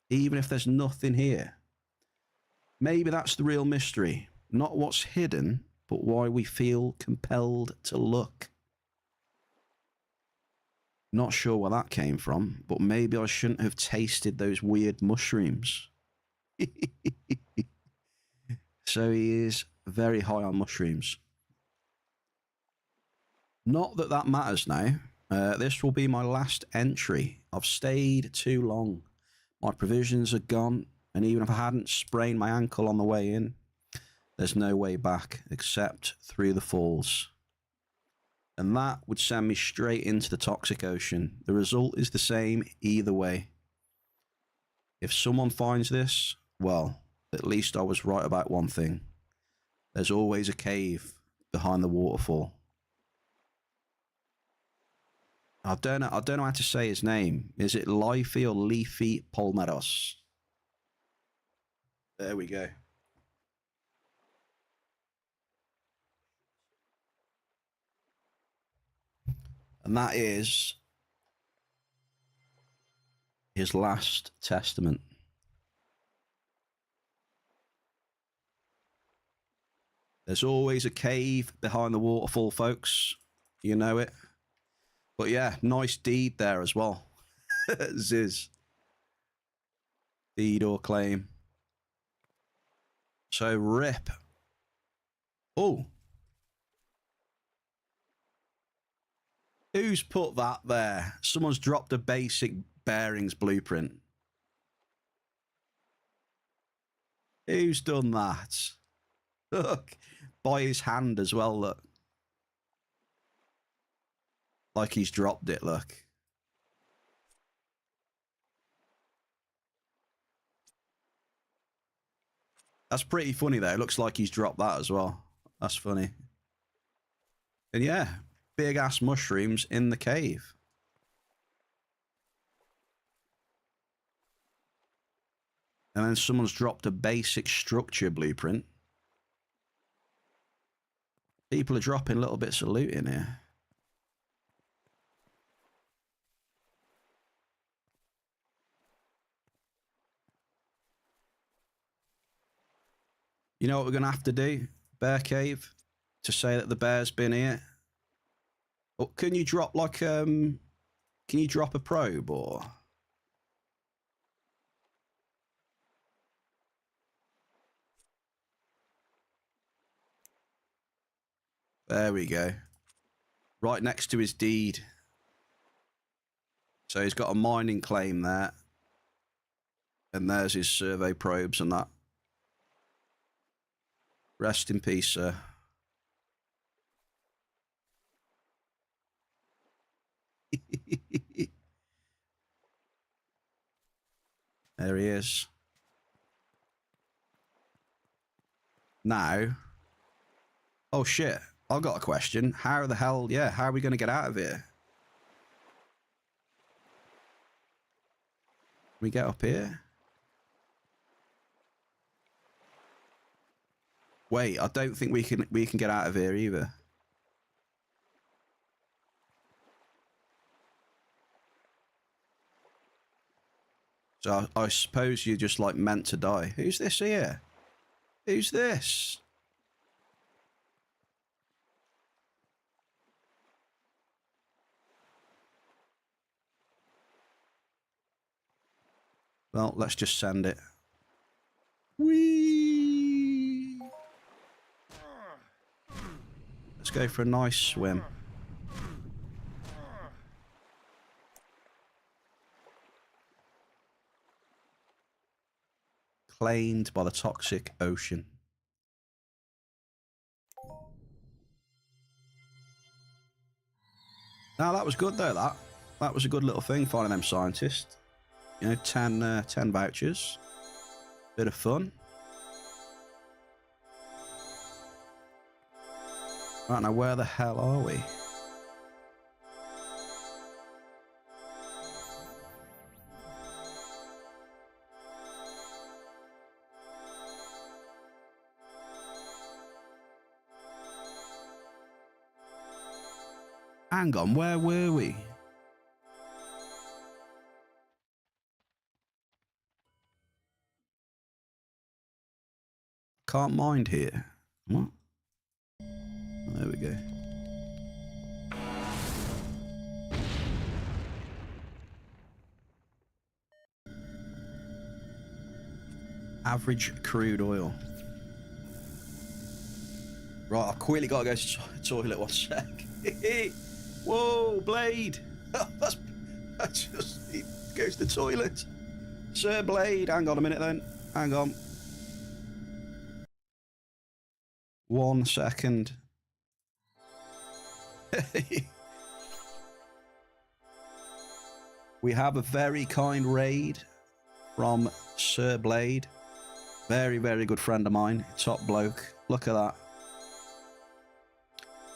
even if there's nothing here. Maybe that's the real mystery. Not what's hidden, but why we feel compelled to look. Not sure where that came from, but maybe I shouldn't have tasted those weird mushrooms. So he is very high on mushrooms. Not that that matters now. This will be my last entry. I've stayed too long. My provisions are gone, and even if I hadn't sprained my ankle on the way in, there's no way back except through the falls. And that would send me straight into the toxic ocean. The result is the same either way. If someone finds this, well, at least I was right about one thing. There's always a cave behind the waterfall. I don't know how to say his name. Is it Leafy or Leafy Palmeros? There we go. And that is his last testament. There's always a cave behind the waterfall, folks. You know it. But yeah, nice deed there as well. Ziz. Deed or claim. So rip. Oh. Who's put that there? Someone's dropped a basic bearings blueprint. Who's done that? Look. By his hand as well, look. Like he's dropped it, look. That's pretty funny, though. It looks like he's dropped that as well. That's funny. And yeah, big-ass mushrooms in the cave. And then someone's dropped a basic structure blueprint. People are dropping little bits of loot in here. You know what we're going to have to do, Bear Cave, to say that the bear's been here? Or can you drop like, can you drop a probe or? There we go. Right next to his deed. So he's got a mining claim there. And there's his survey probes and that. Rest in peace, sir. There he is. Now. Oh, shit. I've got a question. How the hell, yeah, how are we going to get out of here? Can we get up here? Wait, I don't think we can get out of here either. So I suppose you're just like meant to die. Who's this here? Who's this? Well, let's just send it. Whee! Let's go for a nice swim. Claimed by the toxic ocean. Now that was good though, that was a good little thing, finding them scientists. You know, 10 vouchers. Bit of fun. Right, now where the hell are we? Hang on, where were we? Can't mind here. What? There we go. Average crude oil. Right, I've quickly got to go to the toilet 1 sec. Whoa, Blade. That's just... He goes to the toilet. Sir Blade. Hang on a minute then. Hang on. 1 second. We have a very kind raid from Sir Blade. Very, very good friend of mine. Top bloke. Look at that.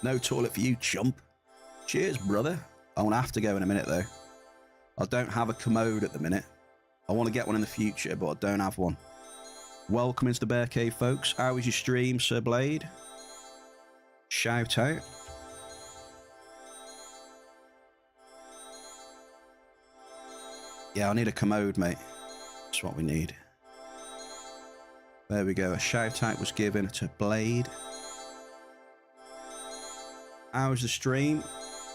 No toilet for you, chump. Cheers, brother. I'm going to have to go in a minute, though. I don't have a commode at the minute. I want to get one in the future, but I don't have one. Welcome into the Bear Cave, folks. How was your stream, Sir Blade? Shout out. Yeah, I need a commode, mate. That's what we need. There we go. A shout out was given to Blade. How's the stream?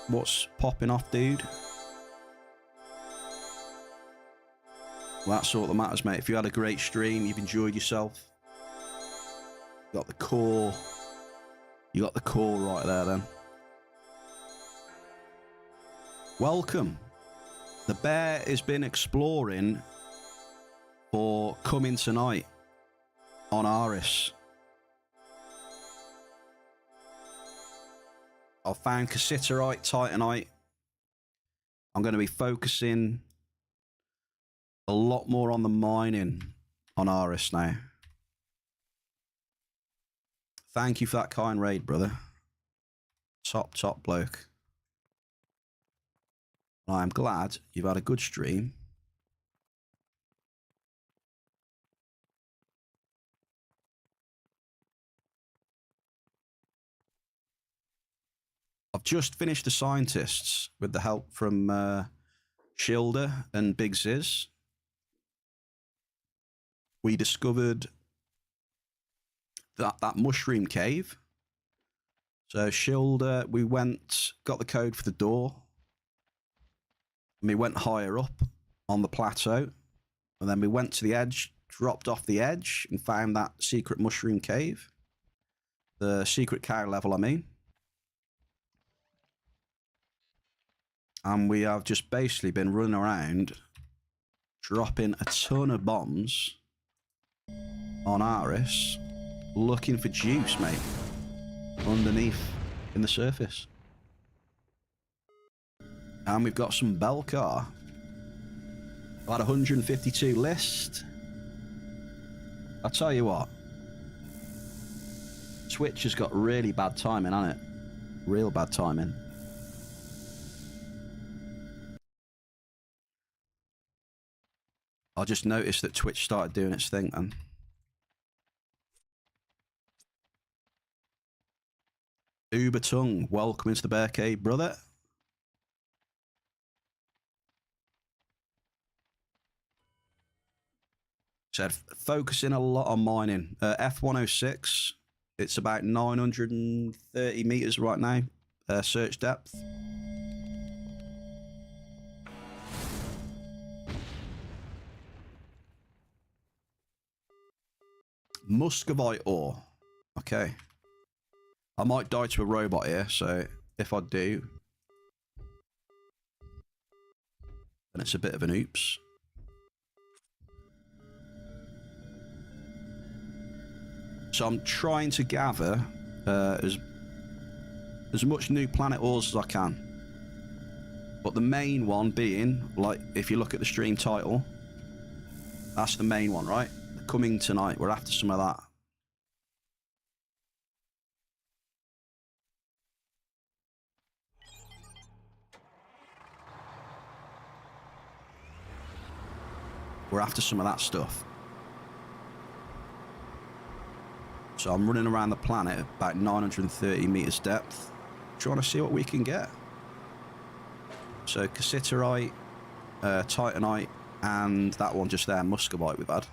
What's popping off, dude? Well, that's all that matters, mate. If you had a great stream, you've enjoyed yourself. You got the core. You got the core right there, then. Welcome. The bear has been exploring for Cummingtonite on A.R.I.S. I've found cassiterite, titanite. I'm going to be focusing a lot more on the mining on A.R.I.S. now. Thank you for that kind raid, brother. Top bloke. I'm glad you've had a good stream. I've just finished the scientists with the help from Shilder and Big Ziz. We discovered that mushroom cave. So Shilder, we got the code for the door. And we went higher up on the plateau. And then we went to the edge, dropped off the edge, and found that secret mushroom cave. The secret cow level, I mean. And we have just basically been running around dropping a ton of bombs on A.R.I.S. looking for juice, mate, underneath in the surface. And we've got some Belcar. About 152 list. I'll tell you what. Twitch has got really bad timing, hasn't it? Real bad timing. I just noticed that Twitch started doing its thing, man. Uber Tongue, welcome into the Bear Cave, brother. Said focusing a lot on mining. F106, it's about 930 meters right now. Search depth. Muscovite ore. Okay. I might die to a robot here, so if I do, then it's a bit of an oops. So I'm trying to gather as much new planet ores as I can. But the main one being, like, if you look at the stream title, that's the main one, right? Cummingtonite. We're after some of that. We're after some of that stuff. So I'm running around the planet at about 930 meters depth, trying to see what we can get. So cassiterite, titanite, and that one just there, muscovite we've had.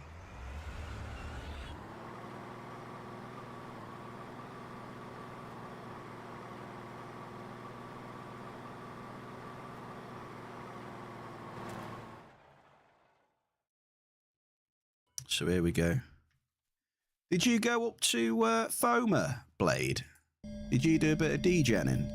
So here we go. Did you go up to Foamer, Blade? Did you do a bit of degenning?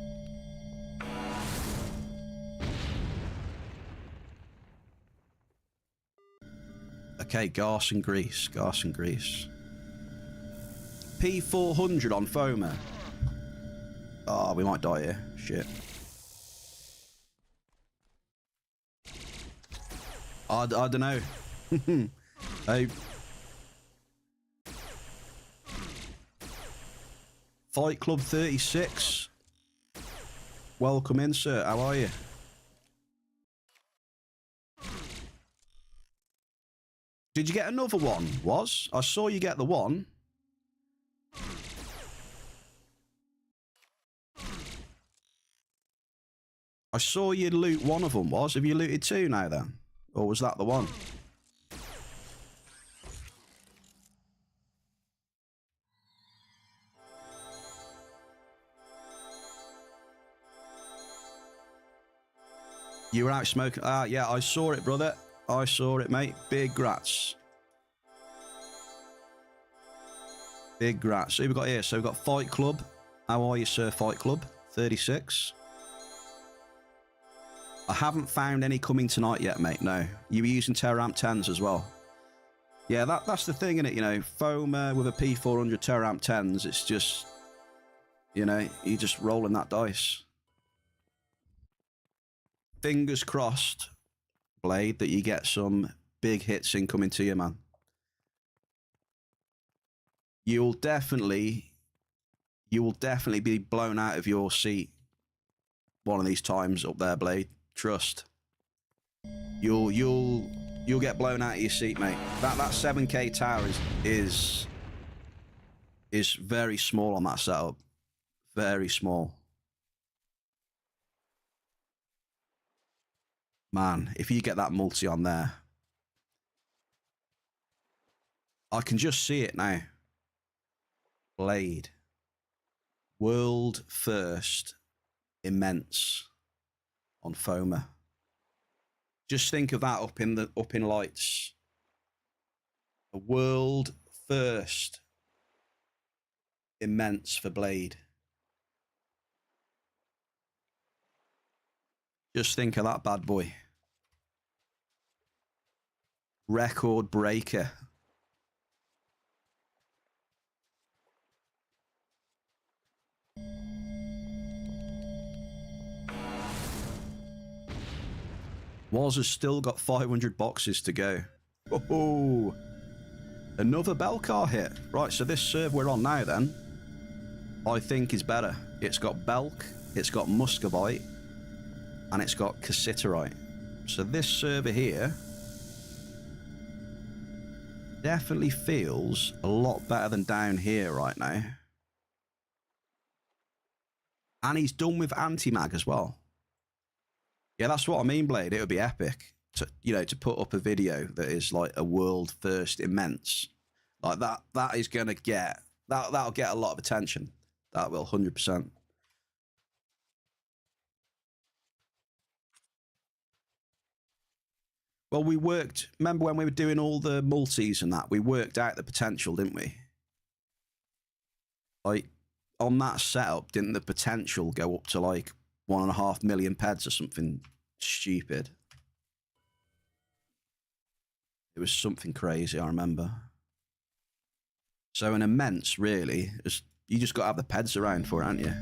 Okay, gas and grease, gas and grease. P400 on Foamer. Oh, we might die here. Shit. I don't know. Hey. Fight Club 36. Welcome in, sir. How are you? Did you get another one, Was? I saw you get the one. I saw you loot one of them, Was. Have you looted two now, then? Or was that the one? You were out smoking? Yeah, I saw it, brother. I saw it, mate. Big grats. Big grats. So we've got here. So we've got Fight Club. How are you, sir? Fight Club 36. I haven't found any Cummingtonite yet, mate. No. You were using Terramp 10s as well. Yeah, that's the thing, innit? You know, Foamer with a P400 Terramp 10s. It's just, you know, you're just rolling that dice. Fingers crossed, Blade, that you get some big hits incoming to you, man. You will definitely be blown out of your seat one of these times up there, Blade. Trust. You'll get blown out of your seat, mate. That 7K tower is very small on that setup. Very small. Man, if you get that multi on there, I can just see it now. Blade. World first immense on Foamer. Just think of that up in lights. A world first immense for Blade. Just think of that bad boy. Record breaker. Waz has still got 500 boxes to go. Oh, another Belcar hit. Right, so this serve we're on now then, I think is better. It's got Belk, it's got Muscovite, and it's got Cassiterite. So this server here definitely feels a lot better than down here right now. And he's done with anti-mag as well. Yeah, that's what I mean, Blade. It would be epic to, you know, to put up a video that is like a world first immense. Like that is going to get, that'll get a lot of attention. That will, 100%. Well, we worked, remember when we were doing all the multis and that, we worked out the potential, didn't we? Like, on that setup, didn't the potential go up to like 1.5 million peds or something stupid? It was something crazy, I remember. So an immense, really, is, you just got to have the peds around for it, haven't you?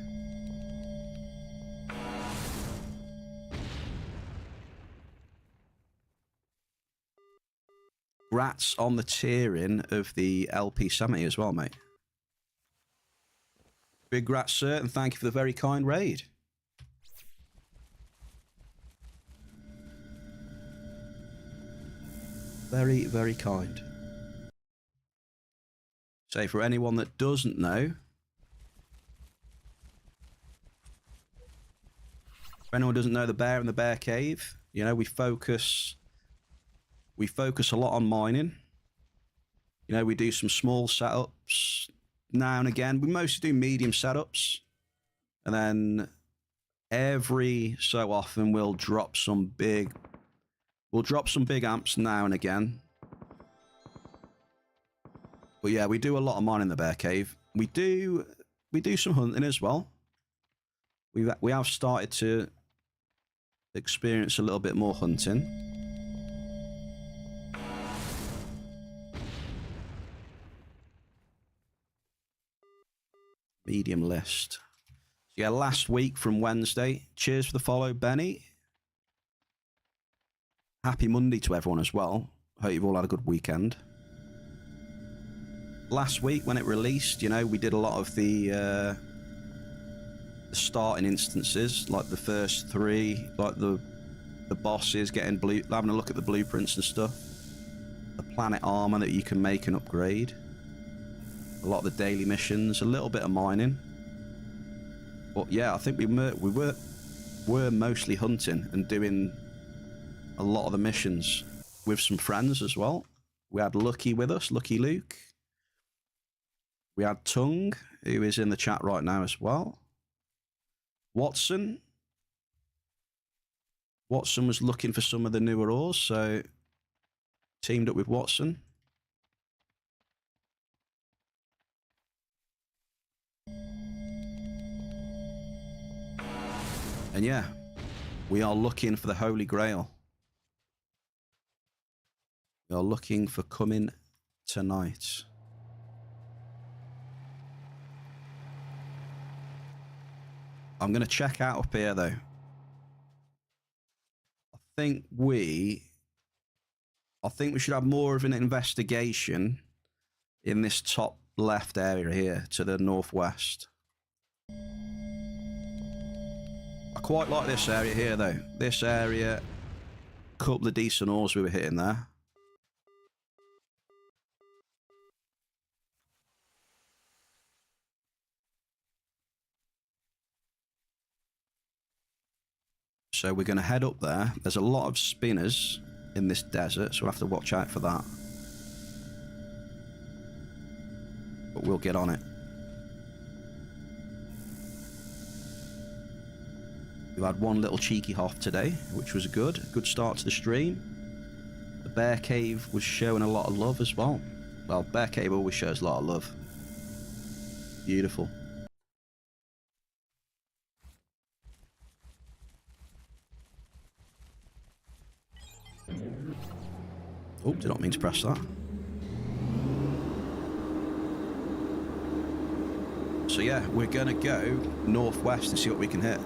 Grats on the tiering of the LP70 as well, mate. Big grats, sir, and thank you for the very kind raid. Very, very kind. So for anyone that doesn't know, if anyone doesn't know the Bear and the Bear Cave, you know, we focus a lot on mining. You know, we do some small setups now and again. We mostly do medium setups. And then every so often we'll drop some big amps now and again. But yeah, we do a lot of mining in the bear cave. We do some hunting as well. We have started to experience a little bit more hunting. Medium list. Yeah, last week from Wednesday. Cheers for the follow, Benny. Happy Monday to everyone as well. Hope you've all had a good weekend. Last week when it released, you know, we did a lot of the starting instances, like the first 3, like the bosses getting having a look at the blueprints and stuff. The planet armor that you can make and upgrade. A lot of the daily missions, a little bit of mining. But yeah, I think we were mostly hunting and doing a lot of the missions with some friends as well. We had Lucky with us, Lucky Luke. We had Tung, who is in the chat right now as well. Watson was looking for some of the newer ores, so teamed up with Watson. And yeah, we are looking for the Holy Grail. We are looking for Cummingtonite. I'm going to check out up here, though. I think we should have more of an investigation in this top left area here to the northwest. I quite like this area here, though. This area, a couple of decent ores we were hitting there. So we're going to head up there. There's a lot of spinners in this desert, so we'll have to watch out for that. But we'll get on it. We've had one little cheeky hoff today, which was good. Good start to the stream. The bear cave was showing a lot of love as well. Well, bear cave always shows a lot of love. Beautiful. Oh, did not mean to press that. So yeah, we're going to go northwest and see what we can hit.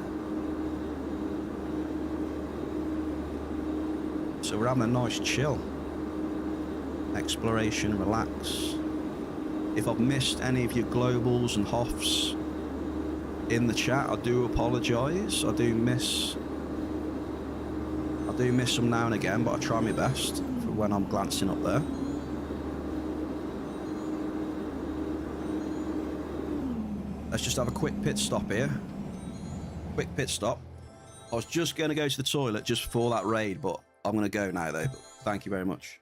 So we're having a nice chill. Exploration, relax. If I've missed any of your globals and hoffs in the chat, I do apologise. I do miss them now and again, but I try my best for when I'm glancing up there. Let's just have a quick pit stop here. Quick pit stop. I was just going to go to the toilet just before that raid, but I'm going to go now, though. But thank you very much.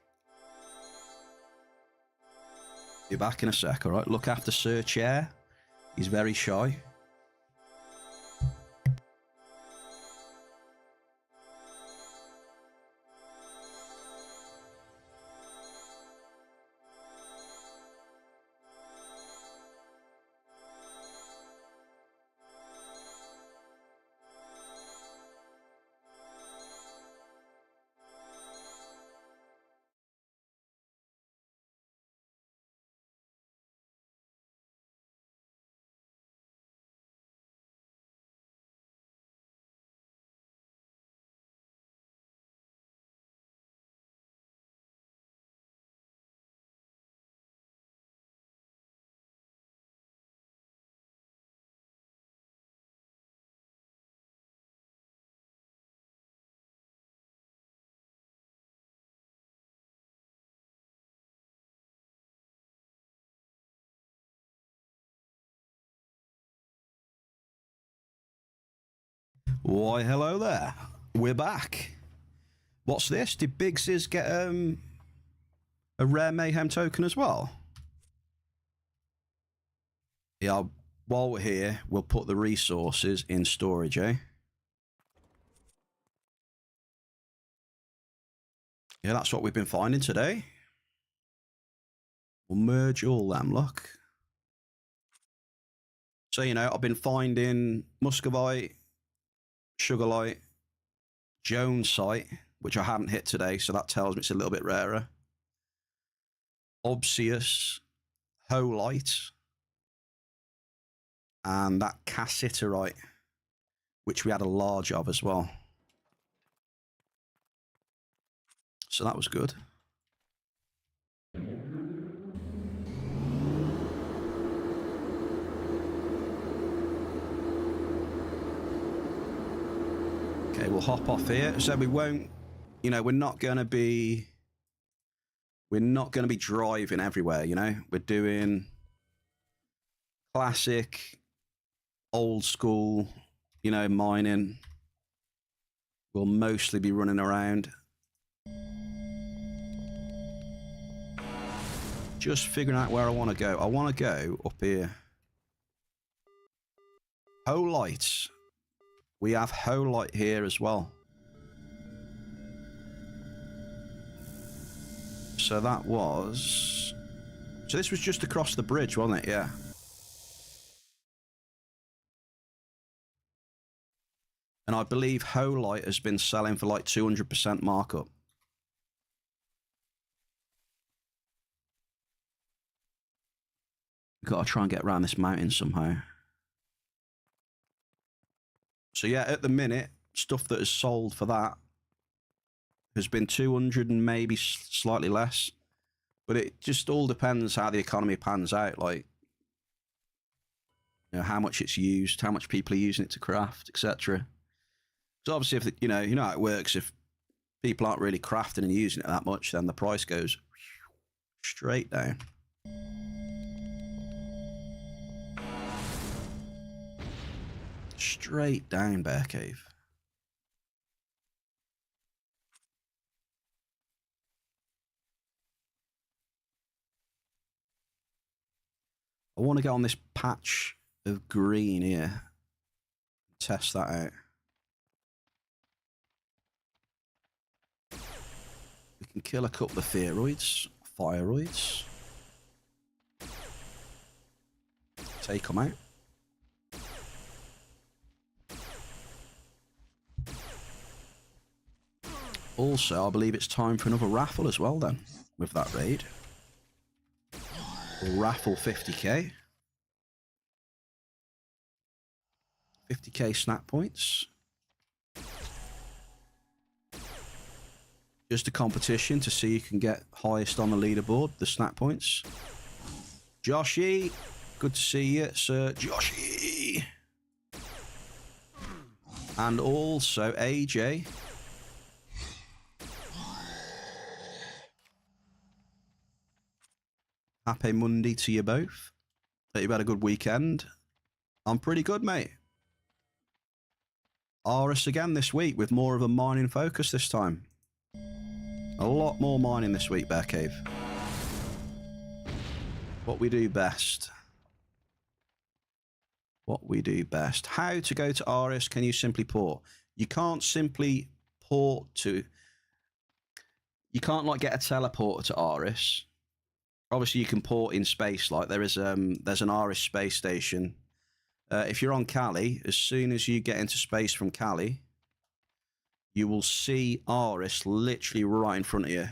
Be back in a sec, all right? Look after Sir Chair. He's very shy. Why, hello there. We're back. What's this? Did Biggs get a rare mayhem token as well? Yeah, while we're here, we'll put the resources in storage, eh? Yeah, that's what we've been finding today. We'll merge all them, look. So, you know, I've been finding muscovite, sugarlight, jonesite, which I haven't hit today, so that tells me it's a little bit rarer. Obsidian, holite, and that cassiterite, which we had a large of as well. So that was good. Okay, we'll hop off here. So we won't, you know, we're not going to be driving everywhere, you know. We're doing classic, old school, you know, mining. We'll mostly be running around. Just figuring out where I want to go. I want to go up here. Holite. We have holite here as well. So that was... So this was just across the bridge, wasn't it? Yeah. And I believe holite has been selling for like 200% markup. We've got to try and get around this mountain somehow. So yeah, at the minute, stuff that is sold for that has been 200 and maybe slightly less. But it just all depends how the economy pans out. Like, you know, how much it's used, how much people are using it to craft, etc. So obviously, if you know how it works. If people aren't really crafting and using it that much, then the price goes straight down. Straight down, Bear Cave. I want to get on this patch of green here. Test that out. We can kill a couple of firoids. Take them out. Also, I believe it's time for another raffle as well then, with that raid. We'll raffle 50k. 50k snap points. Just a competition to see who can get highest on the leaderboard, the snap points. Joshy, good to see you, Sir Joshy. And also AJ. Happy Monday to you both. Hope you've had a good weekend. I'm pretty good, mate. A.R.I.S again this week with more of a mining focus this time. A lot more mining this week, Bear Cave. What we do best. What we do best. How to go to A.R.I.S? Can you simply port? You can't simply port to... You can't, like, get a teleporter to A.R.I.S. Obviously, you can port in space. Like, there's an A.R.I.S space station. If you're on Cali, as soon as you get into space from Cali, you will see A.R.I.S literally right in front of you.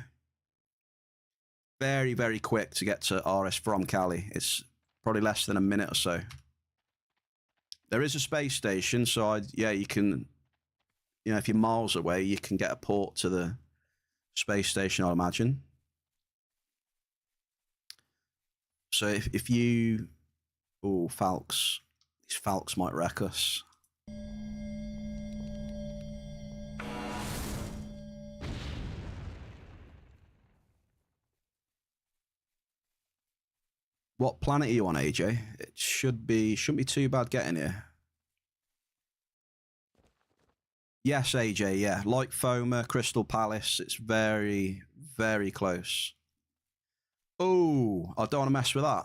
Very, very quick to get to A.R.I.S from Cali. It's probably less than a minute or so. There is a space station, so yeah, you can, you know, if you're miles away, you can get a port to the space station, I'd imagine. So if you... Oh, Falcons. These Falcons might wreck us. What planet are you on, AJ? It shouldn't be too bad getting here. Yes, AJ, yeah. Like Foma, Crystal Palace, it's very, very close. Oh, I don't want to mess with that.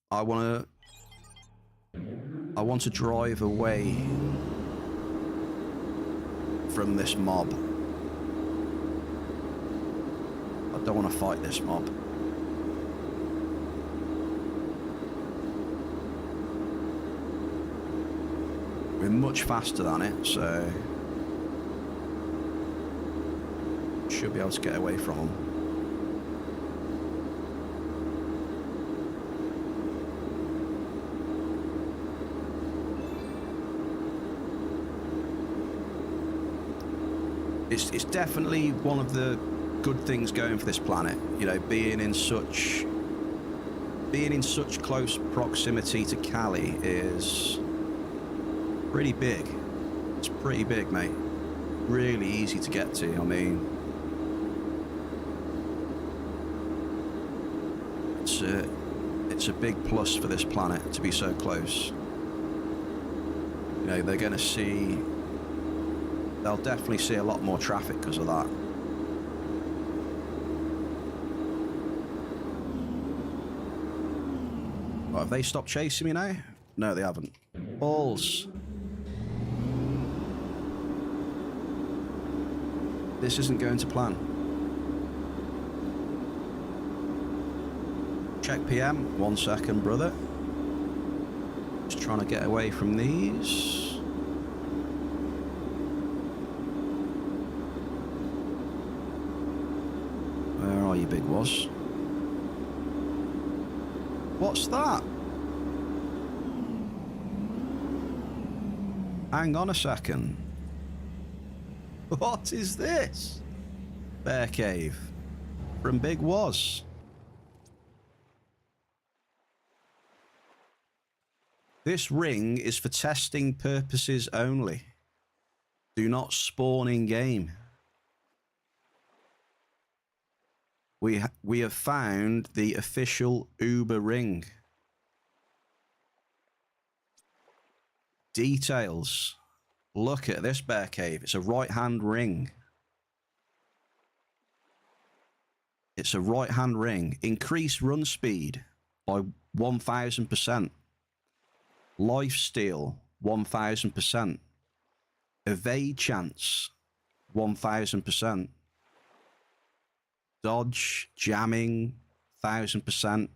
I want to drive away from this mob. I don't want to fight this mob. We're much faster than it, so should be able to get away from them. It's definitely one of the good things going for this planet, you know, being in such close proximity to Cali is pretty big. It's pretty big, mate. Really easy to get to. I mean, it's a big plus for this planet to be so close. You know, they're going to see. They'll definitely see a lot more traffic because of that. Right, have they stopped chasing me now? No, they haven't. Balls. This isn't going to plan. Check PM. 1 second, brother. Just trying to get away from these. Where are you, big was? What's that? Hang on a second. What is this? Bear Cave from Big Was. This ring is for testing purposes only. Do not spawn in game. We have found the official Uber ring. Details. Look at this bear cave. It's a right-hand ring. It's a right-hand ring. Increase run speed by 1,000%. Lifesteal, 1,000%. Evade chance, 1,000%. Dodge, jamming, 1,000%.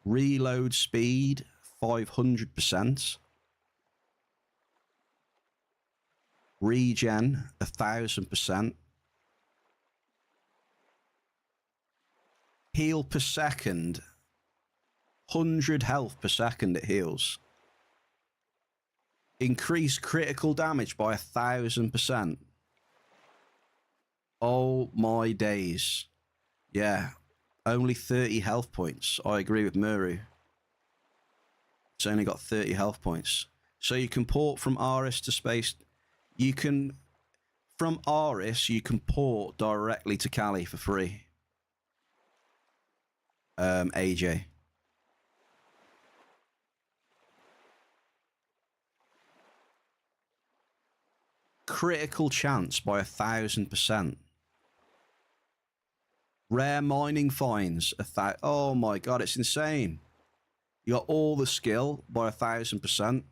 Reload speed, 500%. Regen, 1,000%. Heal per second, 100 health per second it heals. Increase critical damage by 1,000%. Oh my days. Yeah, only 30 health points. I agree with Muru. It's only got 30 health points. So you can port from A.R.I.S to space. You can, from A.R.I.S, you can port directly to Cali for free. AJ. Critical chance by 1,000%. Rare mining finds, oh my god, it's insane. You got all the skill by 1,000%.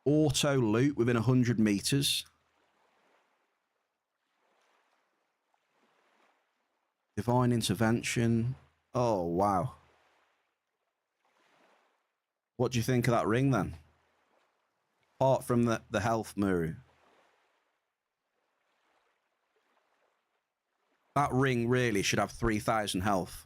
Auto loot within 100 meters. Divine intervention. Oh, wow. What do you think of that ring then? Apart from the health, Muru. That ring really should have 3,000 health.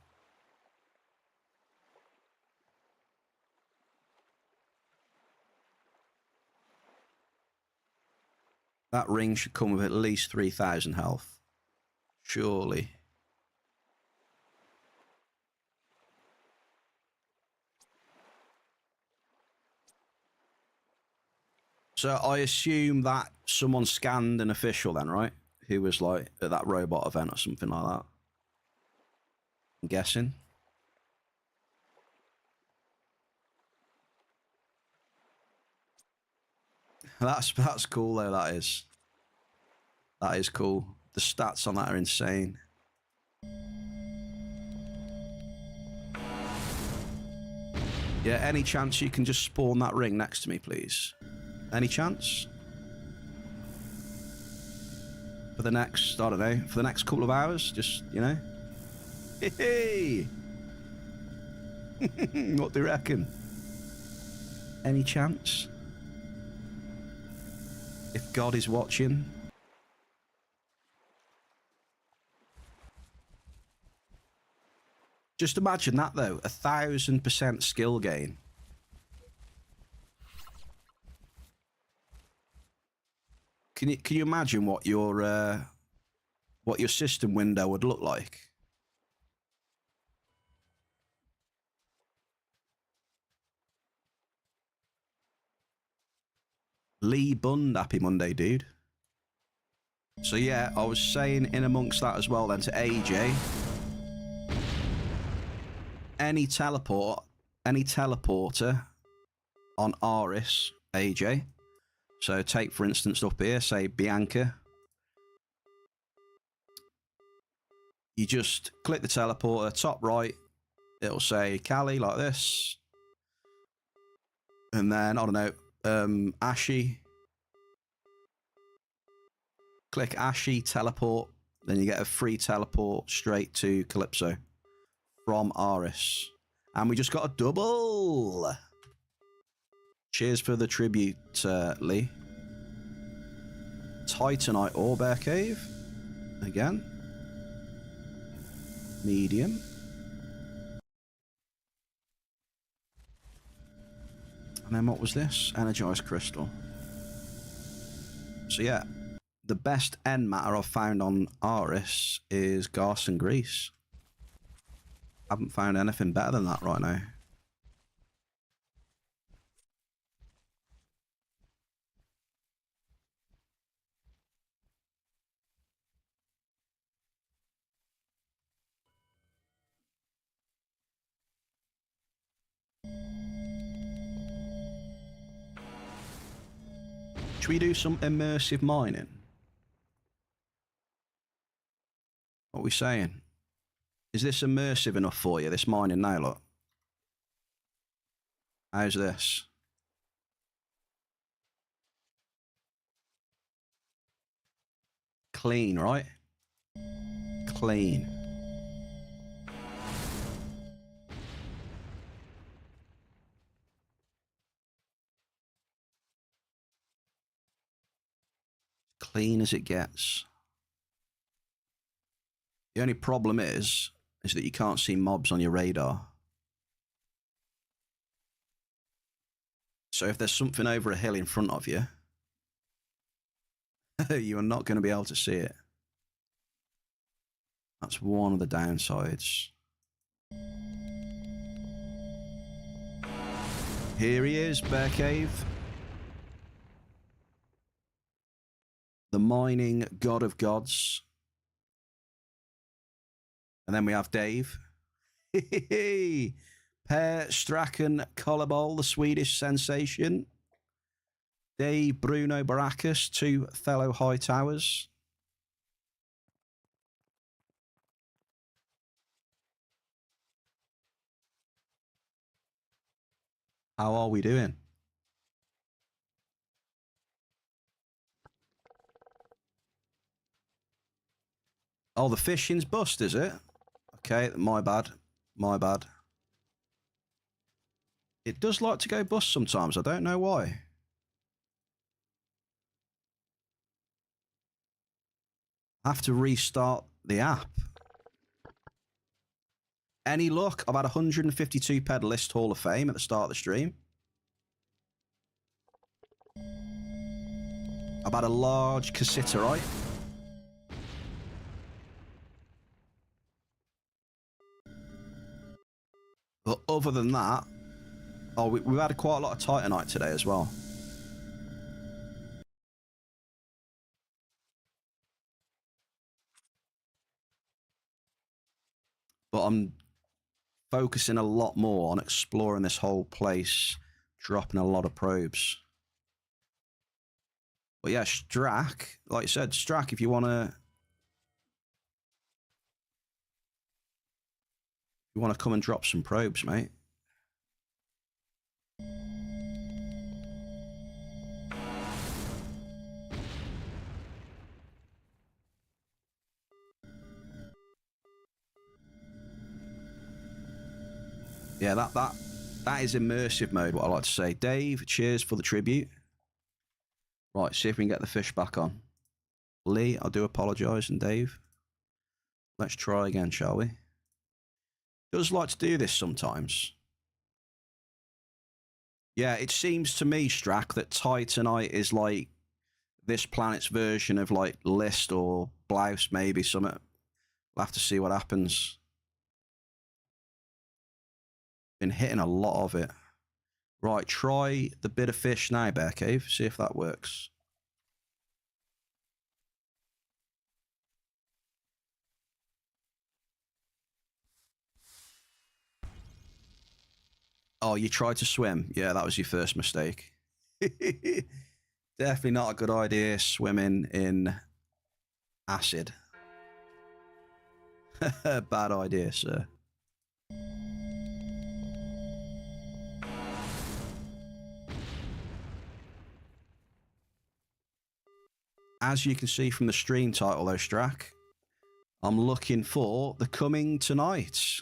That ring should come with at least 3,000 health. Surely. So I assume that someone scanned an official then, right? Who was like at that robot event or something like that. I'm guessing. That's cool though, that is. That is cool. The stats on that are insane. Yeah, any chance you can just spawn that ring next to me, please? Any chance? For the next, I don't know, for the next couple of hours, just, you know? Hey! What do you reckon? Any chance? If God is watching. Just imagine that though, 1,000% skill gain. Can you imagine what your system window would look like? Lee Bund, happy Monday, dude. So yeah, I was saying in amongst that as well then to AJ, any teleporter on A.R.I.S, AJ. So take for instance up here, say Bianca. You just click the teleporter, top right, it'll say Callie like this. And then, I don't know, Ashy. Click Ashy, teleport. Then you get a free teleport straight to Calypso from A.R.I.S. And we just got a double. Cheers for the tribute, Lee. Titanite ore bear cave. Again. Medium. And then what was this? Energized crystal. So yeah, the best end matter I've found on A.R.I.S is Garth and Grease. Haven't found anything better than that right now. Should we do some immersive mining? What are we saying? Is this immersive enough for you, this mining now, look? How's this? Clean, right? Clean. Clean as it gets. The only problem is that you can't see mobs on your radar. So if there's something over a hill in front of you, you are not going to be able to see it. That's one of the downsides. Here he is, Bear Cave. The mining god of gods. And then we have Dave. Per Strachan Collarball, the Swedish sensation. Dave Bruno Baracus, two fellow high towers. How are we doing? Oh, the fishing's bust, is it? Okay, my bad. My bad. It does like to go bust sometimes. I don't know why. I have to restart the app. Any luck? I've had 152 pedalist Hall of Fame at the start of the stream. I've had a large cassiterite. But other than that, oh, we've had quite a lot of Titanite today as well. But I'm focusing a lot more on exploring this whole place, dropping a lot of probes. But yeah, Strack, like you said, Strack, if you want to come and drop some probes, mate. Yeah, that is immersive mode, what I like to say. Dave, cheers for the tribute. Right, see if we can get the fish back on. Lee, I do apologise, and Dave. Let's try again, shall we? Does like to do this sometimes. Yeah, it seems to me, Strack, that Titanite is like this planet's version of like List or Blouse, maybe something. We'll have to see what happens. Been hitting a lot of it. Right, try the bit of fish now, Bear Cave. See if that works. Oh, you tried to swim. Yeah, that was your first mistake. Definitely not a good idea swimming in acid. Bad idea, sir. As you can see from the stream title, though, Strack, I'm looking for the Cummingtonite.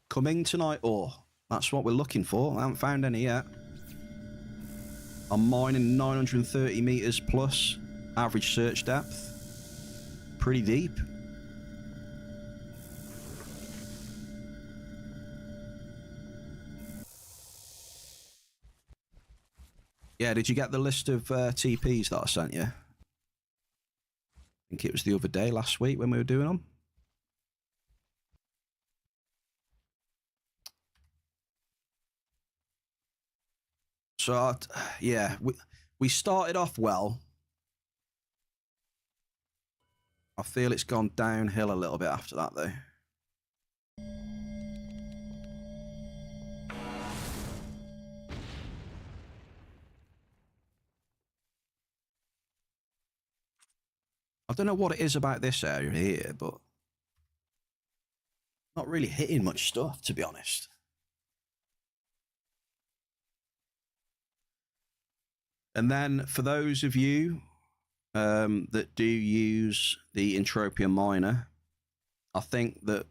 Cummingtonite ore. That's what we're looking for. I haven't found any yet. I'm mining 930 meters plus average search depth. Pretty deep. Yeah, did you get the list of TPs that I sent you? I think it was the other day, last week, when we were doing them. So, yeah, we started off well. I feel it's gone downhill a little bit after that, though. I don't know what it is about this area here, but not really hitting much stuff, to be honest. And then for those of you that do use the Entropia miner, I think that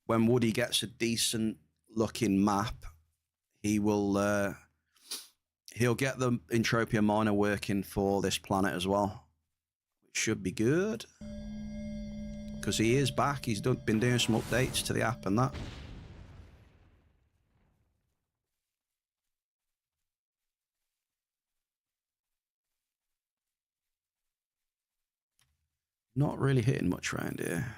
when Woody gets a decent looking map, he will he'll get the Entropia miner working for this planet as well. It should be good. Because he is back. He's been doing some updates to the app and that. Not really hitting much around here.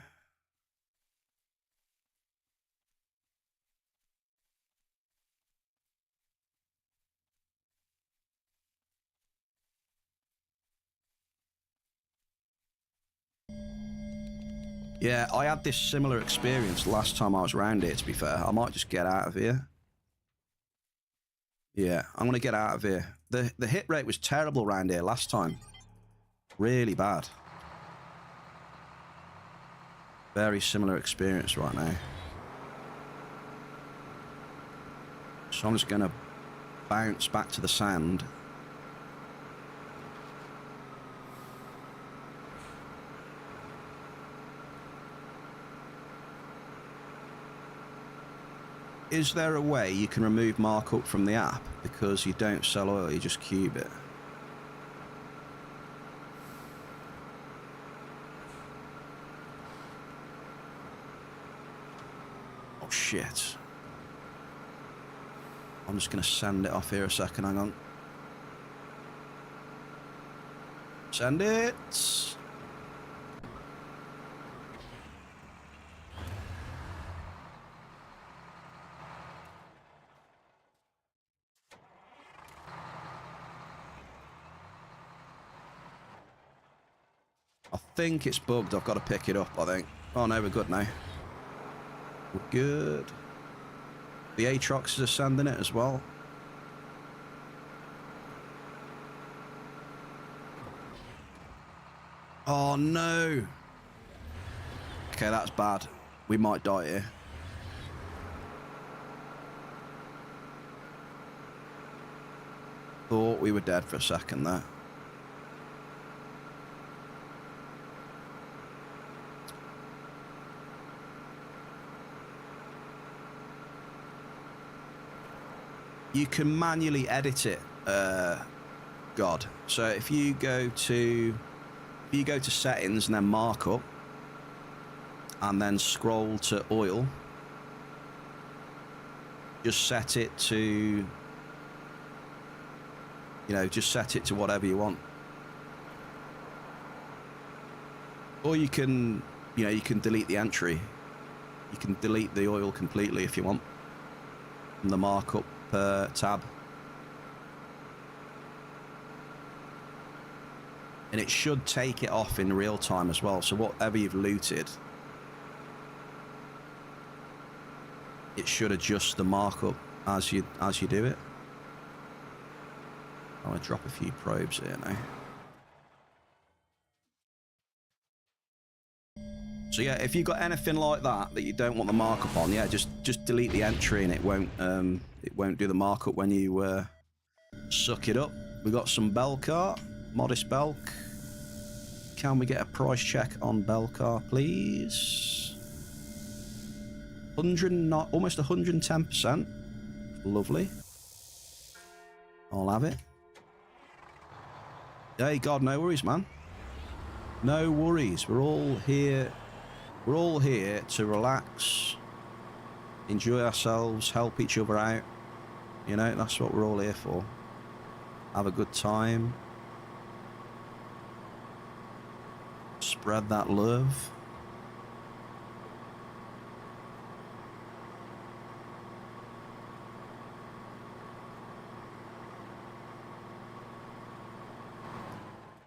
Yeah, I had this similar experience last time I was around here, to be fair. I might just get out of here. Yeah, I'm going to get out of here. The hit rate was terrible around here last time. Really bad. Very similar experience right now. So I'm just going to bounce back to the sand. Is there a way you can remove markup from the app? Because you don't sell oil, you just cube it. Oh shit. I'm just going to send it off here a second, hang on. Send it. I think it's bugged. I've got to pick it up, I think. Oh no, we're good now. We're good. The Aatroxes are sending it as well. Oh no. Okay, that's bad. We might die here. Thought we were dead for a second there. you can manually edit it. God. So if you go to settings and then markup, and then scroll to oil, just set it to, you know, just set it to whatever you want. Or you can, you know, you can delete the entry. You can delete the oil completely if you want from the markup tab. And it should take it off in real time as well. So whatever you've looted, it should adjust the markup as you do it. I'm gonna drop a few probes here now. So yeah, if you've got anything like that you don't want the markup on, yeah, just delete the entry and it won't do the markup when you suck it up. We got some Belcar, modest Belk. Can we get a price check on Belcar, please? 100, not almost 110%. Lovely. I'll have it. Hey, God, no worries, man. No worries. We're all here. We're all here to relax, enjoy ourselves, help each other out. You know, that's what we're all here for. Have a good time. Spread that love.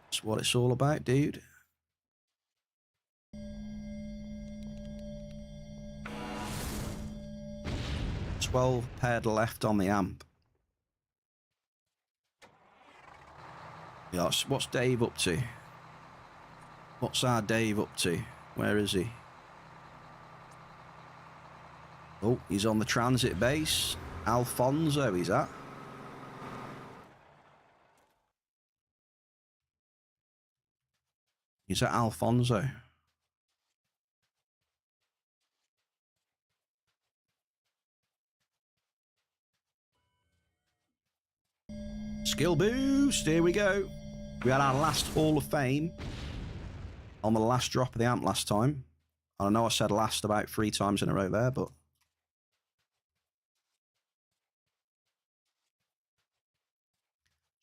That's what it's all about, dude. $12 paired left on the amp. Yeah, what's Dave up to? What's our Dave up to? Where is he? Oh, he's on the transit base. Alfonso, he's at. He's at Alfonso. Skill boost, here we go. We had our last Hall of Fame on the last drop of the amp last time. I know I said last about 3 times in a row there, but...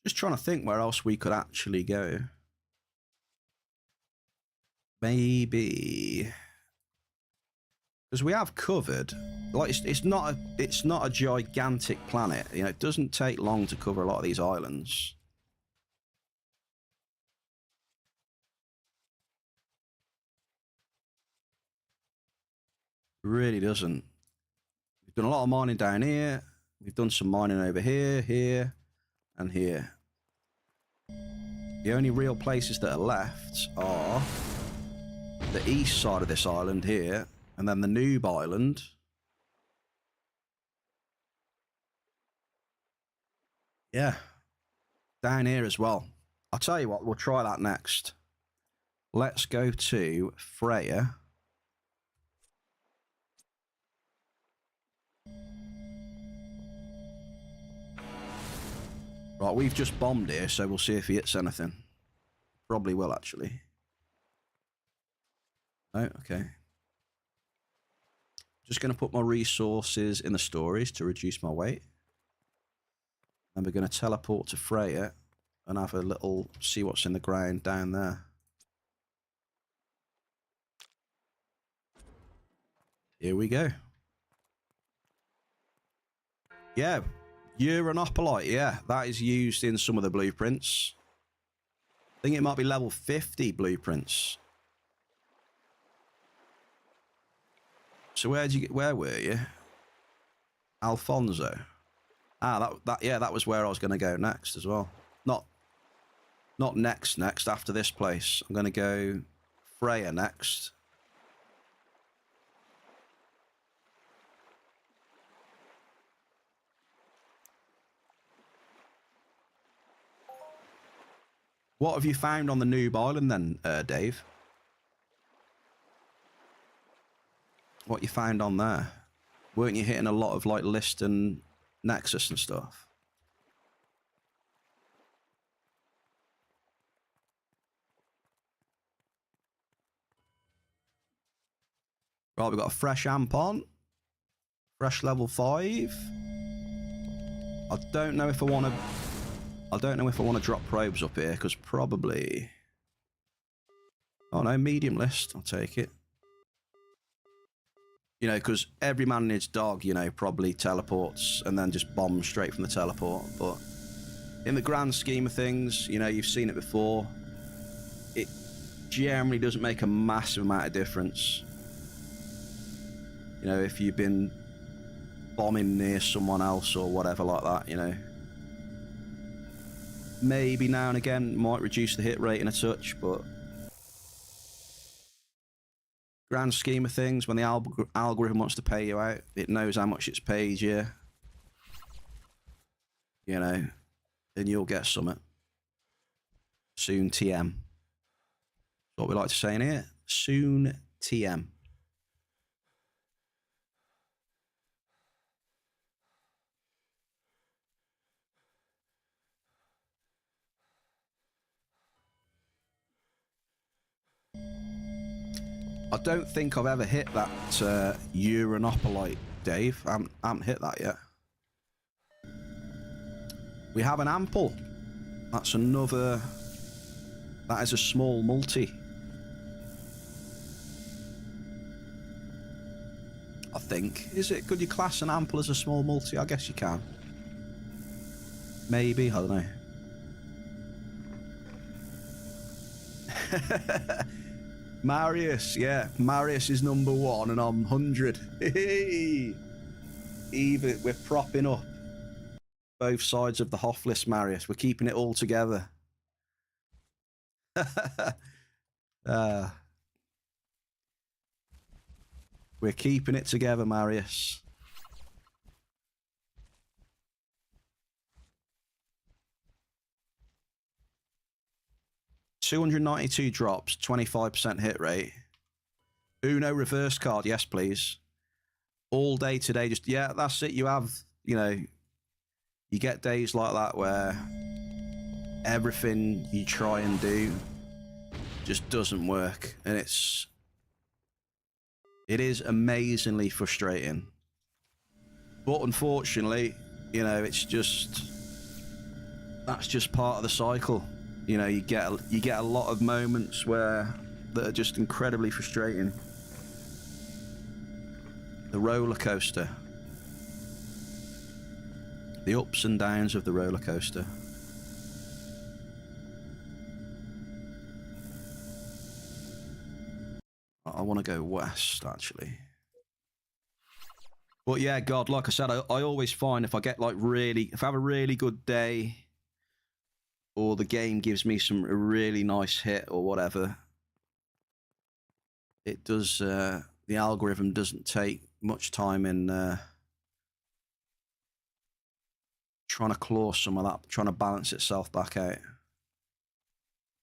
just trying to think where else we could actually go. Maybe... because we have covered... like, it's not a gigantic planet. You know, it doesn't take long to cover a lot of these islands. It really doesn't. We've done a lot of mining down here. We've done some mining over here, here, and here. The only real places that are left are the east side of this island here, and then the Noob Island. Yeah. Down here as well. I'll tell you what, we'll try that next. Let's go to Freya. Right, we've just bombed here, so we'll see if he hits anything. Probably will, actually. Oh, okay. Just going to put my resources in the stories to reduce my weight. And we're going to teleport to Freya and have a little, see what's in the ground down there. Here we go. Yeah, uranopolite, yeah, that is used in some of the blueprints. I think it might be level 50 blueprints. So where were you? Alfonso. Ah, that was where I was going to go next as well. Not next after this place. I'm going to go Freya next. What have you found on the Noob Island then, Dave? What you found on there? Weren't you hitting a lot of like list and Nexus and stuff. Right, we've got a fresh amp on. Fresh level 5. I don't know if I want to drop probes up here, because probably... Oh no, medium list. I'll take it. You know, because every man and his dog, you know, probably teleports and then just bombs straight from the teleport. But in the grand scheme of things, you know, you've seen it before. It generally doesn't make a massive amount of difference. You know, if you've been bombing near someone else or whatever like that, you know. Maybe now and again might reduce the hit rate in a touch, but grand scheme of things, when the algorithm wants to pay you out, it knows how much it's paid you. You know, and you'll get something. Soon TM. That's what we like to say in here. Soon TM. I don't think I've ever hit that uranopolite, Dave. I haven't hit that yet. We have an ample. That's another... That is a small multi. I think. Is it? Could you class an ample as a small multi? I guess you can. Maybe. I don't know. Marius, yeah. Marius is number 1 and I'm 100. Even we're propping up both sides of the Hoff list, Marius. We're keeping it all together. We're keeping it together, Marius. $292 drops, 25% hit rate. Uno reverse card, yes, please. All day today, just, yeah, that's it. You have, you know, you get days like that where everything you try and do just doesn't work. And it is amazingly frustrating. But unfortunately, you know, it's just, that's just part of the cycle. You know, you get a lot of moments that are just incredibly frustrating. The roller coaster. The ups and downs of the roller coaster. I want to go west, actually. But yeah, God, like I said, I always find if I get like if I have a really good day, or the game gives me a really nice hit or whatever, it does, the algorithm doesn't take much time in trying to claw some of that, trying to balance itself back out.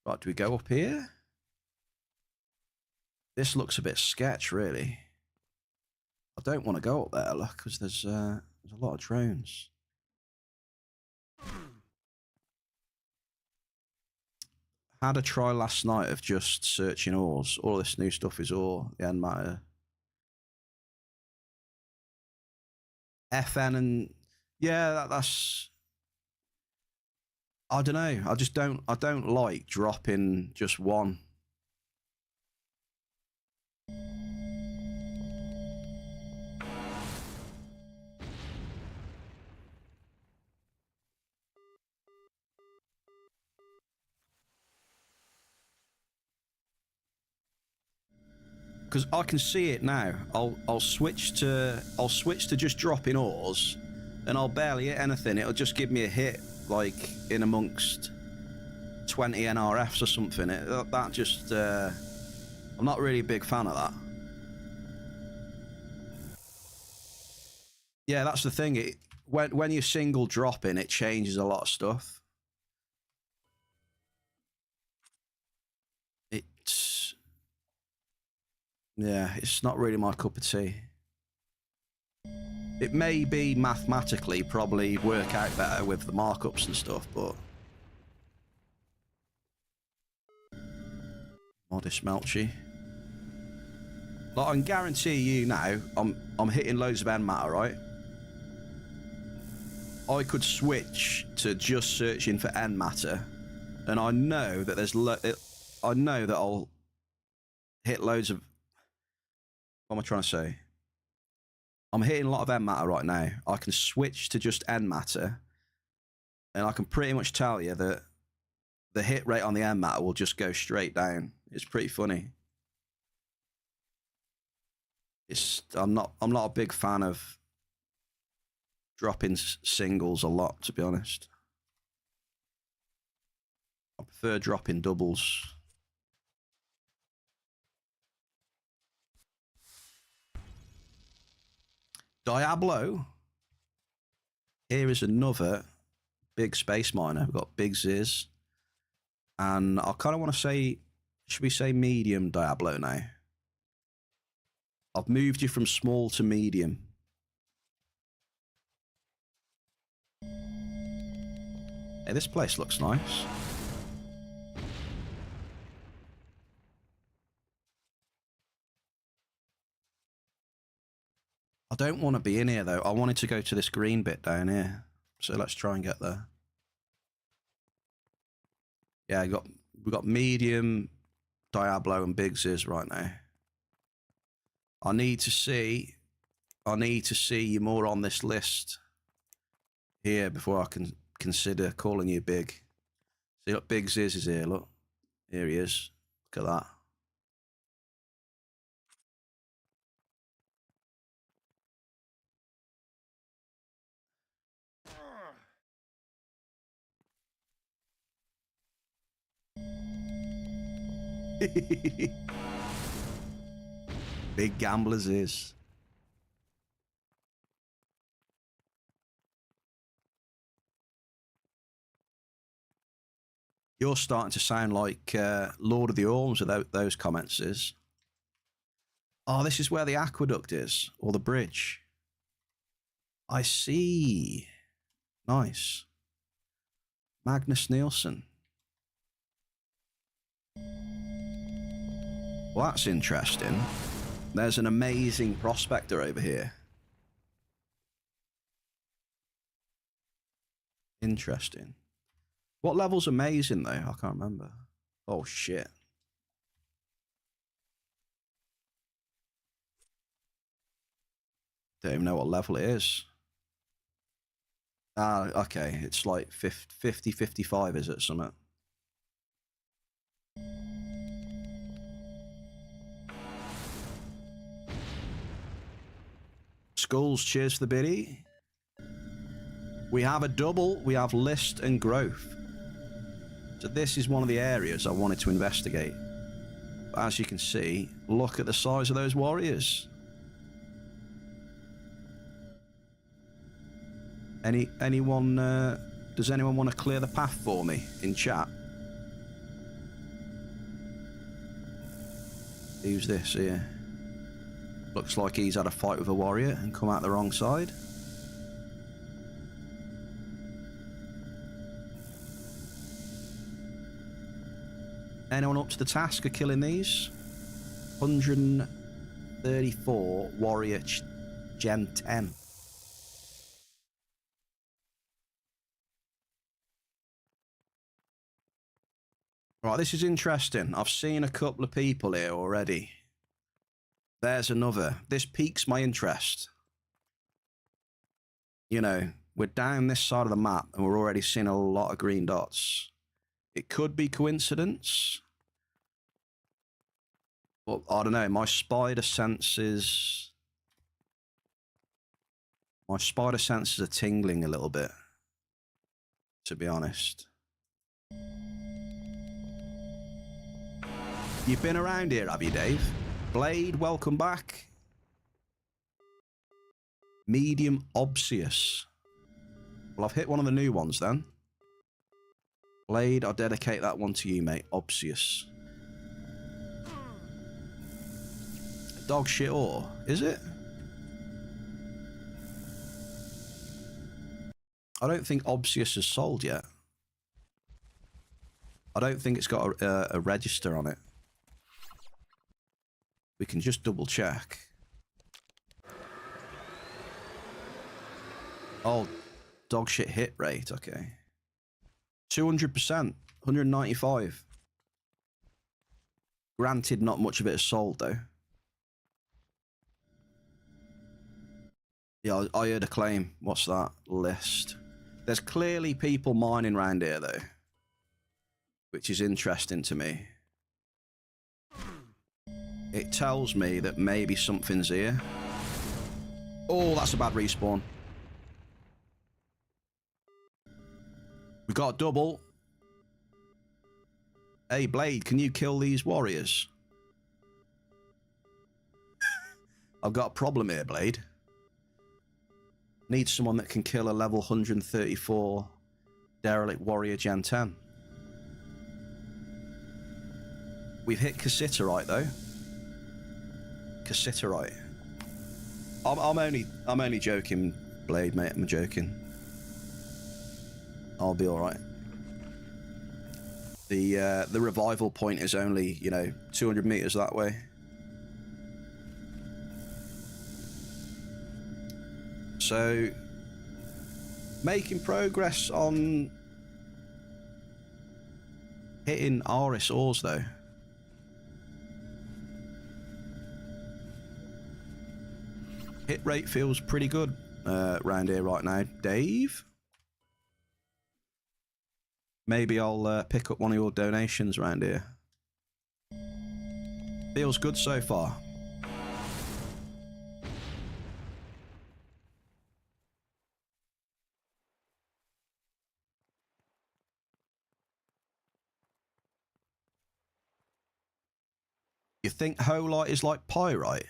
Right, do we go up here? This looks a bit sketch, really. I don't want to go up there, look, because there's a lot of drones. Had a try last night of just searching ores. All this new stuff is ore, the end matter. FN and yeah, that's. I don't know. I don't like dropping just one. Because I can see it now. I'll switch to just dropping ores, and I'll barely hit anything. It'll just give me a hit like in amongst 20 NRFs or something. That just I'm not really a big fan of that. Yeah, that's the thing. When you're single dropping, it changes a lot of stuff. Yeah, it's not really my cup of tea. It may be mathematically probably work out better with the markups and stuff, but... Modest Melchi. Like, I can guarantee you now, I'm hitting loads of end matter, right? I could switch to just searching for end matter, and I know that there's I know that I'll hit loads of... What am I trying to say? I'm hitting a lot of end matter right now. I can switch to just end matter, and I can pretty much tell you that the hit rate on the end matter will just go straight down. It's pretty funny. I'm not a big fan of dropping singles a lot, to be honest. I prefer dropping doubles. Diablo. Here is another big space miner. We've got Big Ziz. And I kind of want to say, should we say medium Diablo now? I've moved you from small to medium. Hey, this place looks nice. I don't want to be in here, though. I wanted to go to this green bit down here. So let's try and get there. Yeah, we got medium, Diablo, and Big Ziz right now. I need to see you more on this list here before I can consider calling you big. See, look, Big Ziz is here, look. Here he is. Look at that. Big gamblers is. You're starting to sound like Lord of the Orms without those comments, is. Oh, this is where the aqueduct is, or the bridge. I see. Nice. Magnus Nielsen. Well, that's interesting. There's an amazing prospector over here. Interesting. What level's amazing, though? I can't remember. Oh, shit. Don't even know what level it is. Ah, okay. It's like 50, 55, is it, something? Skulls, cheers for the biddy. We have a double. We have list and growth. So this is one of the areas I wanted to investigate. But as you can see, look at the size of those warriors. Anyone? Does anyone want to clear the path for me in chat? Who's this here? Looks like he's had a fight with a warrior and come out the wrong side. Anyone up to the task of killing these? 134 warrior Gen 10. Right, this is interesting. I've seen a couple of people here already. There's another. This piques my interest. You know, we're down this side of the map and we're already seeing a lot of green dots. It could be coincidence. But I don't know, my spider senses are tingling a little bit, to be honest. You've been around here, have you, Dave? Blade, welcome back. Medium obvious. Well, I've hit one of the new ones then. Blade, I'll dedicate that one to you, mate. Obvious. Dog shit ore, is it? I don't think Obsius has sold yet. I don't think it's got a register on it. We can just double check. Oh, dog shit hit rate. Okay. 200%. 195. Granted, not much of it is sold, though. Yeah, I heard a claim. What's that? List. There's clearly people mining around here, though. Which is interesting to me. It tells me that maybe something's here. Oh, that's a bad respawn. We got a double. Hey, Blade, can you kill these warriors? I've got a problem here, Blade. Need someone that can kill a level 134 derelict warrior Gen 10. We've hit Cassiterite though. Cassiterite. I'm only joking, Blade, mate. I'm joking. I'll be all right. The revival point is only, you know, 200 meters that way. So, making progress on hitting A.R.I.S ores though. Hit rate feels pretty good around here right now. Dave? Maybe I'll pick up one of your donations around here. Feels good so far. You think Holite is like pyrite?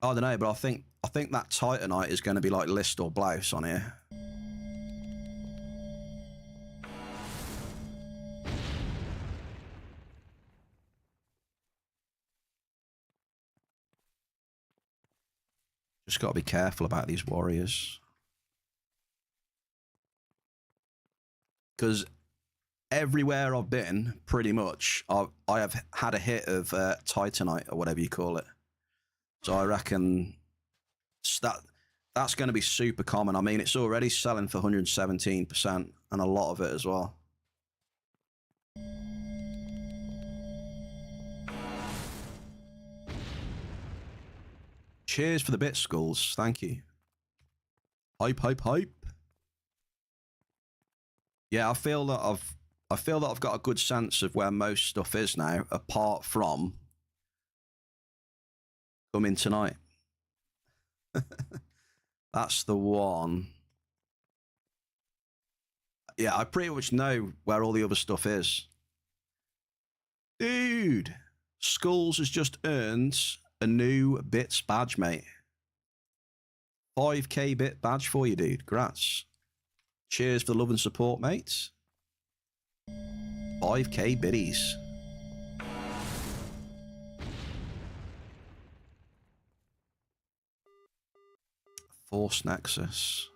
I don't know, but I think that Titanite is going to be like list or blouse on here. Just got to be careful about these warriors. Because everywhere I've been, pretty much, I have had a hit of Titanite or whatever you call it. So I reckon that's going to be super common. I mean, it's already selling for 117% and a lot of it as well. Cheers for the bit, Skulls. Thank you. Hype, hype, hype. Yeah, I feel that I've got a good sense of where most stuff is now, apart from Cummingtonite. That's the one. Yeah, I pretty much know where all the other stuff is. Dude, Skulls has just earned a new bits badge, mate. 5k bit badge for you, dude. Congrats. Cheers for the love and support, mates. 5k biddies. Force Nexus.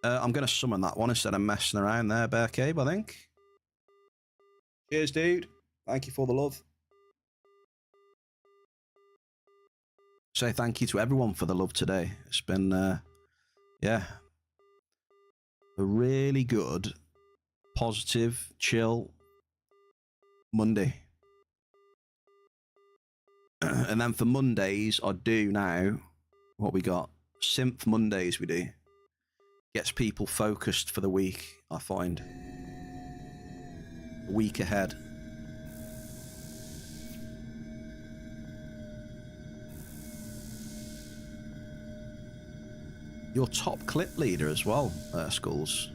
I'm going to summon that one instead of messing around there, Bear Cave, I think. Cheers, dude. Thank you for the love. Say thank you to everyone for the love today. It's been, yeah, a really good, positive, chill Monday. And then for Mondays, I do now what we got. Synth Mondays we do. Gets people focused for the week, I find. The week ahead. Your top clip leader as well, Skulls.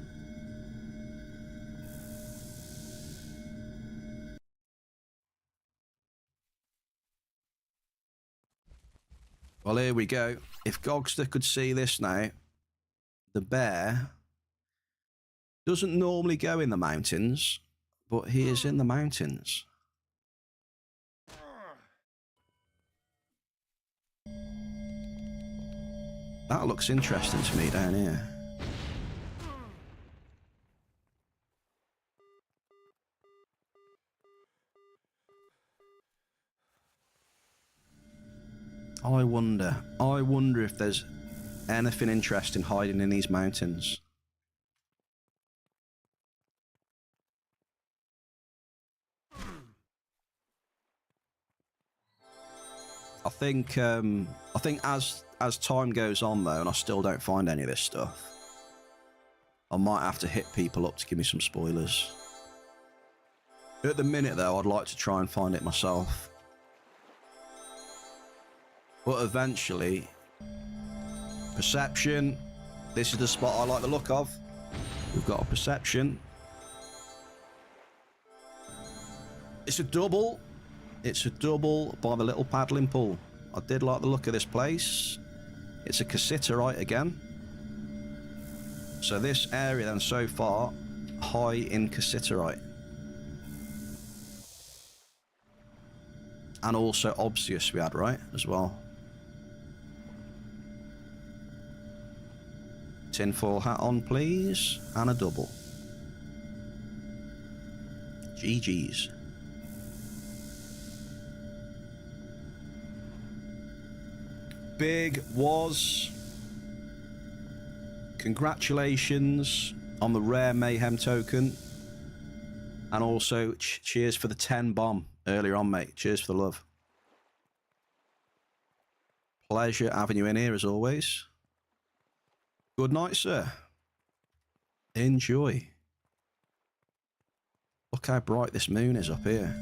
Well, here we go. If Gogster could see this now, the bear doesn't normally go in the mountains, but he is in the mountains. That looks interesting to me down here. I wonder if there's anything interesting hiding in these mountains. I think as time goes on though, and I still don't find any of this stuff, I might have to hit people up to give me some spoilers. At the minute though, I'd like to try and find it myself. But eventually, perception. This is the spot I like the look of. We've got a perception. It's a double. It's a double by the little paddling pool. I did like the look of this place. It's a cassiterite again. So this area then so far, high in cassiterite. And also obsidian we had, right, as well. Tinfoil hat on, please. And a double. GG's. Big was. Congratulations on the rare mayhem token. And also, cheers for the 10 bomb earlier on, mate. Cheers for the love. Pleasure having you in here as always. Good night, sir. Enjoy. Look how bright this moon is up here.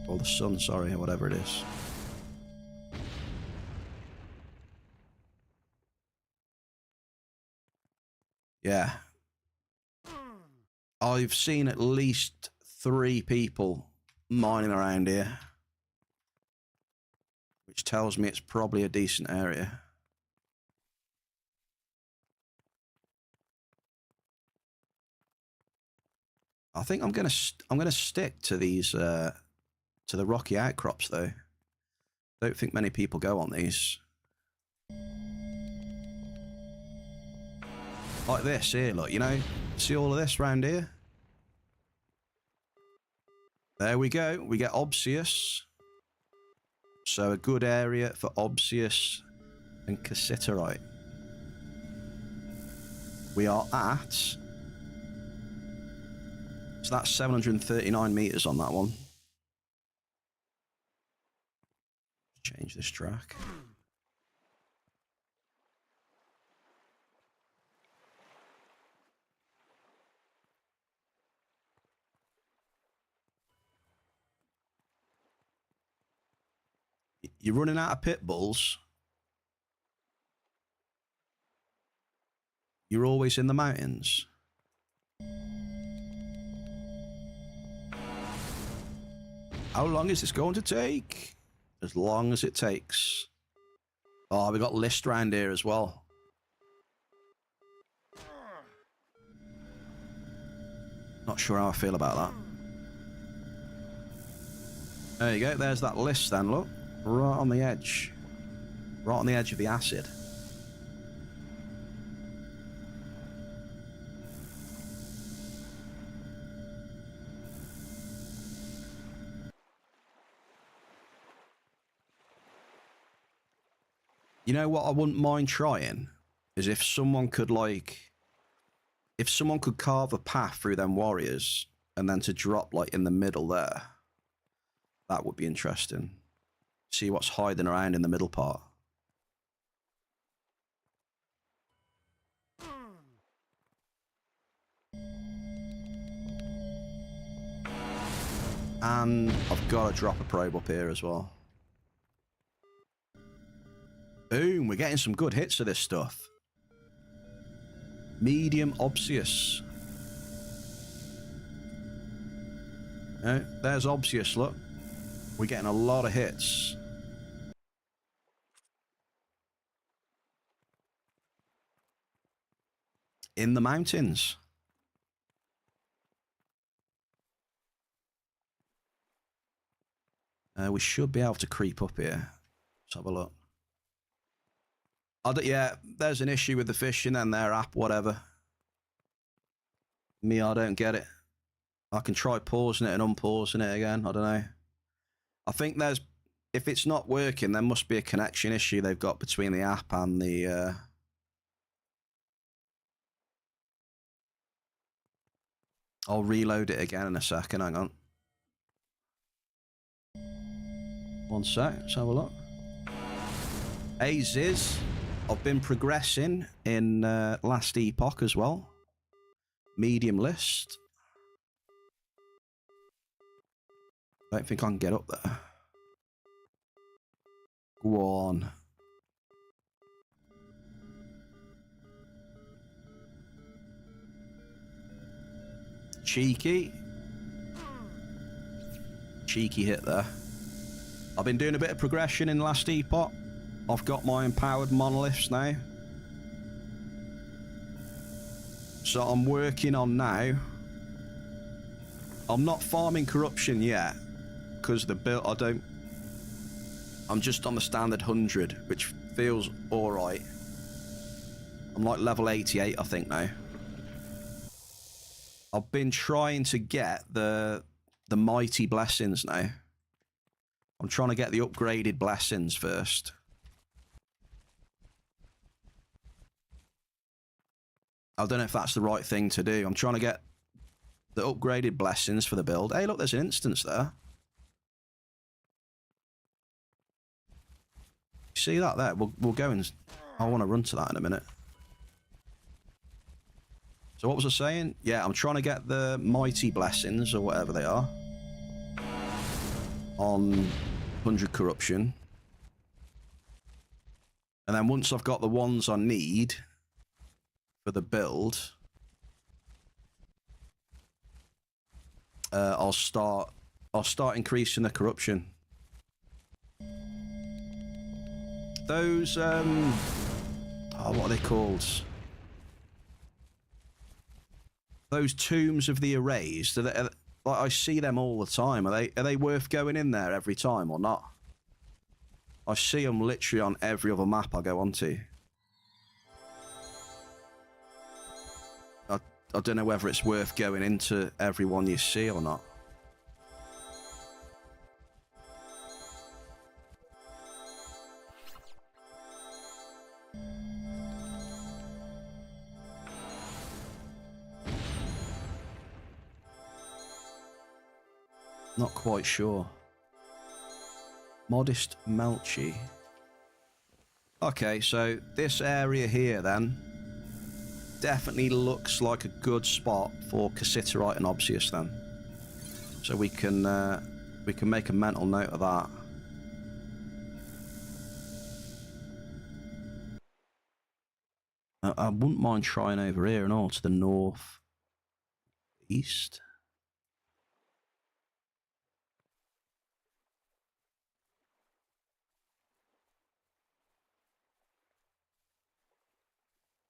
Or the sun, sorry, or whatever it is. Yeah. I've seen at least 3 people mining around here, which tells me it's probably a decent area. I think I'm gonna stick to these to the rocky outcrops though. Don't think many people go on these. Like this here, look, you know, see all of this round here? There we go, we get obsidian. So a good area for obsidian and cassiterite. We are at... So that's 739 meters on that one. Change this track. You're running out of pit bulls. You're always in the mountains. How long is this going to take? As long as it takes. Oh, we got list round here as well. Not sure how I feel about that. There you go, there's that list then, look. Right on the edge. Right on the edge of the acid. You know what I wouldn't mind trying? Is if someone could if someone could carve a path through them warriors and then to drop like in the middle there. That would be interesting. See what's hiding around in the middle part. And I've got to drop a probe up here as well. Boom, we're getting some good hits of this stuff. Medium obsidian. There's obsidian, look. We're getting a lot of hits. In the mountains. We should be able to creep up here. Let's have a look. Yeah, there's an issue with the fishing and their app, whatever. Me, I don't get it. I can try pausing it and unpausing it again. I don't know. I think if it's not working, there must be a connection issue they've got between the app and the. I'll reload it again in a second. Hang on. One sec. Let's have a look. Hey Ziz, I've been progressing in last epoch as well. Medium list. I don't think I can get up there. Go on. Cheeky. Cheeky hit there. I've been doing a bit of progression in last epoch. I've got my empowered monoliths now. So I'm working on now. I'm not farming corruption yet. Because the build, I'm just on the standard 100, which feels alright. I'm like level 88, I think, now. I've been trying to get the mighty blessings now. I'm trying to get the upgraded blessings first. I don't know if that's the right thing to do. I'm trying to get the upgraded blessings for the build. Hey, look, there's an instance there. See that there? We'll go and... I want to run to that in a minute. So what was I saying? Yeah, I'm trying to get the mighty blessings, or whatever they are, on 100 corruption. And then once I've got the ones I need for the build, I'll start increasing the corruption. Those what are they called? Those tombs of the A.R.I.S. Like, I see them all the time. Are they worth going in there every time or not? I see them literally on every other map I go onto. I don't know whether it's worth going into every one you see or not. Not quite sure. Modest Melchi. Okay, so this area here then definitely looks like a good spot for cassiterite and obsidian then. So we can make a mental note of that. I wouldn't mind trying over here and all to the north east.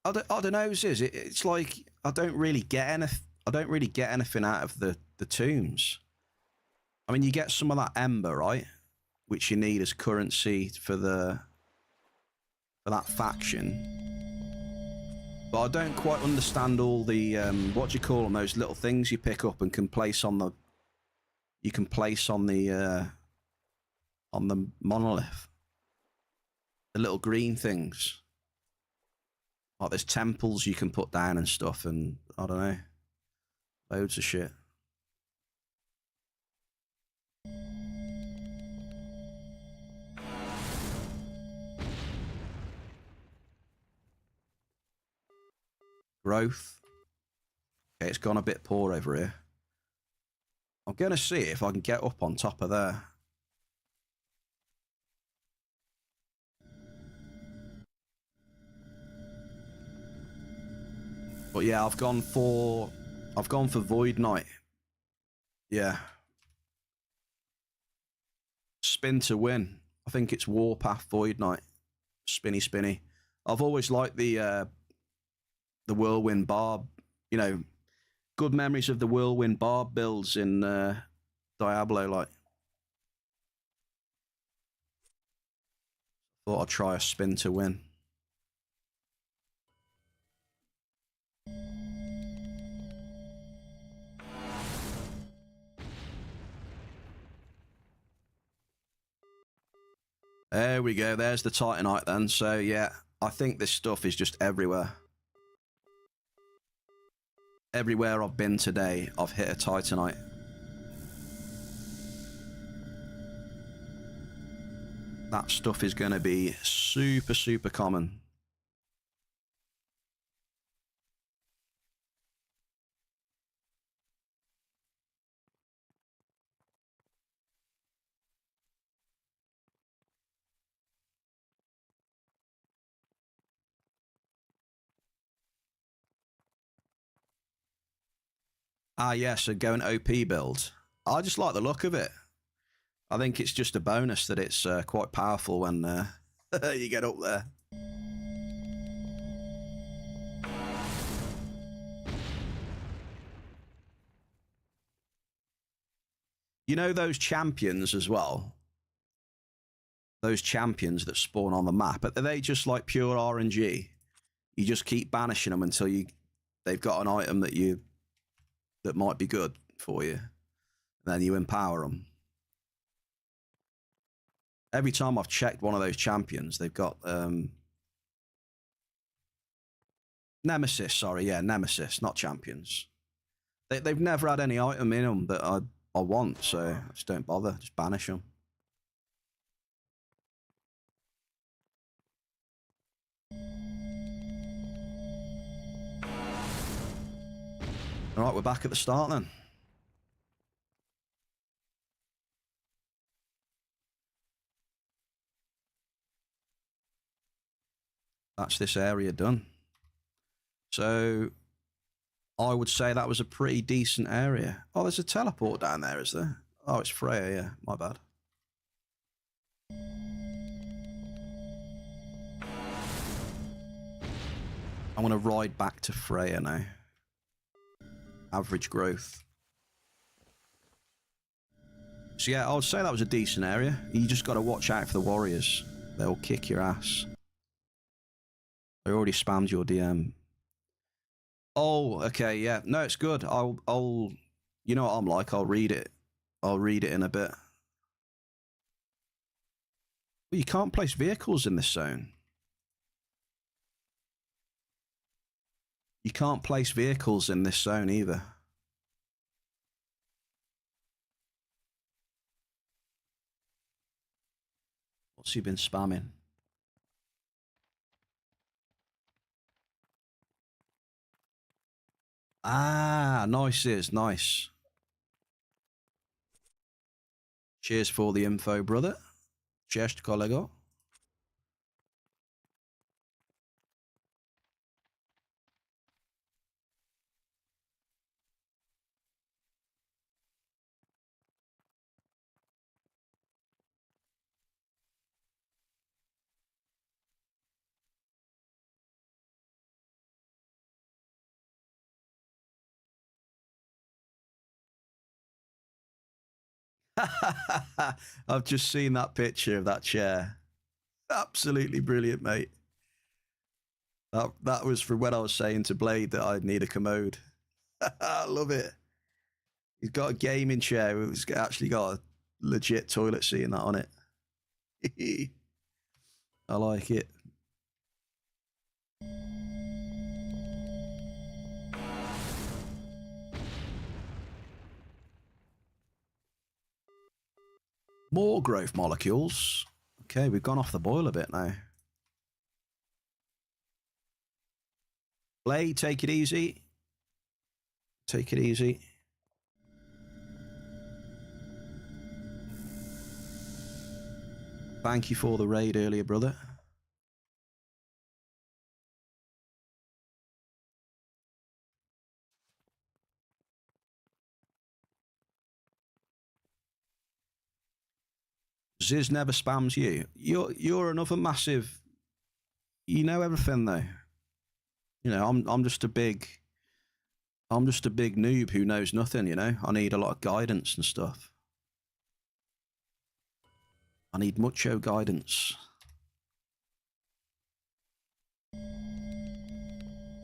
I don't know, Ziz. It's like I don't really get anything out of the tombs. I mean, you get some of that ember, right, which you need as currency for that faction. But I don't quite understand all the what do you call them? Those little things you pick up and can place on the. You can place on the monolith. The little green things. Like there's temples you can put down and stuff, and I don't know, loads of shit. Growth. Okay, it's gone a bit poor over here. I'm gonna see if I can get up on top of there. But yeah, I've gone for Void Knight. Yeah. Spin to win. I think it's Warpath Void Knight. Spinny spinny. I've always liked the Whirlwind Barb. You know, good memories of the Whirlwind Barb builds in Diablo, like. Thought I'd try a spin to win. There we go. There's the Titanite then. So, yeah, I think this stuff is just everywhere. Everywhere I've been today, I've hit a Titanite. That stuff is going to be super, super common. Ah, yeah, so go an OP build. I just like the look of it. I think it's just a bonus that it's quite powerful when you get up there. You know those champions as well? Those champions that spawn on the map, are they just like pure RNG? You just keep banishing them until they've got an item that might be good for you. And then you empower them. Every time I've checked one of those champions, they've got Nemesis, sorry, yeah, Nemesis, not champions. They've never had any item in them that I want, so I just don't bother, just banish them. All right, we're back at the start then. That's this area done. So I would say that was a pretty decent area. Oh, there's a teleport down there, is there? Oh, it's Freya, yeah, my bad. I'm going to ride back to Freya now. Average growth. So yeah, I would say that was a decent area. You just got to watch out for the warriors. They'll kick your ass. I already spammed your DM. Oh, okay, yeah. No, it's good. I'll you know what I'm like, I'll read it. I'll read it in a bit. Well, you can't place vehicles in this zone. You can't place vehicles in this zone either. What's he been spamming? Ah, nice is nice. Cheers for the info, brother. Cześć, kolego. I've just seen that picture of that chair. Absolutely brilliant, mate. That was from when I was saying to Blade that I'd need a commode. I love it. He's got a gaming chair. It's actually got a legit toilet seat and that on it. I like it. More growth molecules. Okay, we've gone off the boil a bit now. Blade, take it easy. Take it easy. Thank you for the raid earlier, brother. Ziz never spams you. You're another massive. You know everything though. You know, I'm just a big noob who knows nothing, you know? I need a lot of guidance and stuff. I need mucho guidance. I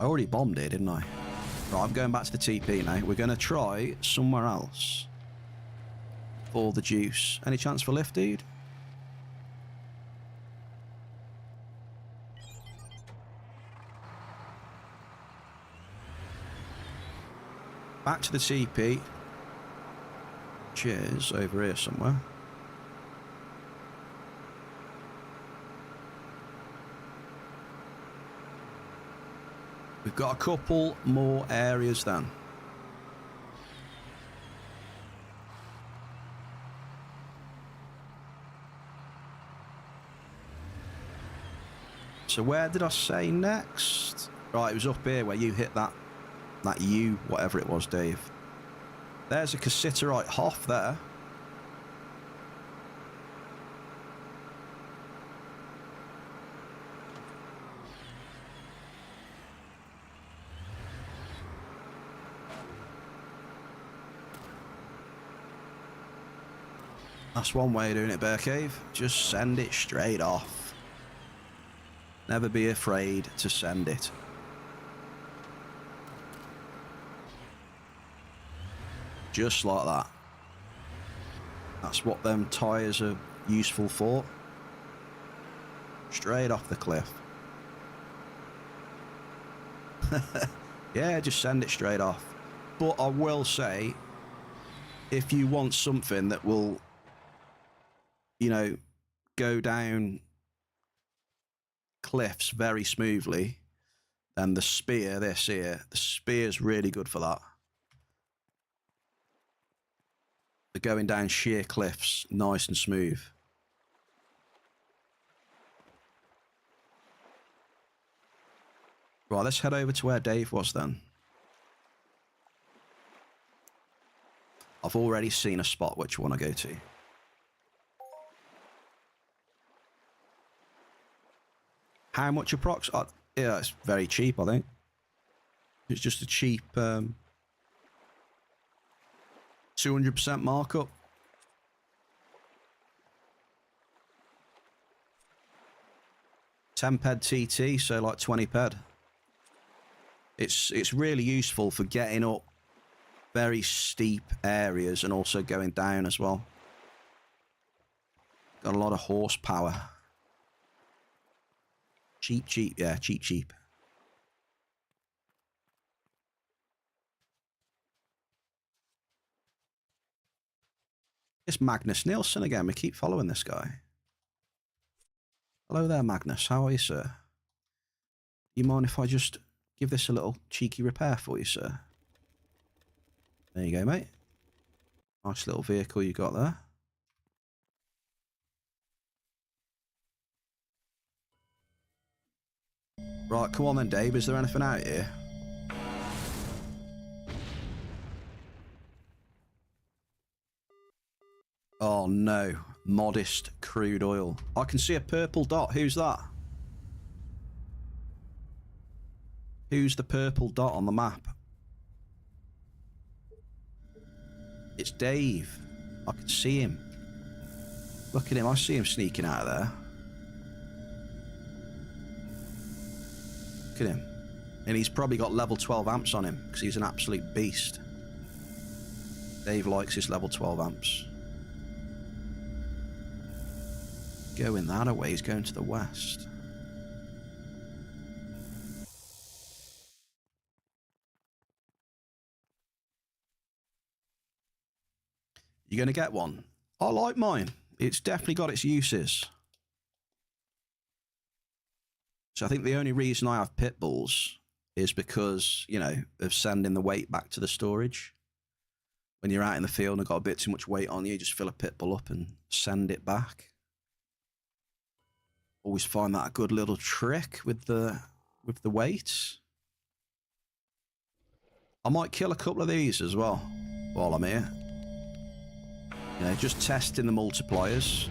already bombed it, didn't I? Right, I'm going back to the TP now. We're going to try somewhere else for the juice. Any chance for lift, dude? Back to the TP. Cheers, over here somewhere. We've got a couple more areas then. So where did I say next? Right, it was up here where you hit that U, whatever it was, Dave. There's a cassiterite Hoff there. That's one way of doing it, Bear Cave. Just send it straight off. Never be afraid to send it. Just like that. That's what them tyres are useful for. Straight off the cliff. Yeah, just send it straight off. But I will say, if you want something that will, you know, go down cliffs very smoothly, then the spear, this here, the spear's really good for that. For going down sheer cliffs, nice and smooth. Right, let's head over to where Dave was then. I've already seen a spot which I want to go to. How much approx? Yeah, it's very cheap, I think. It's just a cheap 200% markup. $10 TT, so like 20 ped. It's really useful for getting up very steep areas and also going down as well. Got a lot of horsepower. Cheap, yeah, cheap. It's Magnus Nielsen again. We keep following this guy. Hello there, Magnus. How are you, sir? You mind if I just give this a little cheeky repair for you, sir? There you go, mate. Nice little vehicle you got there. Right, come on then, Dave. Is there anything out here? Oh no, modest crude oil. I can see a purple dot. Who's that? Who's the purple dot on the map? It's Dave. I can see him. Look at him. I see him sneaking out of there. Look at him. And he's probably got level 12 amps on him because he's an absolute beast. Dave likes his level 12 amps. Going that way, he's going to the west. You're going to get one? I like mine. It's definitely got its uses. So I think the only reason I have pit bulls is because, you know, of sending the weight back to the storage. When you're out in the field and got a bit too much weight on you, just fill a pit bull up and send it back. Always find that a good little trick with the weights. I might kill a couple of these as well while I'm here. You know, just testing the multipliers.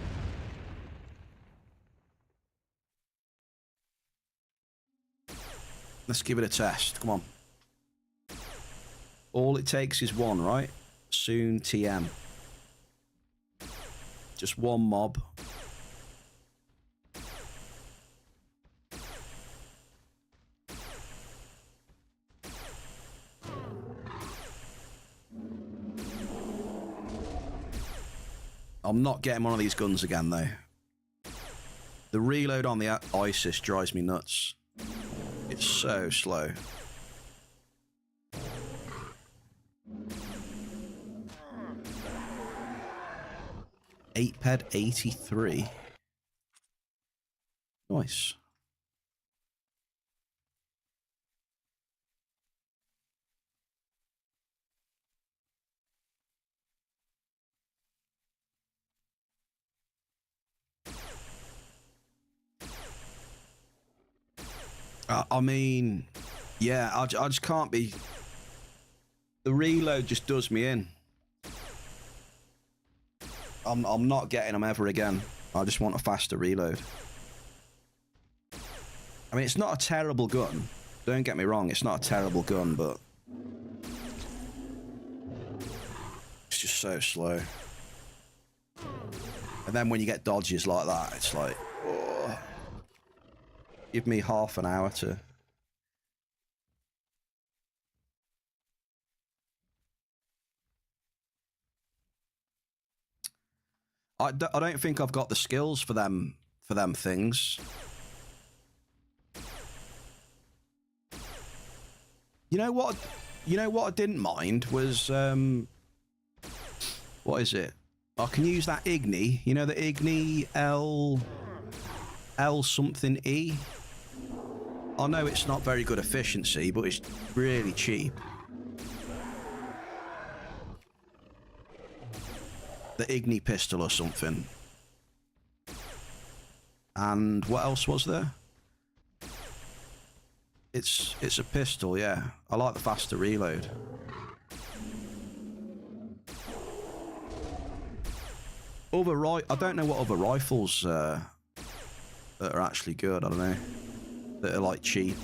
Let's give it a test. Come on. All it takes is one, right? Soon TM. Just one mob. I'm not getting one of these guns again, though. The reload on the A.R.I.S drives me nuts. It's so slow. 8ped 83. Nice. I mean, yeah, I just can't be... The reload just does me in. I'm not getting them ever again. I just want a faster reload. I mean, it's not a terrible gun. Don't get me wrong, it's not a terrible gun, but... It's just so slow. And then when you get dodges like that, it's like... Oh. Give me half an hour to... I don't think I've got the skills for them things. You know what? You know what I didn't mind was what is it? I can use that Igni. You know the Igni L something E. I know it's not very good efficiency, but it's really cheap. The Igni pistol or something. And what else was there? It's a pistol, yeah. I like the faster reload. I don't know what other rifles that are actually good. I don't know. That are like cheap.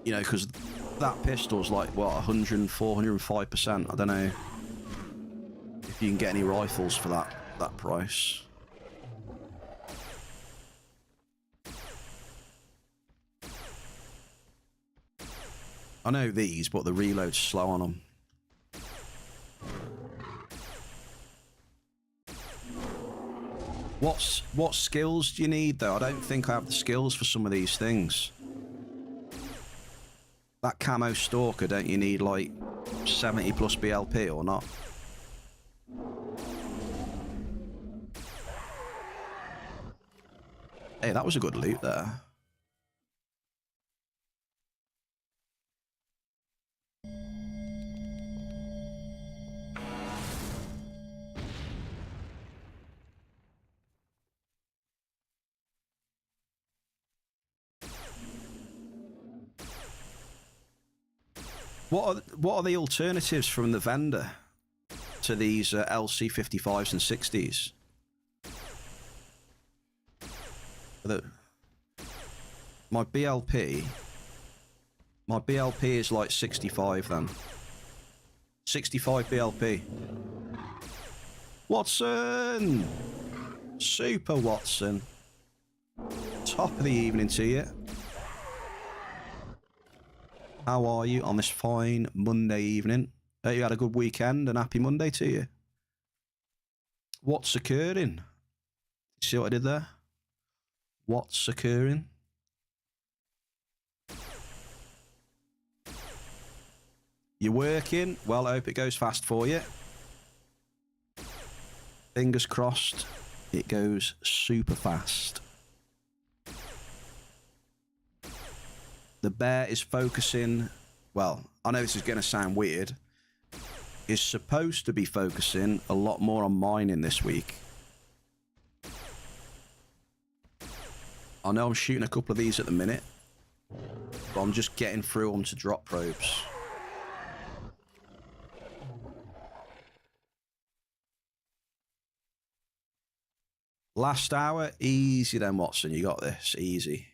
You know, because that pistol's like, what, 104, 105%. I don't know if you can get any rifles for that price. I know these, but the reload's slow on them. What skills do you need, though? I don't think I have the skills for some of these things. That camo stalker, don't you need like 70 plus BLP or not? Hey, that was a good loot there. What are the alternatives from the vendor to these LC55s and 60s? My BLP is like 65 then. 65 BLP. Watson! Super Watson. Top of the evening to you. How are you on this fine Monday evening? Hope you had a good weekend and happy Monday to you. What's occurring? See what I did there? What's occurring? You're working? Well, I hope it goes fast for you. Fingers crossed it goes super fast. The bear is focusing, well, I know this is going to sound weird, is supposed to be focusing a lot more on mining this week. I know I'm shooting a couple of these at the minute, but I'm just getting through them to drop probes. Last hour, easy then, Watson, you got this, easy.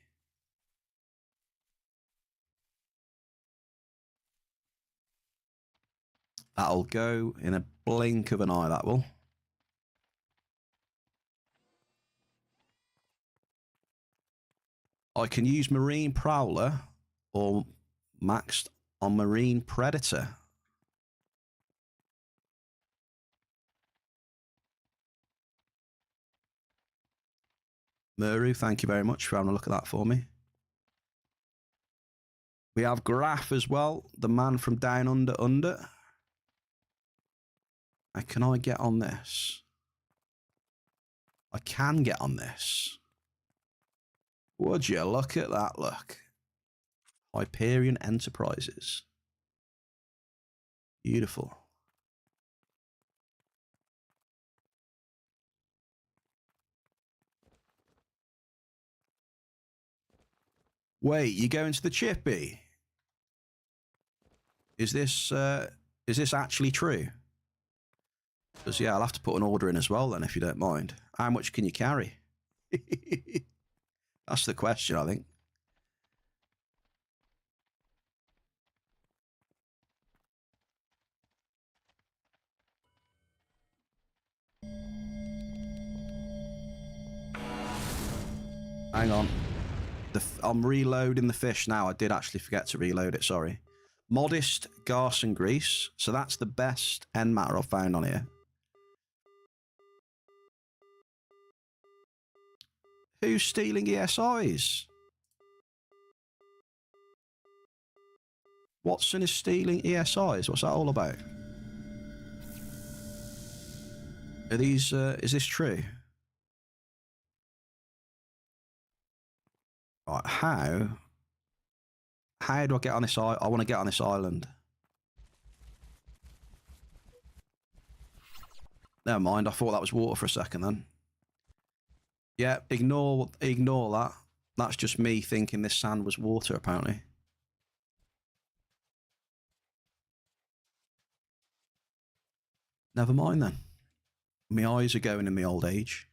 That'll go in a blink of an eye, that will. I can use Marine Prowler or maxed on Marine Predator. Muru, thank you very much for having a look at that for me. We have Graf as well, the man from Down Under. Can I get on this? I can get on this. Would you look at that, look. Hyperion Enterprises. Beautiful. Wait, you going to the chippy? Is this actually true? Because, yeah, I'll have to put an order in as well then, if you don't mind. How much can you carry? That's the question, I think. Hang on. I'm reloading the fish now. I did actually forget to reload it, sorry. Modest Garson Grease. So that's the best end matter I've found on here. Who's stealing ESIs? Watson is stealing ESIs. What's that all about? Are these, is this true? Right, how do I get on this island? I want to get on this island. Never mind, I thought that was water for a second then. Yeah, ignore that. That's just me thinking this sand was water, apparently. Never mind then. My eyes are going in my old age.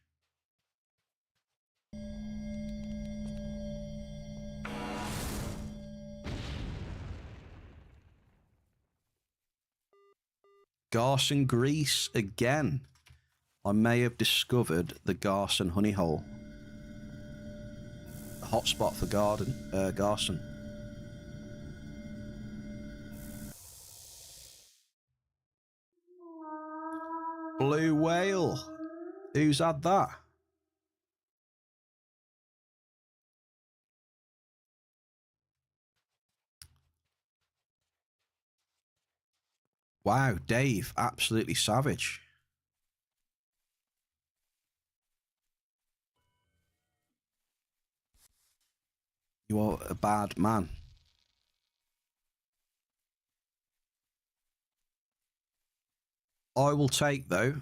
Garson Grease again. I may have discovered the Garson honey hole. A hotspot for Garson. Blue whale. Who's had that? Wow, Dave, absolutely savage. You are a bad man. I will take, though.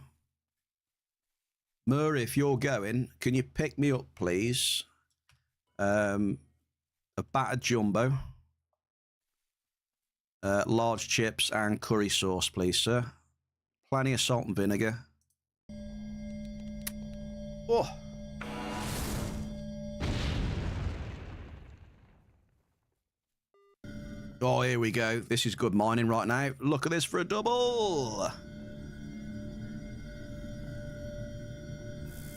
Murray, if you're going, can you pick me up, please? A battered jumbo. Large chips and curry sauce, please, sir. Plenty of salt and vinegar. Oh. Oh, here we go. This is good mining right now. Look at this for a double.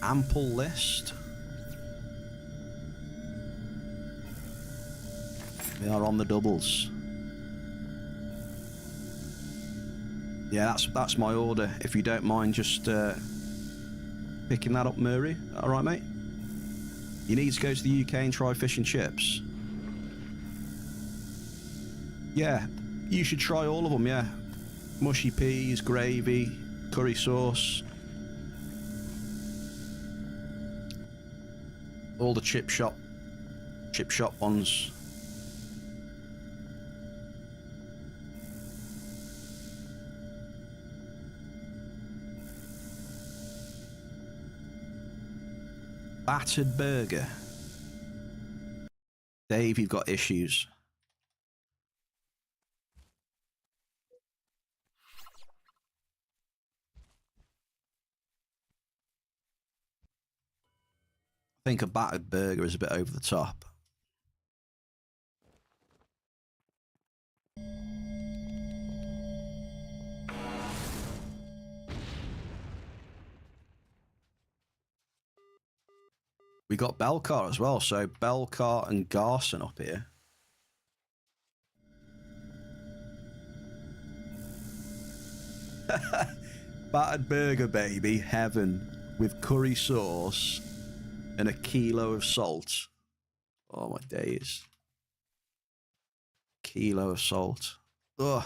Ample list. We are on the doubles. Yeah, that's my order. If you don't mind just picking that up, Murray. All right, mate? You need to go to the UK and try fish and chips. Yeah, you should try all of them, yeah. Mushy peas, gravy, curry sauce. All the chip shop ones. Battered burger. Dave, you've got issues. I think a battered burger is a bit over the top. We got Belcar as well, so Belcar and Garson up here. Battered burger, baby, heaven, with curry sauce and a kilo of salt. Oh my days. Kilo of salt. Ugh.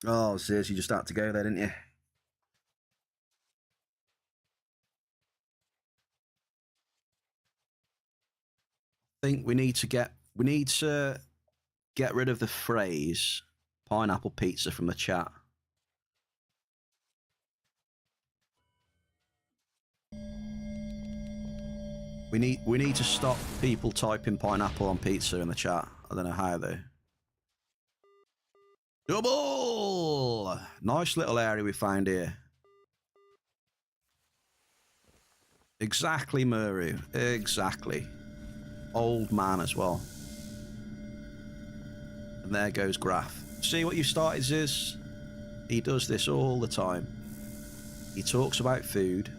Oh, Ziz, you just had to go there, didn't you? I think we need to get rid of the phrase pineapple pizza from the chat. We need to stop people typing pineapple on pizza in the chat. I don't know how though. Double! Nice little area we found here. Exactly, Muru. Exactly. Old man as well. And there goes Graph. See what you started, Ziz? He does this all the time. He talks about food,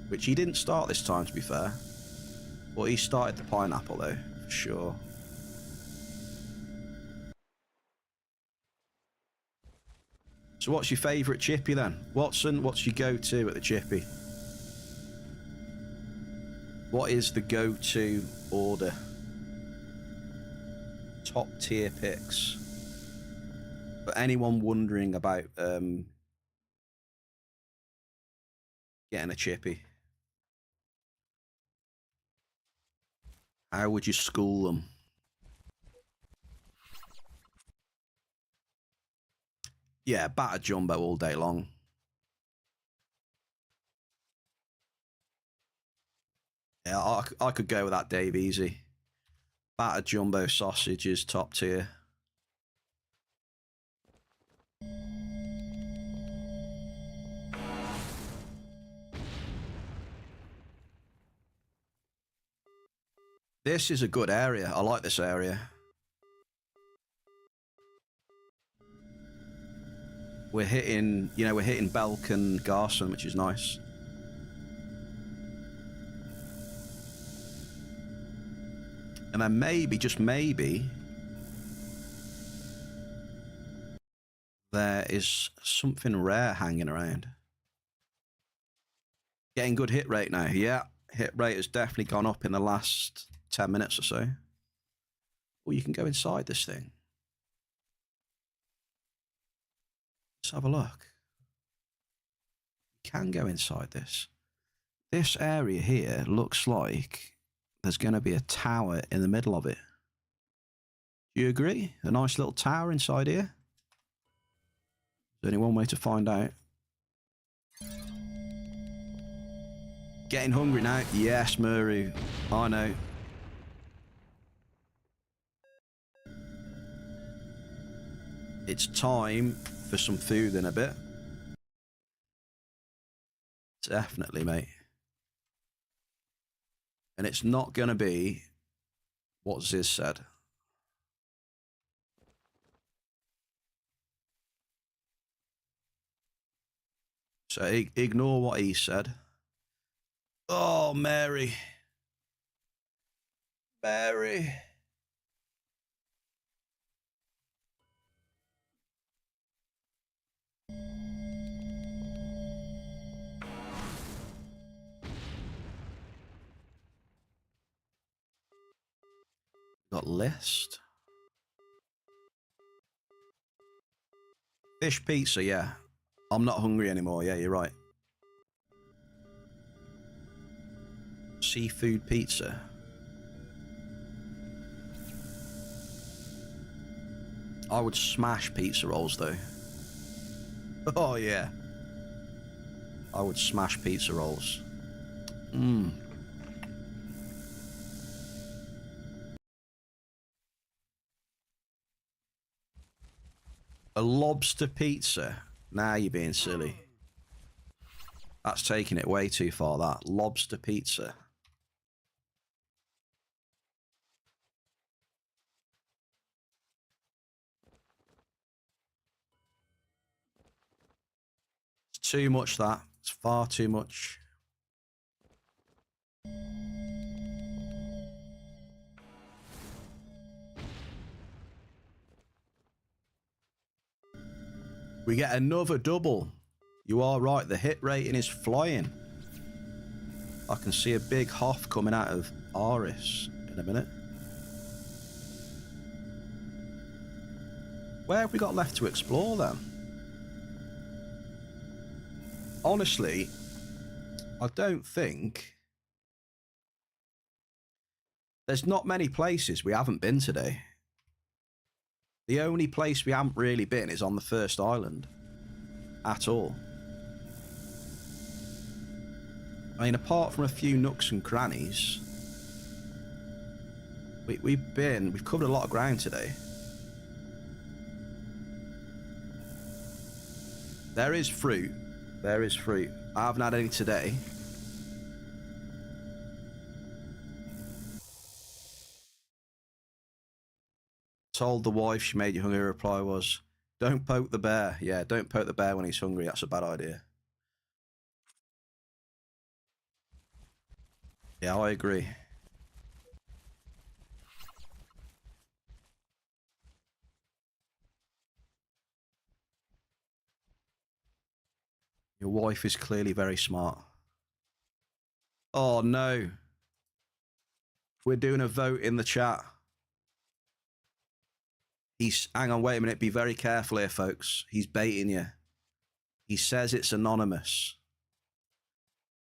which he didn't start this time, to be fair. But he started the pineapple, though, for sure. So what's your favourite chippy, then? Watson, what's your go-to at the chippy? What is the go-to order? Top tier picks. For anyone wondering about getting a chippy, how would you school them? Yeah, batter jumbo all day long. Yeah, I could go with that, Dave, easy. Batter jumbo sausage is top tier. This is a good area. I like this area. We're hitting, we're hitting Belk and Garson, which is nice. And then maybe, just maybe, there is something rare hanging around. Getting good hit rate now. Yeah, hit rate has definitely gone up in the last 10 minutes or so. Well, you can go inside this thing. Let's have a look. You can go inside this. This area here looks like there's going to be a tower in the middle of it. Do you agree? A nice little tower inside here? There's only one way to find out. Getting hungry now? Yes, Muru. I know. It's time for some food in a bit. Definitely, mate. And it's not going to be what Ziz said. So ignore what he said. Oh, Mary. Mary. Got list. Fish pizza, yeah. I'm not hungry anymore. Yeah, you're right. Seafood pizza. I would smash pizza rolls, though. Oh, yeah. I would smash pizza rolls. Mmm. A lobster pizza? Nah, you're being silly. That's taking it way too far, that. Lobster pizza. It's too much, that. It's far too much. We get another double. You are right, the hit rating is flying. I can see a big Hoff coming out of A.R.I.S in a minute. Where have we got left to explore then? Honestly, I don't think... There's not many places we haven't been today. The only place we haven't really been is on the first island. At all. I mean, apart from a few nooks and crannies, we've covered a lot of ground today. There is fruit. There is fruit. I haven't had any today. Told the wife she made you hungry. Her reply was, don't poke the bear. Yeah, don't poke the bear when he's hungry. That's a bad idea. Yeah, I agree. Your wife is clearly very smart. Oh, no. We're doing a vote in the chat. Hang on, wait a minute. Be very careful here, folks. He's baiting you. He says it's anonymous.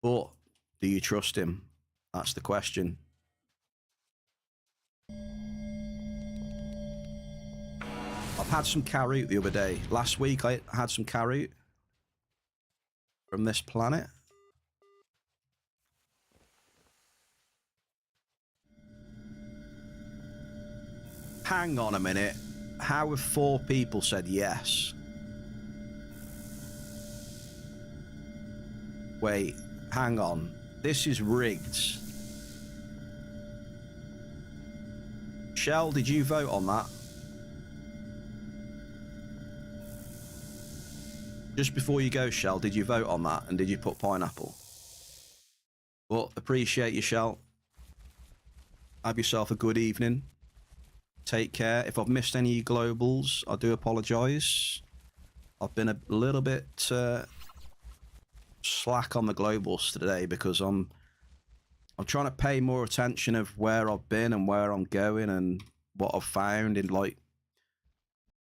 But do you trust him? That's the question. I've had some carrot the other day. Last week I had some carrot from this planet. Hang on a minute. How have 4 people said yes? Wait, hang on. This is rigged. Shell, did you vote on that? Just before you go, Shell, did you vote on that? And did you put pineapple? Well, appreciate you, Shell. Have yourself a good evening. Take care. If I've missed any globals, I do apologise. I've been a little bit slack on the globals today because I'm trying to pay more attention of where I've been and where I'm going and what I've found in, like,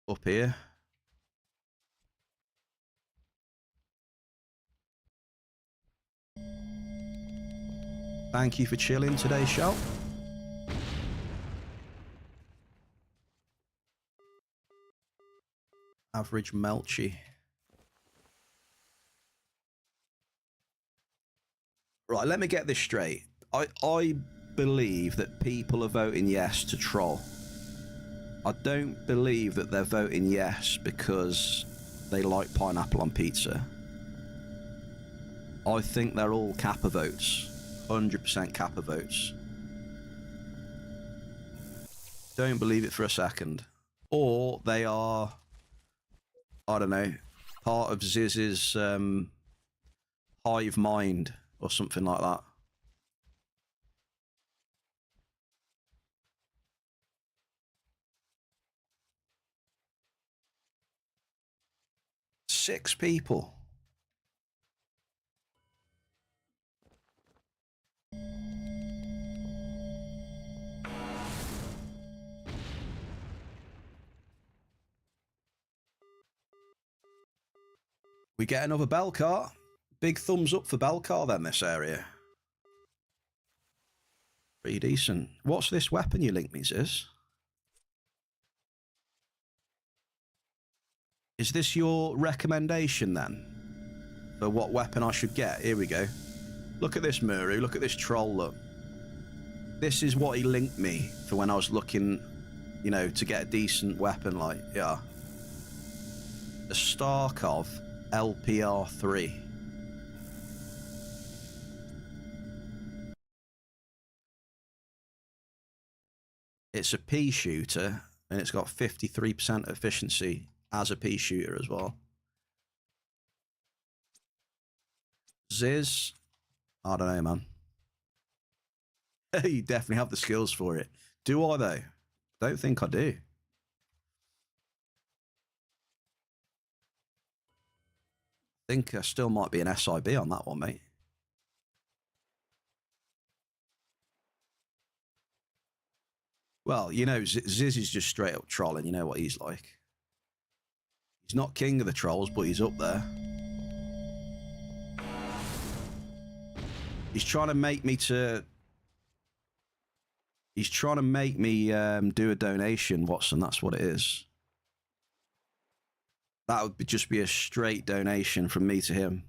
up here. Thank you for chilling today, Shell. Average Melchi. Right, let me get this straight. I believe that people are voting yes to troll. I don't believe that they're voting yes because they like pineapple on pizza. I think they're all Kappa votes. 100% Kappa votes. Don't believe it for a second. Or they are, I don't know, part of Ziz's hive mind or something like that. Six people. We get another bell car. Big thumbs up for bell car then, this area. Pretty decent. What's this weapon you linked me, Ziz? Is this your recommendation then? For what weapon I should get? Here we go. Look at this Muru. Look at this troll, look. This is what he linked me for when I was looking, you know, to get a decent weapon, like, yeah. The Starkov LPR3. It's a pea shooter, and it's got 53% efficiency as a pea shooter as well. Ziz, I don't know, man. You definitely have the skills for it. Do I, though? Don't think I do. I think I still might be an SIB on that one, mate. Well, you know, Ziz is just straight up trolling. You know what he's like. He's not king of the trolls, but he's up there. He's trying to make me to... He's trying to make me do a donation, Watson. That's what it is. That would just be a straight donation from me to him.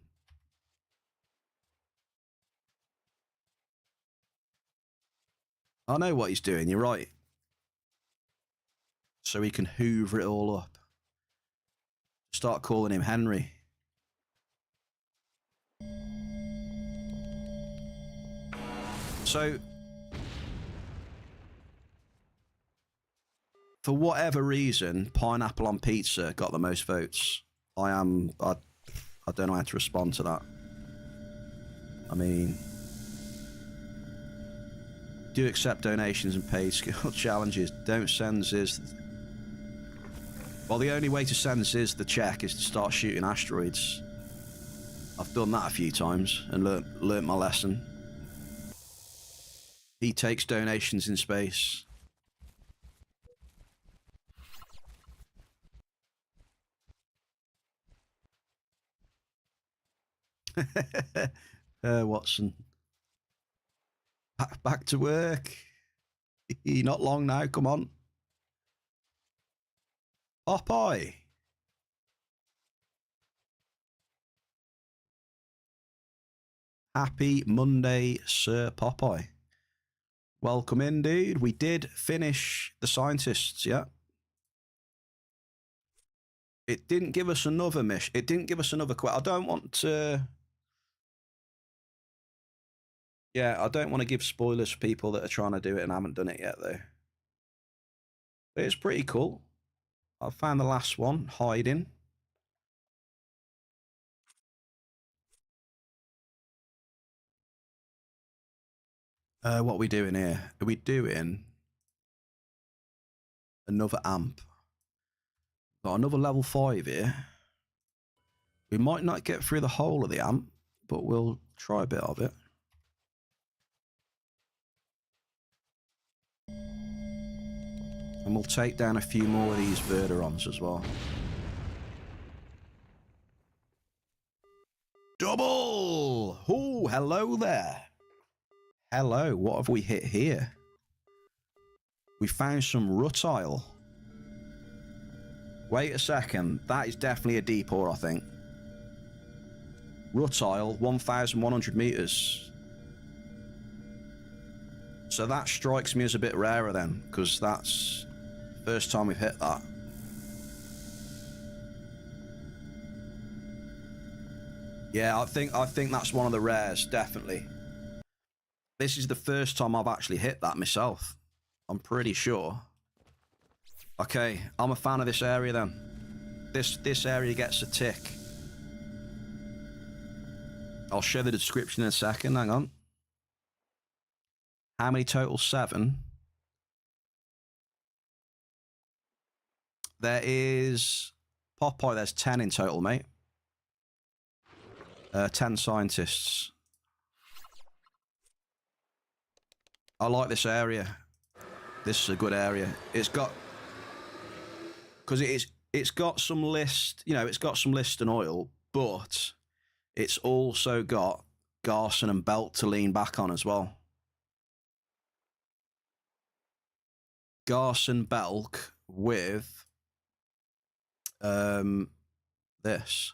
I know what he's doing, you're right. So he can hoover it all up. Start calling him Henry. So, for whatever reason, pineapple on pizza got the most votes. I don't know how to respond to that. I mean, do accept donations and paid skill challenges. Don't send Ziz. Well, the only way to send Ziz the check is to start shooting asteroids. I've done that a few times and learnt my lesson. He takes donations in space. Watson. Back to work. Not long now, come on. Popeye. Happy Monday, Sir Popeye. Welcome in, dude. We did finish the scientists, yeah. It didn't give us another mission. It didn't give us another quest. I don't want to... Yeah, I don't want to give spoilers for people that are trying to do it and haven't done it yet, though. But it's pretty cool. I found the last one, hiding. What are we doing here? Are we doing another amp? Got another level 5 here. We might not get through the whole of the amp, but we'll try a bit of it. And we'll take down a few more of these Verderons as well. Double! Oh, hello there. Hello, what have we hit here? We found some rutile. Wait a second, that is definitely a deep ore, I think. Rutile, 1,100 meters. So that strikes me as a bit rarer then, because that's the first time we've hit that. Yeah, I think that's one of the rares, definitely. This is the first time I've actually hit that myself. I'm pretty sure. Okay, I'm a fan of this area then. This area gets a tick. I'll show the description in a second, hang on. How many total? 7. There is... Popeye, there's 10 in total, mate. 10 scientists. I like this area. This is a good area. It's got... Because it's got some list... You know, it's got some list and oil, but it's also got Garson and Belt to lean back on as well. Garson Belk with this.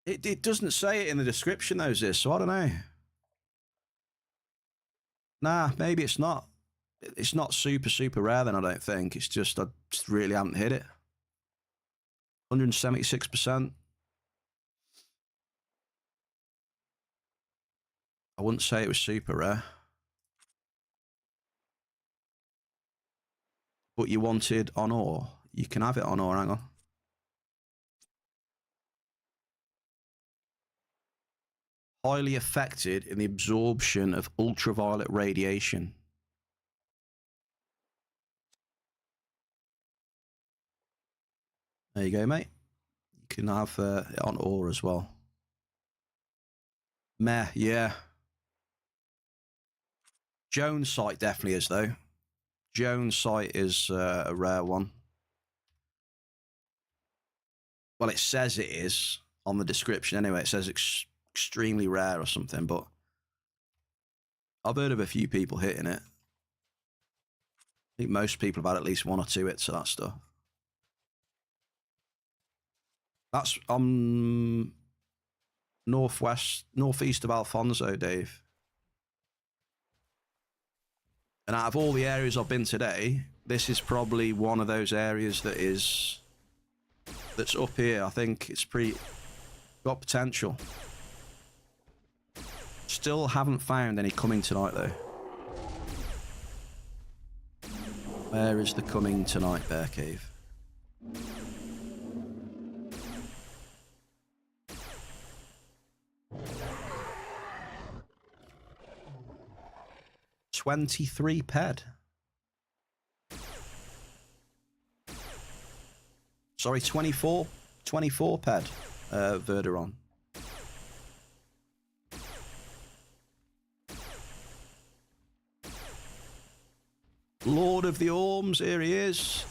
It doesn't say it in the description though, Ziz, so I don't know. Nah, maybe it's not. It's not super rare then, I don't think. It's just, I just really haven't hit it. 176%. I wouldn't say it was super rare. But you wanted on ore. You can have it on ore, hang on. Highly affected in the absorption of ultraviolet radiation. There you go, mate. You can have it on ore as well. Meh, yeah. Jones site definitely is, though. Jones site is a rare one. Well, it says it is on the description anyway. It says extremely rare or something, but I've heard of a few people hitting it. I think most people have had at least 1 or 2 hits of that stuff. That's northeast of Alfonso, Dave. And out of all the areas I've been today, this is probably one of those areas that's up here. I think it's got potential. Still haven't found any Cummingtonite though. Where is the Cummingtonite bear cave? $23 ped. Sorry, 24 ped. Verderon. Lord of the Orms, here he is.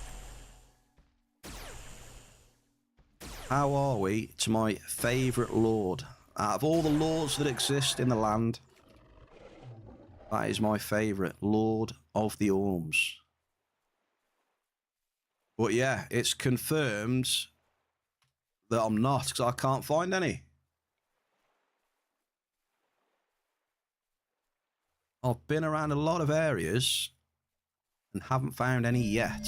How are we to my favourite lord? Out of all the lords that exist in the land, that is my favourite, Lord of the Orms. But yeah, it's confirmed that I'm not, because I can't find any. I've been around a lot of areas and haven't found any yet.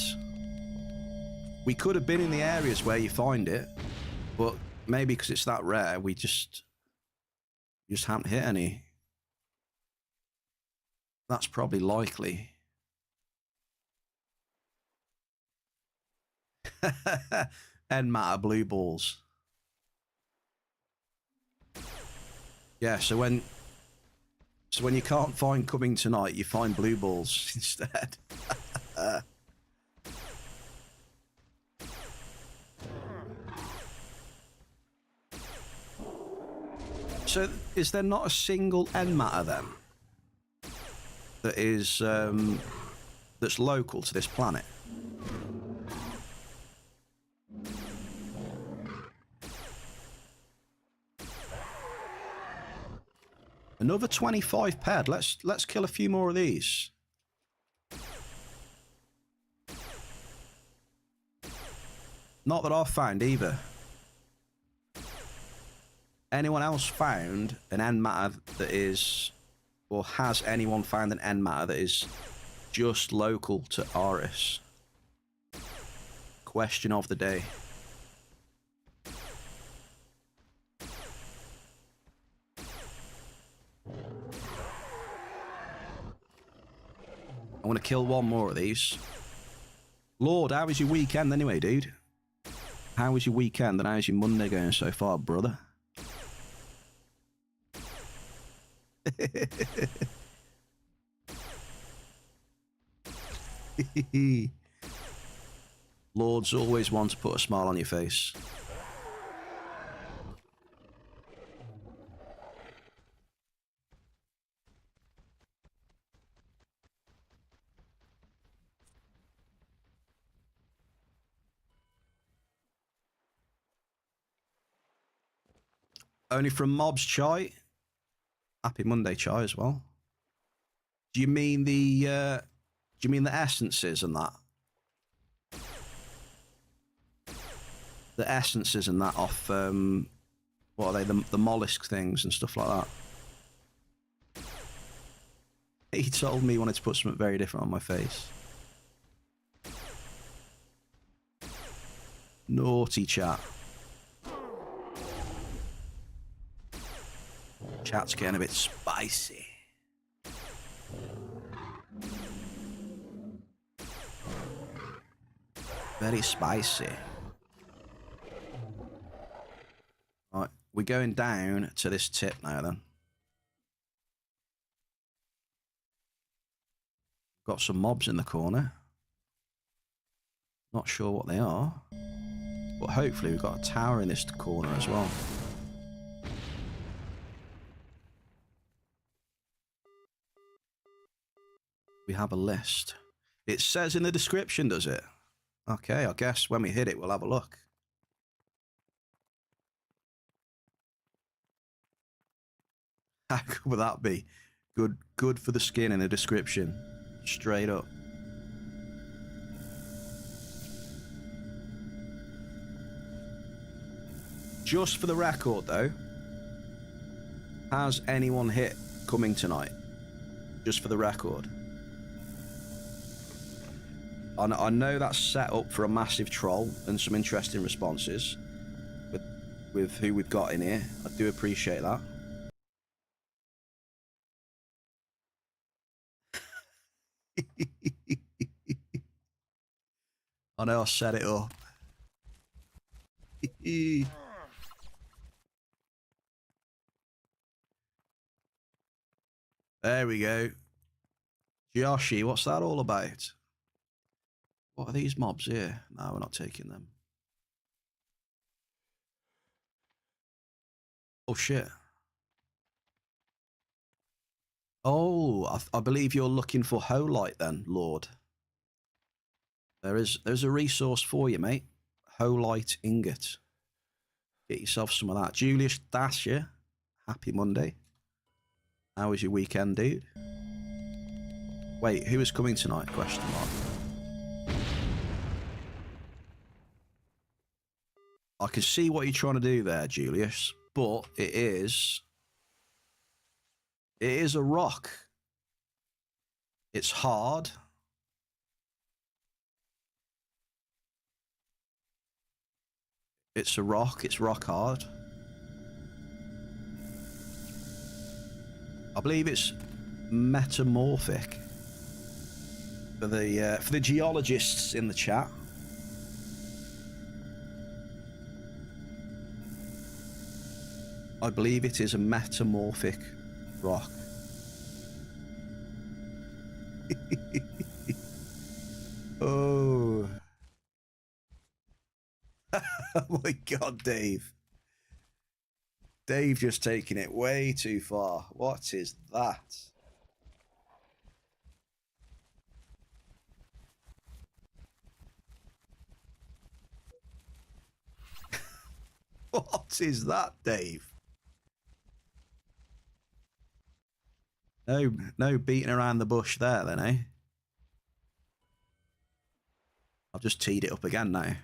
We could have been in the areas where you find it, but maybe because it's that rare, we just haven't hit any. That's probably likely. End matter blue balls. Yeah, so when you can't find Cummingtonite, you find blue balls instead. So is there not a single end matter then that is that's local to this planet? Another 25 ped. Let's kill a few more of these. Not that I've found either. Anyone else found an end matter that is, or has anyone found an end matter that is just local to A.R.I.S? Question of the day. I want to kill one more of these. Lord, how was your weekend anyway, dude? How was your weekend and how's your Monday going so far, brother? Lords always want to put a smile on your face. Only from Mobs Chai. Happy Monday, Chai, as well. Do you mean the essences and that? The essences and that off what are they? The mollusk things and stuff like that. He told me he wanted to put something very different on my face. Naughty chat. Chat's getting a bit spicy. Very spicy. Right, we're going down to this tip now then. Got some mobs in the corner. Not sure what they are. But hopefully we've got a tower in this corner as well. We have a list. It says in the description, does it? Okay, I guess when we hit it, we'll have a look. How good would that be? Good for the skin in the description. Straight up. Just for the record, though, has anyone hit Cummingtonite? Just for the record. I know that's set up for a massive troll and some interesting responses with who we've got in here. I do appreciate that. I know I set it up. There we go. Joshy, what's that all about? What are these mobs here? No, we're not taking them. Oh, shit. Oh, I believe you're looking for Holite then, Lord. There's a resource for you, mate. Holite ingot. Get yourself some of that. Julius Dasher, happy Monday. How was your weekend, dude? Wait, who is coming tonight? Question mark. I can see what you're trying to do there, Julius, but it is a rock. It's hard. It's a rock. It's rock hard. I believe it's metamorphic for the geologists in the chat. I believe it is a metamorphic rock. Oh. Oh my God, Dave. Dave just taking it way too far. What is that? What is that, Dave? No beating around the bush there then, eh? I've just teed it up again now.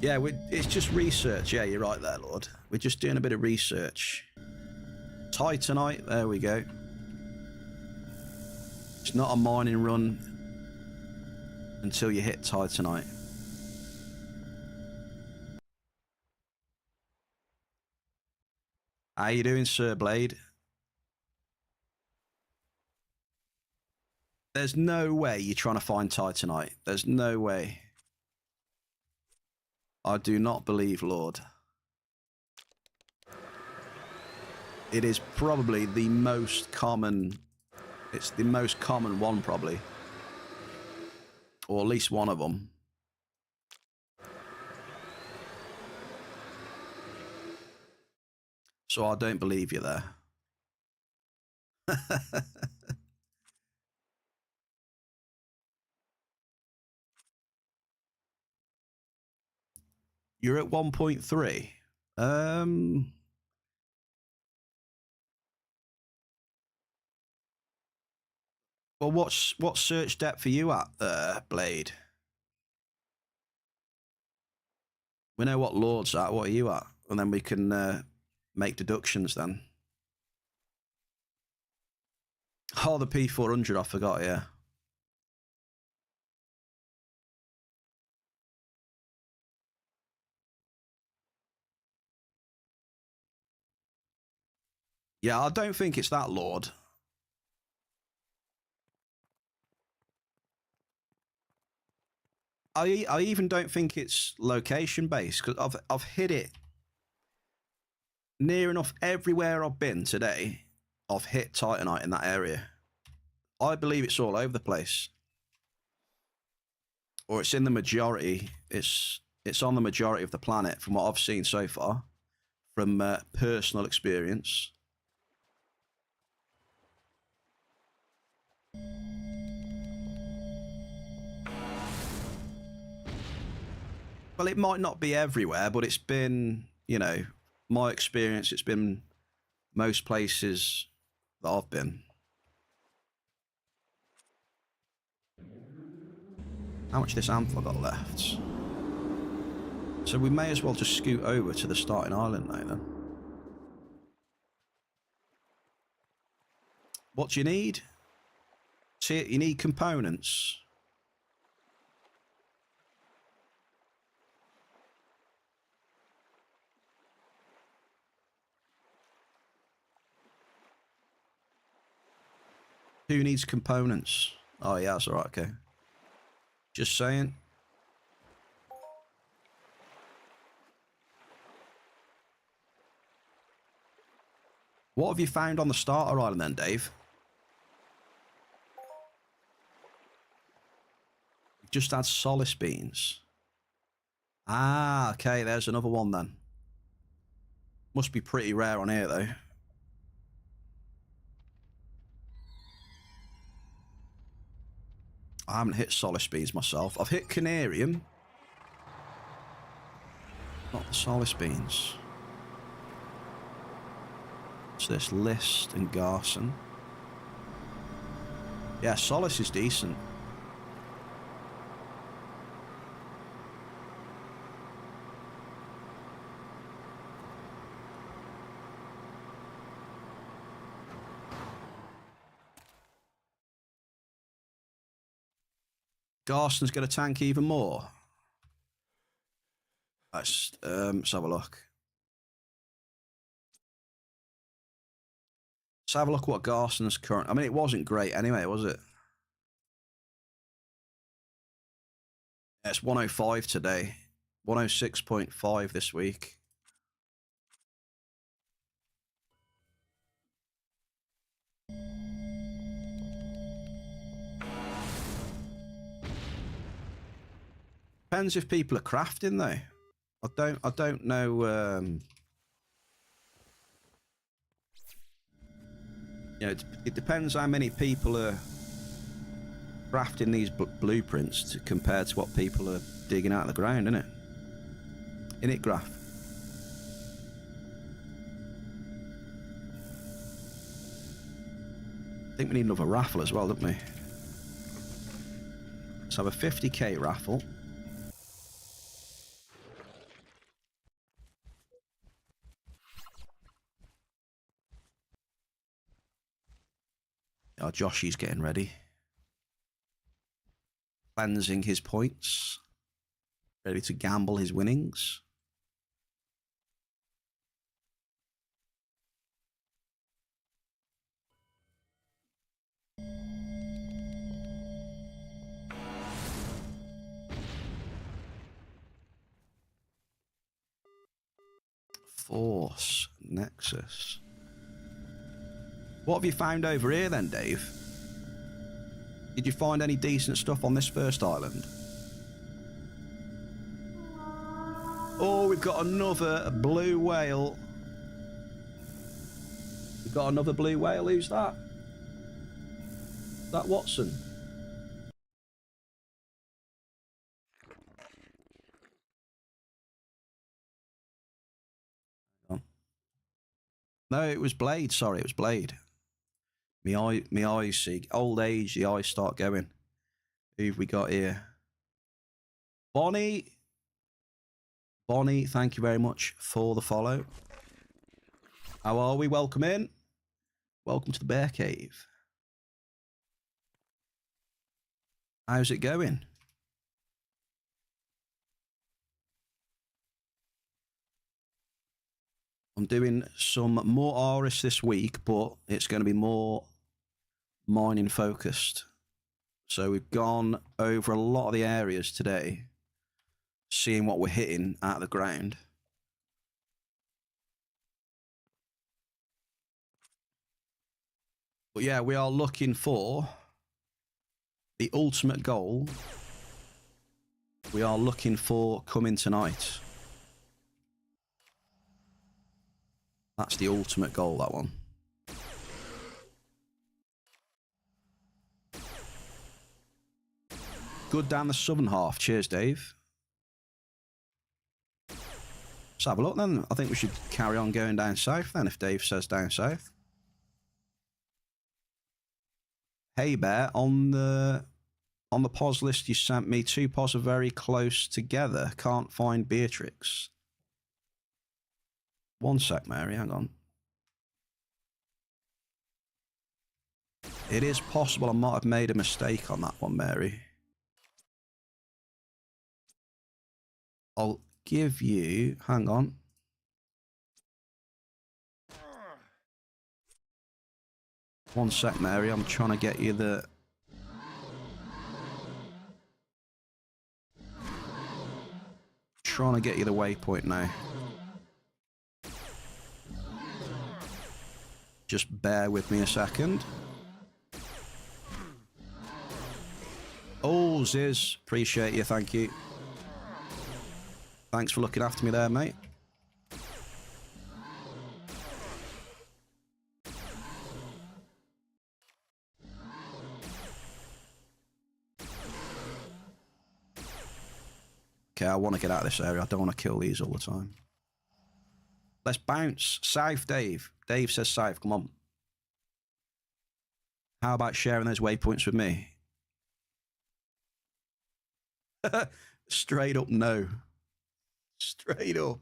Yeah, it's just research. Yeah, you're right there, Lord. We're just doing a bit of research. Titanite, there we go. It's not a mining run until you hit Titanite. How you doing, Sir Blade? There's no way you're trying to find Titanite. There's no way. I do not believe, Lord. It is probably the most common. It's the most common one, probably. Or at least one of them. So I don't believe you there. You're at 1.3. Well, what search depth are you at there, Blade? We know what Lord's at. What are you at? And then we can make deductions then. Oh, the P400, I forgot, yeah. Yeah, I don't think it's that, Lord. I even don't think it's location based because I've hit it near enough everywhere I've been today. I've hit Titanite in that area. I believe it's all over the place, or it's in the majority. It's on the majority of the planet from what I've seen so far, from personal experience. Well, it might not be everywhere, but it's been, you know, my experience, it's been most places that I've been. How much of this amp have I got left? So we may as well just scoot over to the starting island now then. What do you need? See, you need components. Who needs components? Oh yeah, that's alright, okay. Just saying. What have you found on the starter island then, Dave? You've just had solace beans. Ah, okay, there's another one then. Must be pretty rare on here though. I haven't hit solace beans myself. I've hit canarium. Not the solace beans. What's this? List and Garson. Yeah, solace is decent. Garson's going to tank even more. Let's have a look. Let's have a look what Garson's current... I mean, it wasn't great anyway, was it? Yeah, it's 105 today. 106.5 this week. Depends if people are crafting though. I don't know. You know, it depends how many people are crafting these blueprints compared to what people are digging out of the ground, isn't it? Innit, Graph? I think we need another raffle as well, don't we? Let's have a 50k raffle. Oh, Joshy's getting ready. Cleansing his points. Ready to gamble his winnings. Force Nexus. What have you found over here then, Dave? Did you find any decent stuff on this first island? Oh, we've got another blue whale. We've got another blue whale. Who's that? Is that Watson? No, it was Blade. Sorry, it was Blade. Me eyes see. Old age, the eyes start going. Who've we got here? Bonnie. Bonnie, thank you very much for the follow. How are we? Welcome in. Welcome to the Bear Cave. How's it going? I'm doing some more A.R.I.S this week, but it's going to be more mining focused. So we've gone over a lot of the areas today, seeing what we're hitting out of the ground. But yeah, we are looking for the ultimate goal. We are looking for Cummingtonite. That's the ultimate goal, that one. Good down the southern half. Cheers, Dave. Let's have a look then. I think we should carry on going down south then, if Dave says down south. Hey Bear, on the pos list you sent me, 2 pos are very close together. Can't find Beatrix. One sec, Mary, hang on. It is possible I might have made a mistake on that one, Mary. I'll give you... Hang on. One sec, Mary. I'm trying to get you the... Trying to get you the waypoint now. Just bear with me a second. Oh, Ziz. Appreciate you. Thank you. Thanks for looking after me there, mate. Okay, I want to get out of this area. I don't want to kill these all the time. Let's bounce. South, Dave. Dave says south. Come on. How about sharing those waypoints with me? Straight up, no. Straight up.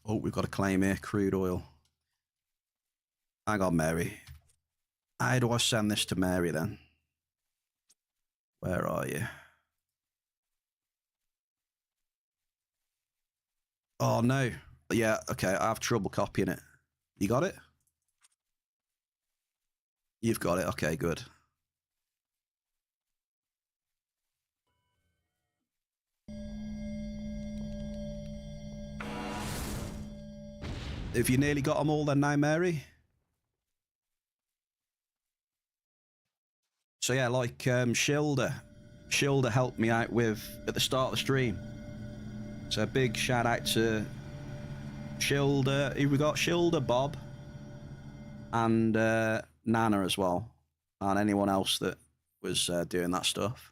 Oh, we've got a claim here. Crude oil. Hang on, Mary. How do I send this to Mary then? Where are you? Oh, no. Yeah, okay. I have trouble copying it. You got it? You've got it. Okay, good. Have you nearly got them all then now, Mary? So yeah, like Shilda helped me out with at the start of the stream. So a big shout out to Shilda. Who we got? Shilda, Bob, and Nana as well, and anyone else that was doing that stuff.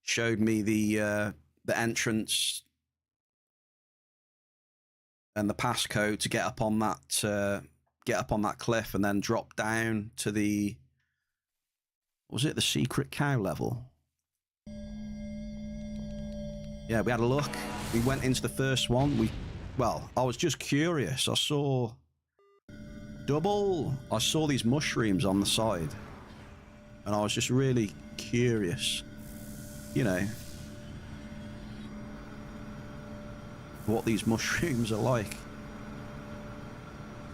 Showed me the entrance and the passcode to get up on that cliff and then drop down to the... Was it the secret cow level? Yeah, we had a look. We went into the first one. Well, I was just curious. I saw these mushrooms on the side. And I was just really curious, you know, what these mushrooms are like.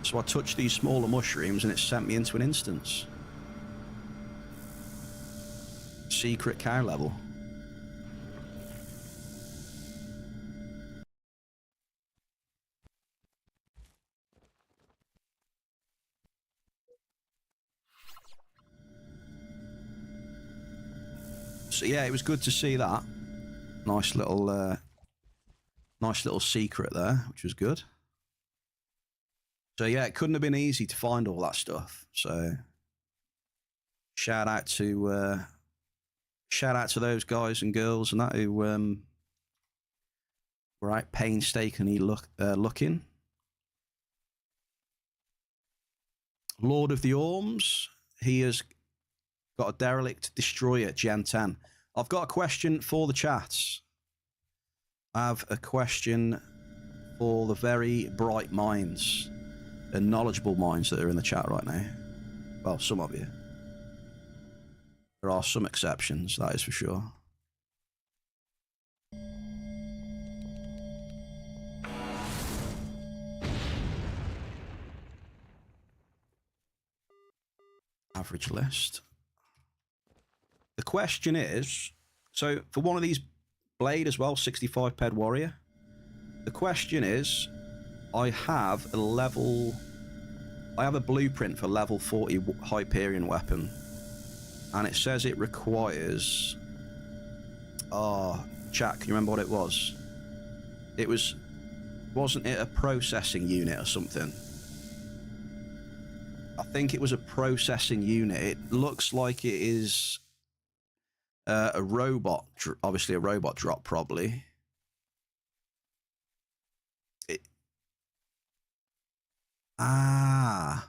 So I touched these smaller mushrooms and it sent me into an instance. Secret cow level. So yeah, it was good to see that. Nice little secret there, which was good. So yeah, it couldn't have been easy to find all that stuff. So shout out to those guys and girls and that who were out painstakingly looking. Lord of the Orms, he has got a derelict destroyer, Gen 10. I've got a question for the chats. I have a question for the very bright minds and knowledgeable minds that are in the chat right now. Well, some of you. There are some exceptions, that is for sure. Average list. The question is, so for one of these blade as well, 65 ped warrior, the question is, I have a blueprint for level 40 Hyperion weapon, and it says it requires, chat, can you remember what it was? Wasn't it a processing unit or something? I think it was a processing unit. It looks like it is a robot, obviously a robot drop, probably. Ah.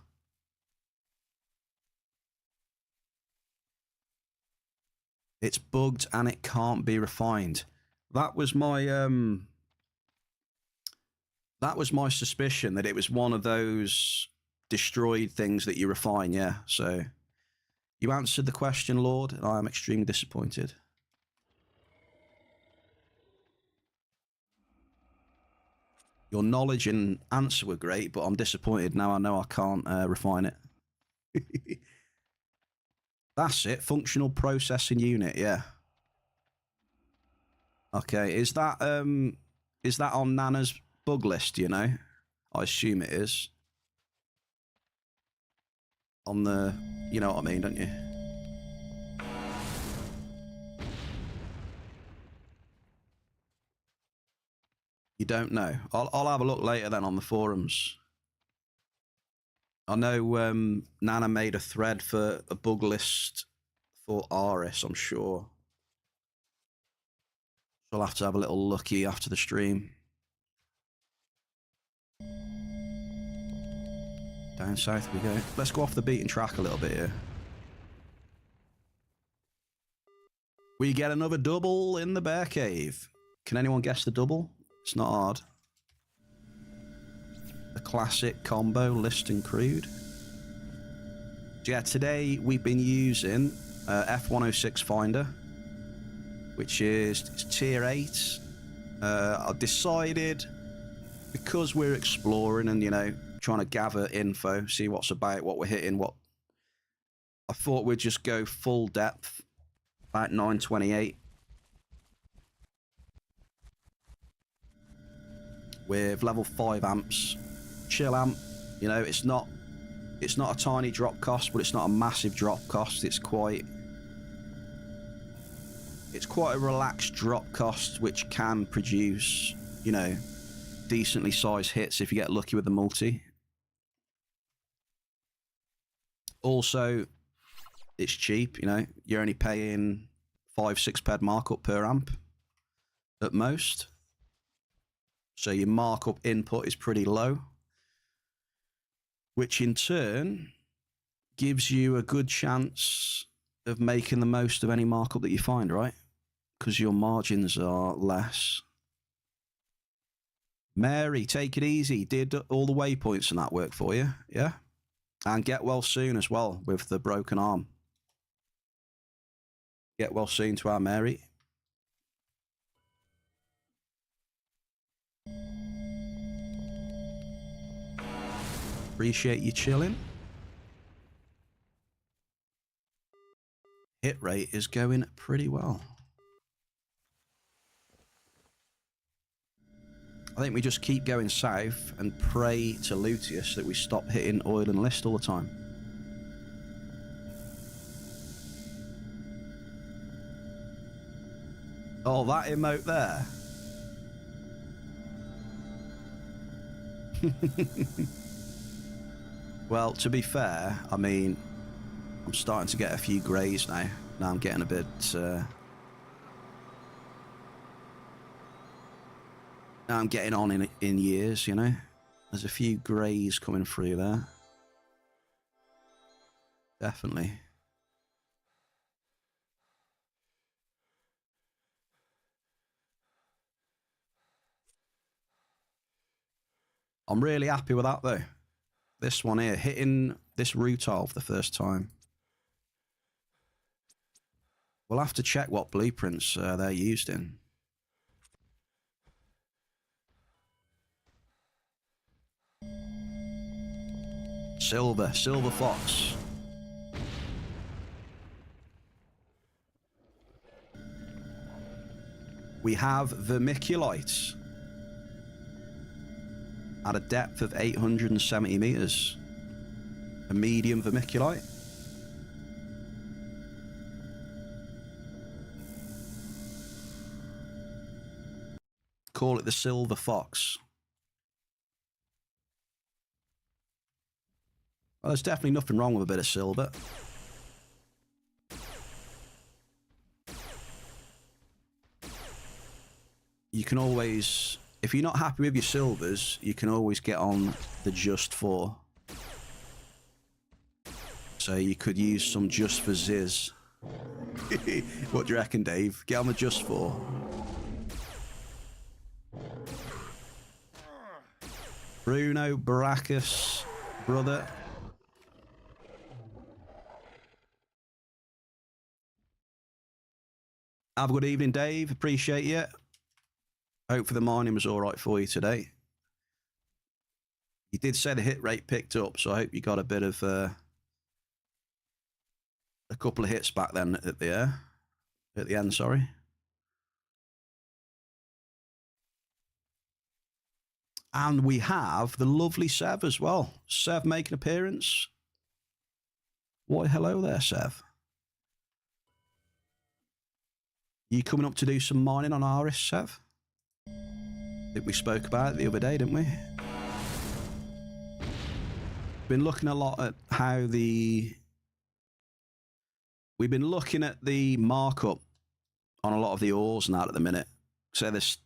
It's bugged and it can't be refined. That was my suspicion, that it was one of those destroyed things that you refine, yeah. So you answered the question, Lord, and I am extremely disappointed. Your knowledge and answer were great, but I'm disappointed now. I know I can't refine it. That's it. Functional processing unit, yeah. Okay, is that on Nana's bug list, you know? I assume it is. On the, you know what I mean, don't you? You don't know. I'll have a look later then on the forums. I know Nana made a thread for a bug list for A.R.I.S, I'm sure. So I'll have to have a little looky after the stream. Down south we go. Let's go off the beaten track a little bit here. We get another double in the bear cave. Can anyone guess the double? It's not hard. The classic combo, list and crude. So yeah, today we've been using F106 Finder, which is tier 8. I've decided, because we're exploring and, you know, trying to gather info, see what's about, what we're hitting, what... I thought we'd just go full depth, about 928. With level 5 amps. Chill amp, you know, it's not a tiny drop cost, but it's not a massive drop cost. It's quite a relaxed drop cost, which can produce, you know, decently sized hits if you get lucky with the multi. Also, it's cheap, you know, you're only paying 5-6 ped markup per amp at most. So your markup input is pretty low, which in turn gives you a good chance of making the most of any markup that you find, right? Because your margins are less. Mary, take it easy. Did all the waypoints and that work for you? Yeah? And get well soon as well with the broken arm. Get well soon to our Mary. Appreciate you chilling. Hit rate is going pretty well. I think we just keep going south and pray to Luteus that we stop hitting oil and list all the time. Oh, that emote there. Well, to be fair, I mean, I'm starting to get a few greys now. Now I'm getting a bit... now I'm getting on in years, you know? There's a few greys coming through there. Definitely. I'm really happy with that, though. This one here, hitting this rutile for the first time. We'll have to check what blueprints they're used in. Silver fox. We have vermiculite at a depth of 870 meters. A medium vermiculite. Call it the silver fox. Well, there's definitely nothing wrong with a bit of silver. You can always, if you're not happy with your silvers, you can always get on the just for. So you could use some just for Ziz. What do you reckon, Dave? Get on the just for. Bruno Baracus, brother. Have a good evening, Dave. Appreciate you. Hope for the mining was all right for you today. You did say the hit rate picked up, so I hope you got a bit of a couple of hits back then at the end. Sorry. And we have the lovely Sev as well. Sev making an appearance. Why, hello there, Sev. You coming up to do some mining on A.R.I.S, Sev? I think we spoke about it the other day, didn't we? Been looking a lot at how we've been looking at the markup on a lot of the ores and that at the minute. So there's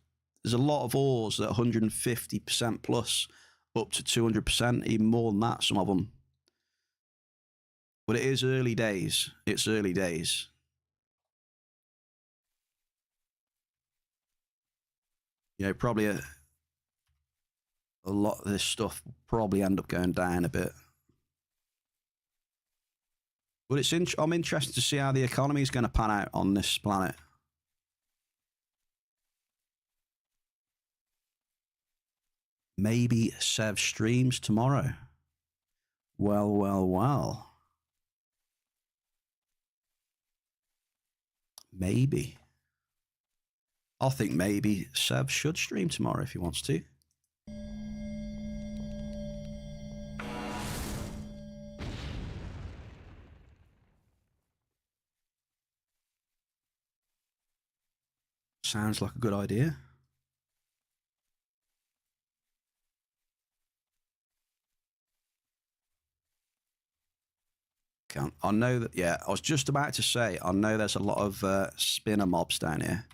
a lot of ores that 150% plus, up to 200%, even more than that, some of them. But it is early days. It's early days. You know, probably a lot of this stuff will probably end up going down a bit. But I'm interested to see how the economy is going to pan out on this planet. Maybe Sev streams tomorrow. Well, well, well. Maybe. I think maybe Sev should stream tomorrow if he wants to. Sounds like a good idea. I know that, yeah, I was just about to say, I know there's a lot of spinner mobs down here.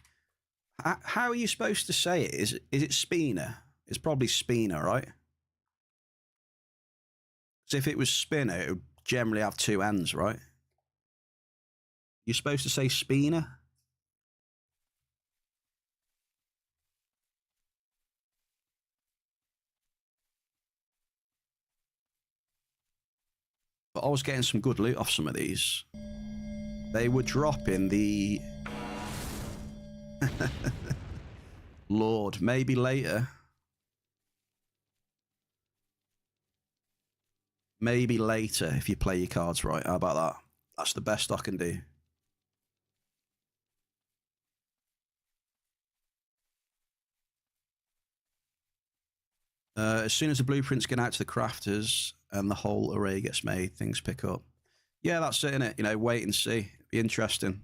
How are you supposed to say it? Is it spinner? It's probably spinner, right? So if it was spinner, it would generally have two ends, right? You're supposed to say spinner? But I was getting some good loot off some of these. They were dropping the... Lord, maybe later. Maybe later if you play your cards right. How about that? That's the best I can do. As soon as the blueprints get out to the crafters and the whole array gets made, things pick up. Yeah, that's it, innit? You know, wait and see. Be interesting.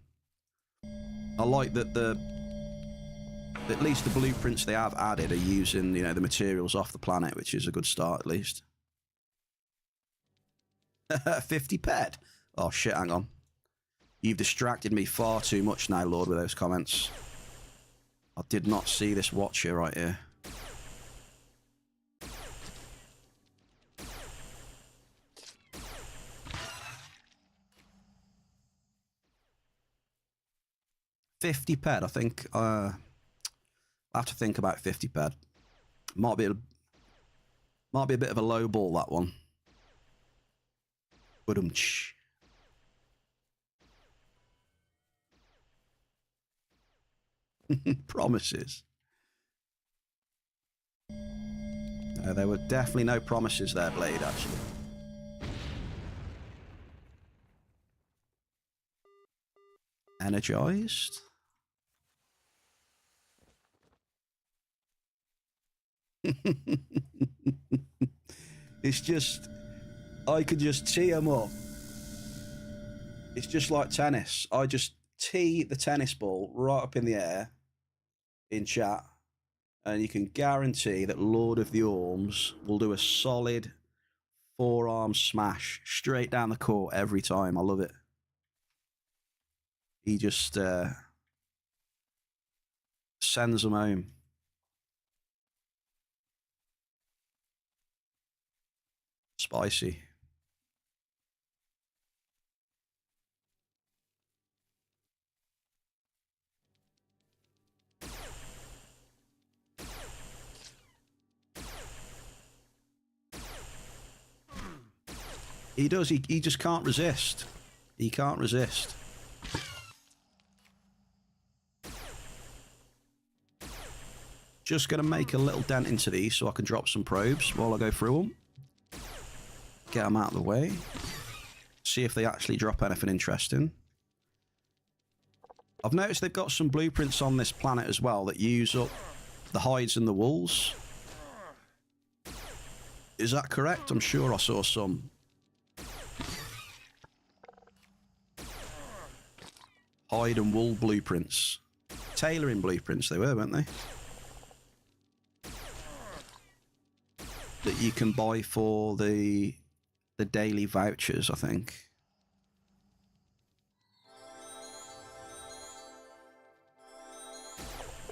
I like that at least the blueprints they have added are using, you know, the materials off the planet, which is a good start at least. 50 pet. Oh shit, hang on. You've distracted me far too much now, Lord, with those comments. I did not see this watcher right here. $50 ped, I think. I have to think about 50 ped. Might be a bit of a low ball, that one. Ba-dum-tsh. Promises. No, there were definitely no promises there, Blade, actually. Energized. It's just, I could just tee them up. It's just like tennis. I just tee the tennis ball right up in the air in chat, and you can guarantee that Lord of the Orms will do a solid forearm smash straight down the court every time. I love it. He just sends them home. Spicy. He does. He just can't resist. He can't resist. Just going to make a little dent into these so I can drop some probes while I go through them. Get them out of the way. See if they actually drop anything interesting. I've noticed they've got some blueprints on this planet as well that use up the hides and the wools. Is that correct? I'm sure I saw some. Hide and wool blueprints. Tailoring blueprints they were, weren't they? That you can buy for the daily vouchers, I think.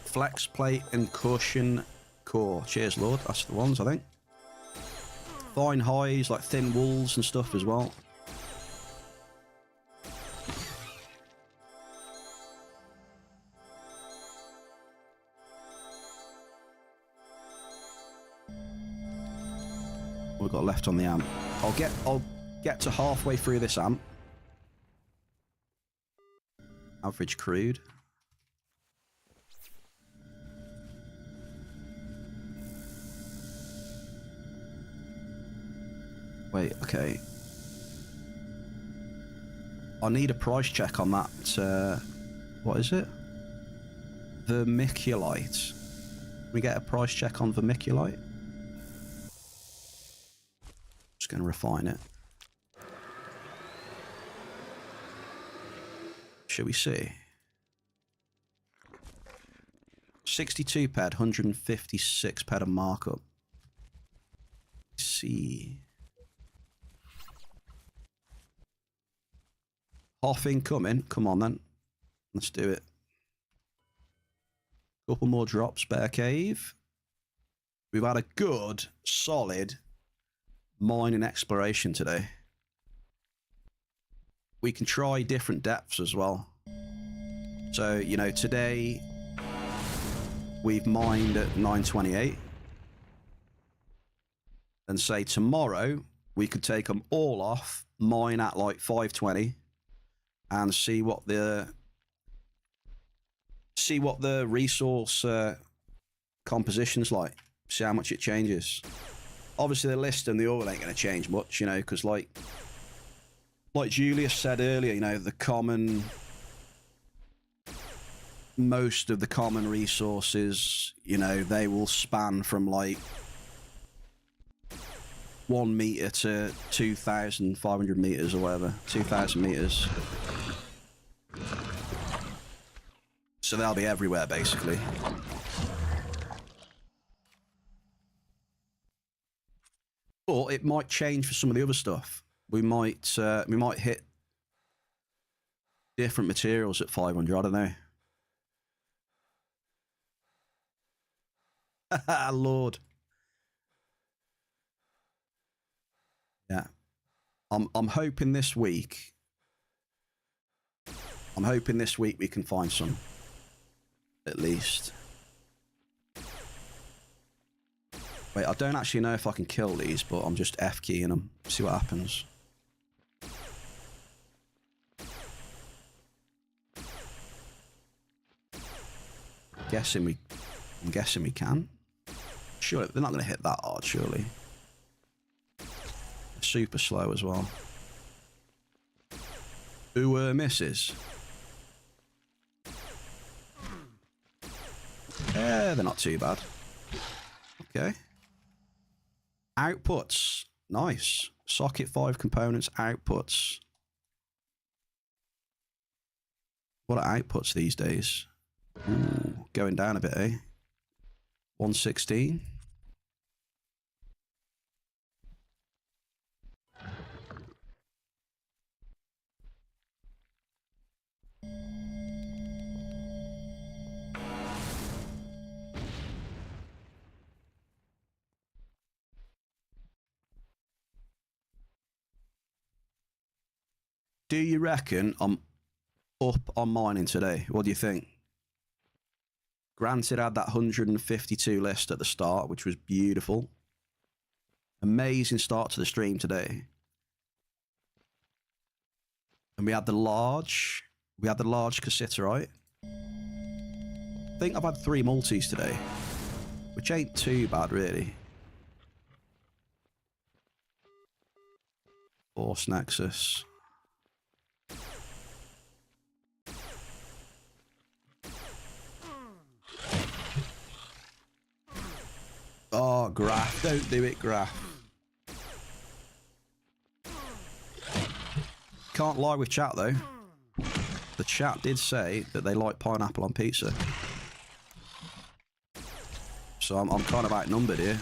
Flex plate and cushion core. Cheers, Lord. That's the ones, I think. Fine hides, like thin wools and stuff as well. What we've got left on the amp. I'll get to halfway through this amp. Average crude. Wait, okay. I need a price check on that. What is it? Vermiculite. We get a price check on vermiculite. Just going to refine it. Shall we see? 62 ped, 156 ped of markup. Let's see. Half incoming. Come on then. Let's do it. Couple more drops. Bear Cave. We've had a good, solid mining exploration today. We can try different depths as well. So, you know, today we've mined at 928. And say tomorrow we could take them all off, mine at like 520. And see what the resource composition's like. See how much it changes. Obviously, the list and the oil ain't going to change much, you know, because like Julius said earlier, you know, most of the common resources, you know, they will span from like 1 meter to 2,500 meters or whatever, 2,000 meters. So they'll be everywhere, basically. Or it might change for some of the other stuff. We might hit different materials at 500. I don't know. Lord. Yeah. I'm hoping this week. I'm hoping this week we can find some. At least. Wait, I don't actually know if I can kill these, but I'm just F keying them. See what happens. I'm guessing we can. Sure, they're not going to hit that hard, surely. Super slow as well. Who misses? Yeah, they're not too bad. Okay. Outputs. Nice. Socket 5 components, outputs. What are outputs these days? Ooh, going down a bit, eh? 116. Do you reckon I'm up on mining today? What do you think? Granted, I had that 152 list at the start, which was beautiful. Amazing start to the stream today. And we had the large cassiterite. I think I've had 3 multis today, which ain't too bad, really. Force Nexus. Oh, Graph. Don't do it, Graph. Can't lie with chat, though. The chat did say that they like pineapple on pizza. So I'm kind of outnumbered here.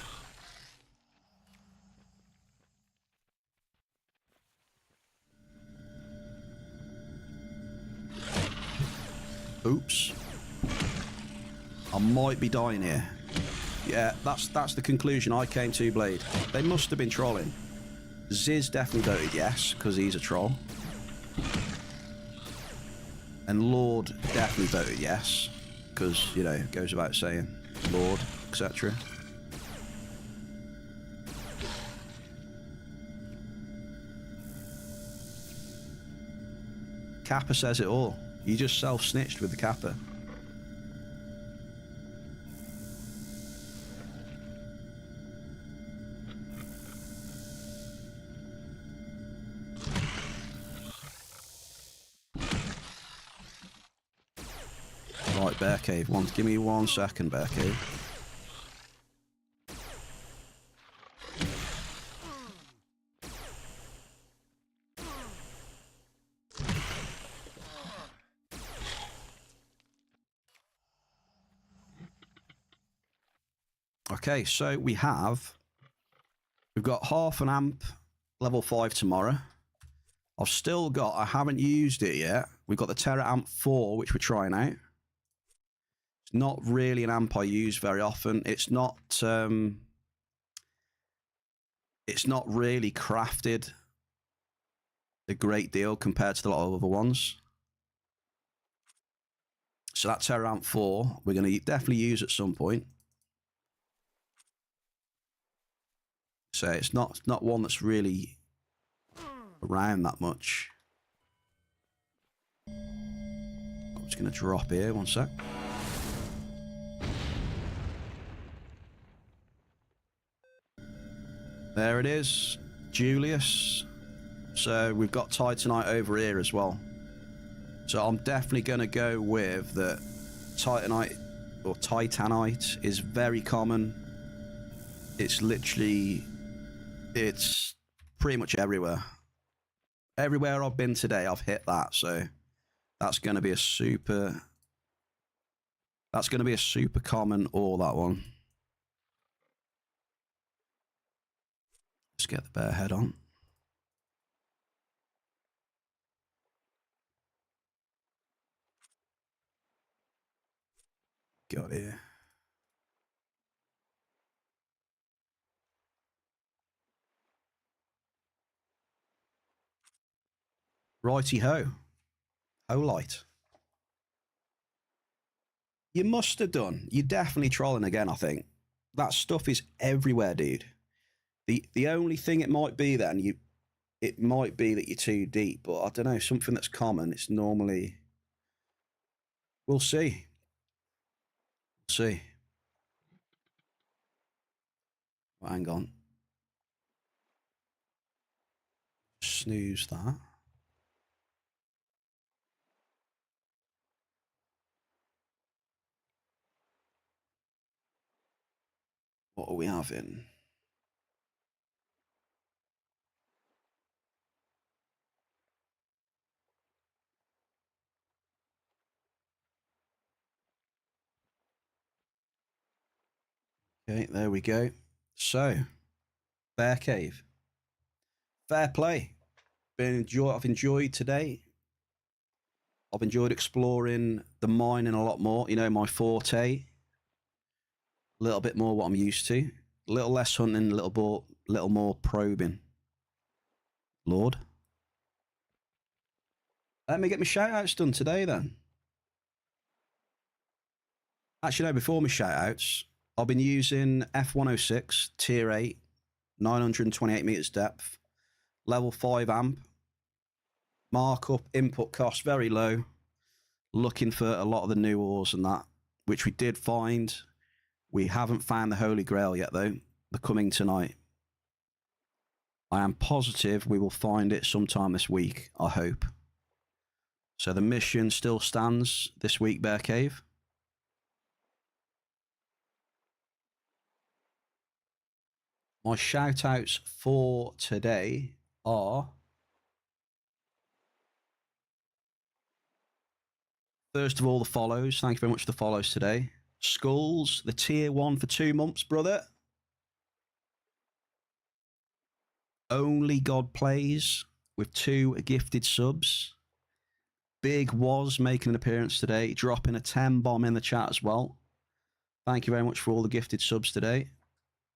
Oops. I might be dying here. Yeah, that's the conclusion I came to, Blade. They must have been trolling. Ziz definitely voted yes, because he's a troll. And Lord definitely voted yes, because, you know, it goes without saying. Lord, etc. Kappa says it all. You just self-snitched with the Kappa. Right, Bear Cave. Give me 1 second, Bear Cave. Okay, so we've got half an amp level 5 tomorrow. I haven't used it yet. We've got the Terra Amp 4, which we're trying out. It's not really an amp I use very often. It's not really crafted a great deal compared to a lot of other ones. So that Terra Amp 4, we're going to definitely use at some point. So it's not one that's really around that much. I'm just going to drop here, 1 sec. There it is, Julius. So we've got Titanite over here as well. So I'm definitely going to go with the Titanite, or Titanite is very common. It's literally, it's pretty much everywhere. Everywhere I've been today, I've hit that. So that's going to be a super common ore, that one. Let's get the bear head on. Got here. Righty ho. Light. You must have done. You're definitely trolling again, I think. That stuff is everywhere, dude. The only thing it might be then, it might be that you're too deep, but I don't know, something that's common, it's normally... We'll see. Well, hang on. Snooze that. What are we having? Okay, there we go. So, Bear Cave. Fair play. I've enjoyed today. I've enjoyed exploring the mining a lot more. You know, my forte. A little bit more what I'm used to. A little less hunting, a little more probing. Lord. Let me get my shout outs done today then. Actually, no, before my shout outs, I've been using F106 Tier 8, 928 meters depth, level 5 amp, markup, input cost very low, looking for a lot of the new ores and that, which we did find. We haven't found the Holy Grail yet, though, the Cummingtonite. I am positive we will find it sometime this week, I hope. So the mission still stands this week, Bear Cave. My shout outs for today are, first of all, the follows. Thank you very much for the follows today. Skulls, the tier 1 for 2 months, brother. Only God Plays with 2 gifted subs. Big Was making an appearance today, dropping a 10 bomb in the chat as well. Thank you very much for all the gifted subs today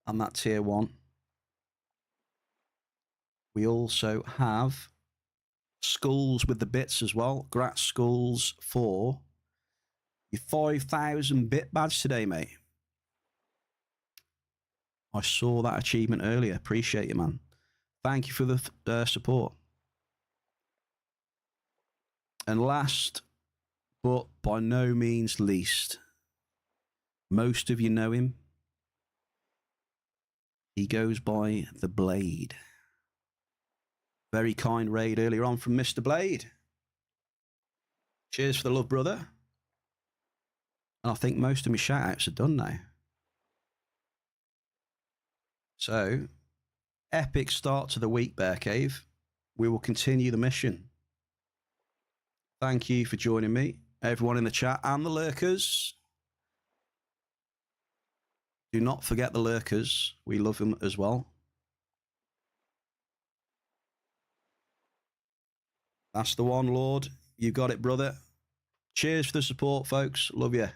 and that tier 1. We also have Skulls with the bits as well. Grat Skulls for your 5,000 bit badge today, mate. I saw that achievement earlier. Appreciate you, man. Thank you for the support. And last, but by no means least, most of you know him. He goes by The Blade. Very kind raid earlier on from Mr. Blade. Cheers for the love, brother. And I think most of my shout-outs are done now. So, epic start to the week, Bear Cave. We will continue the mission. Thank you for joining me, everyone in the chat and the lurkers. Do not forget the lurkers. We love them as well. That's the one, Lord. You got it, brother. Cheers for the support, folks. Love you.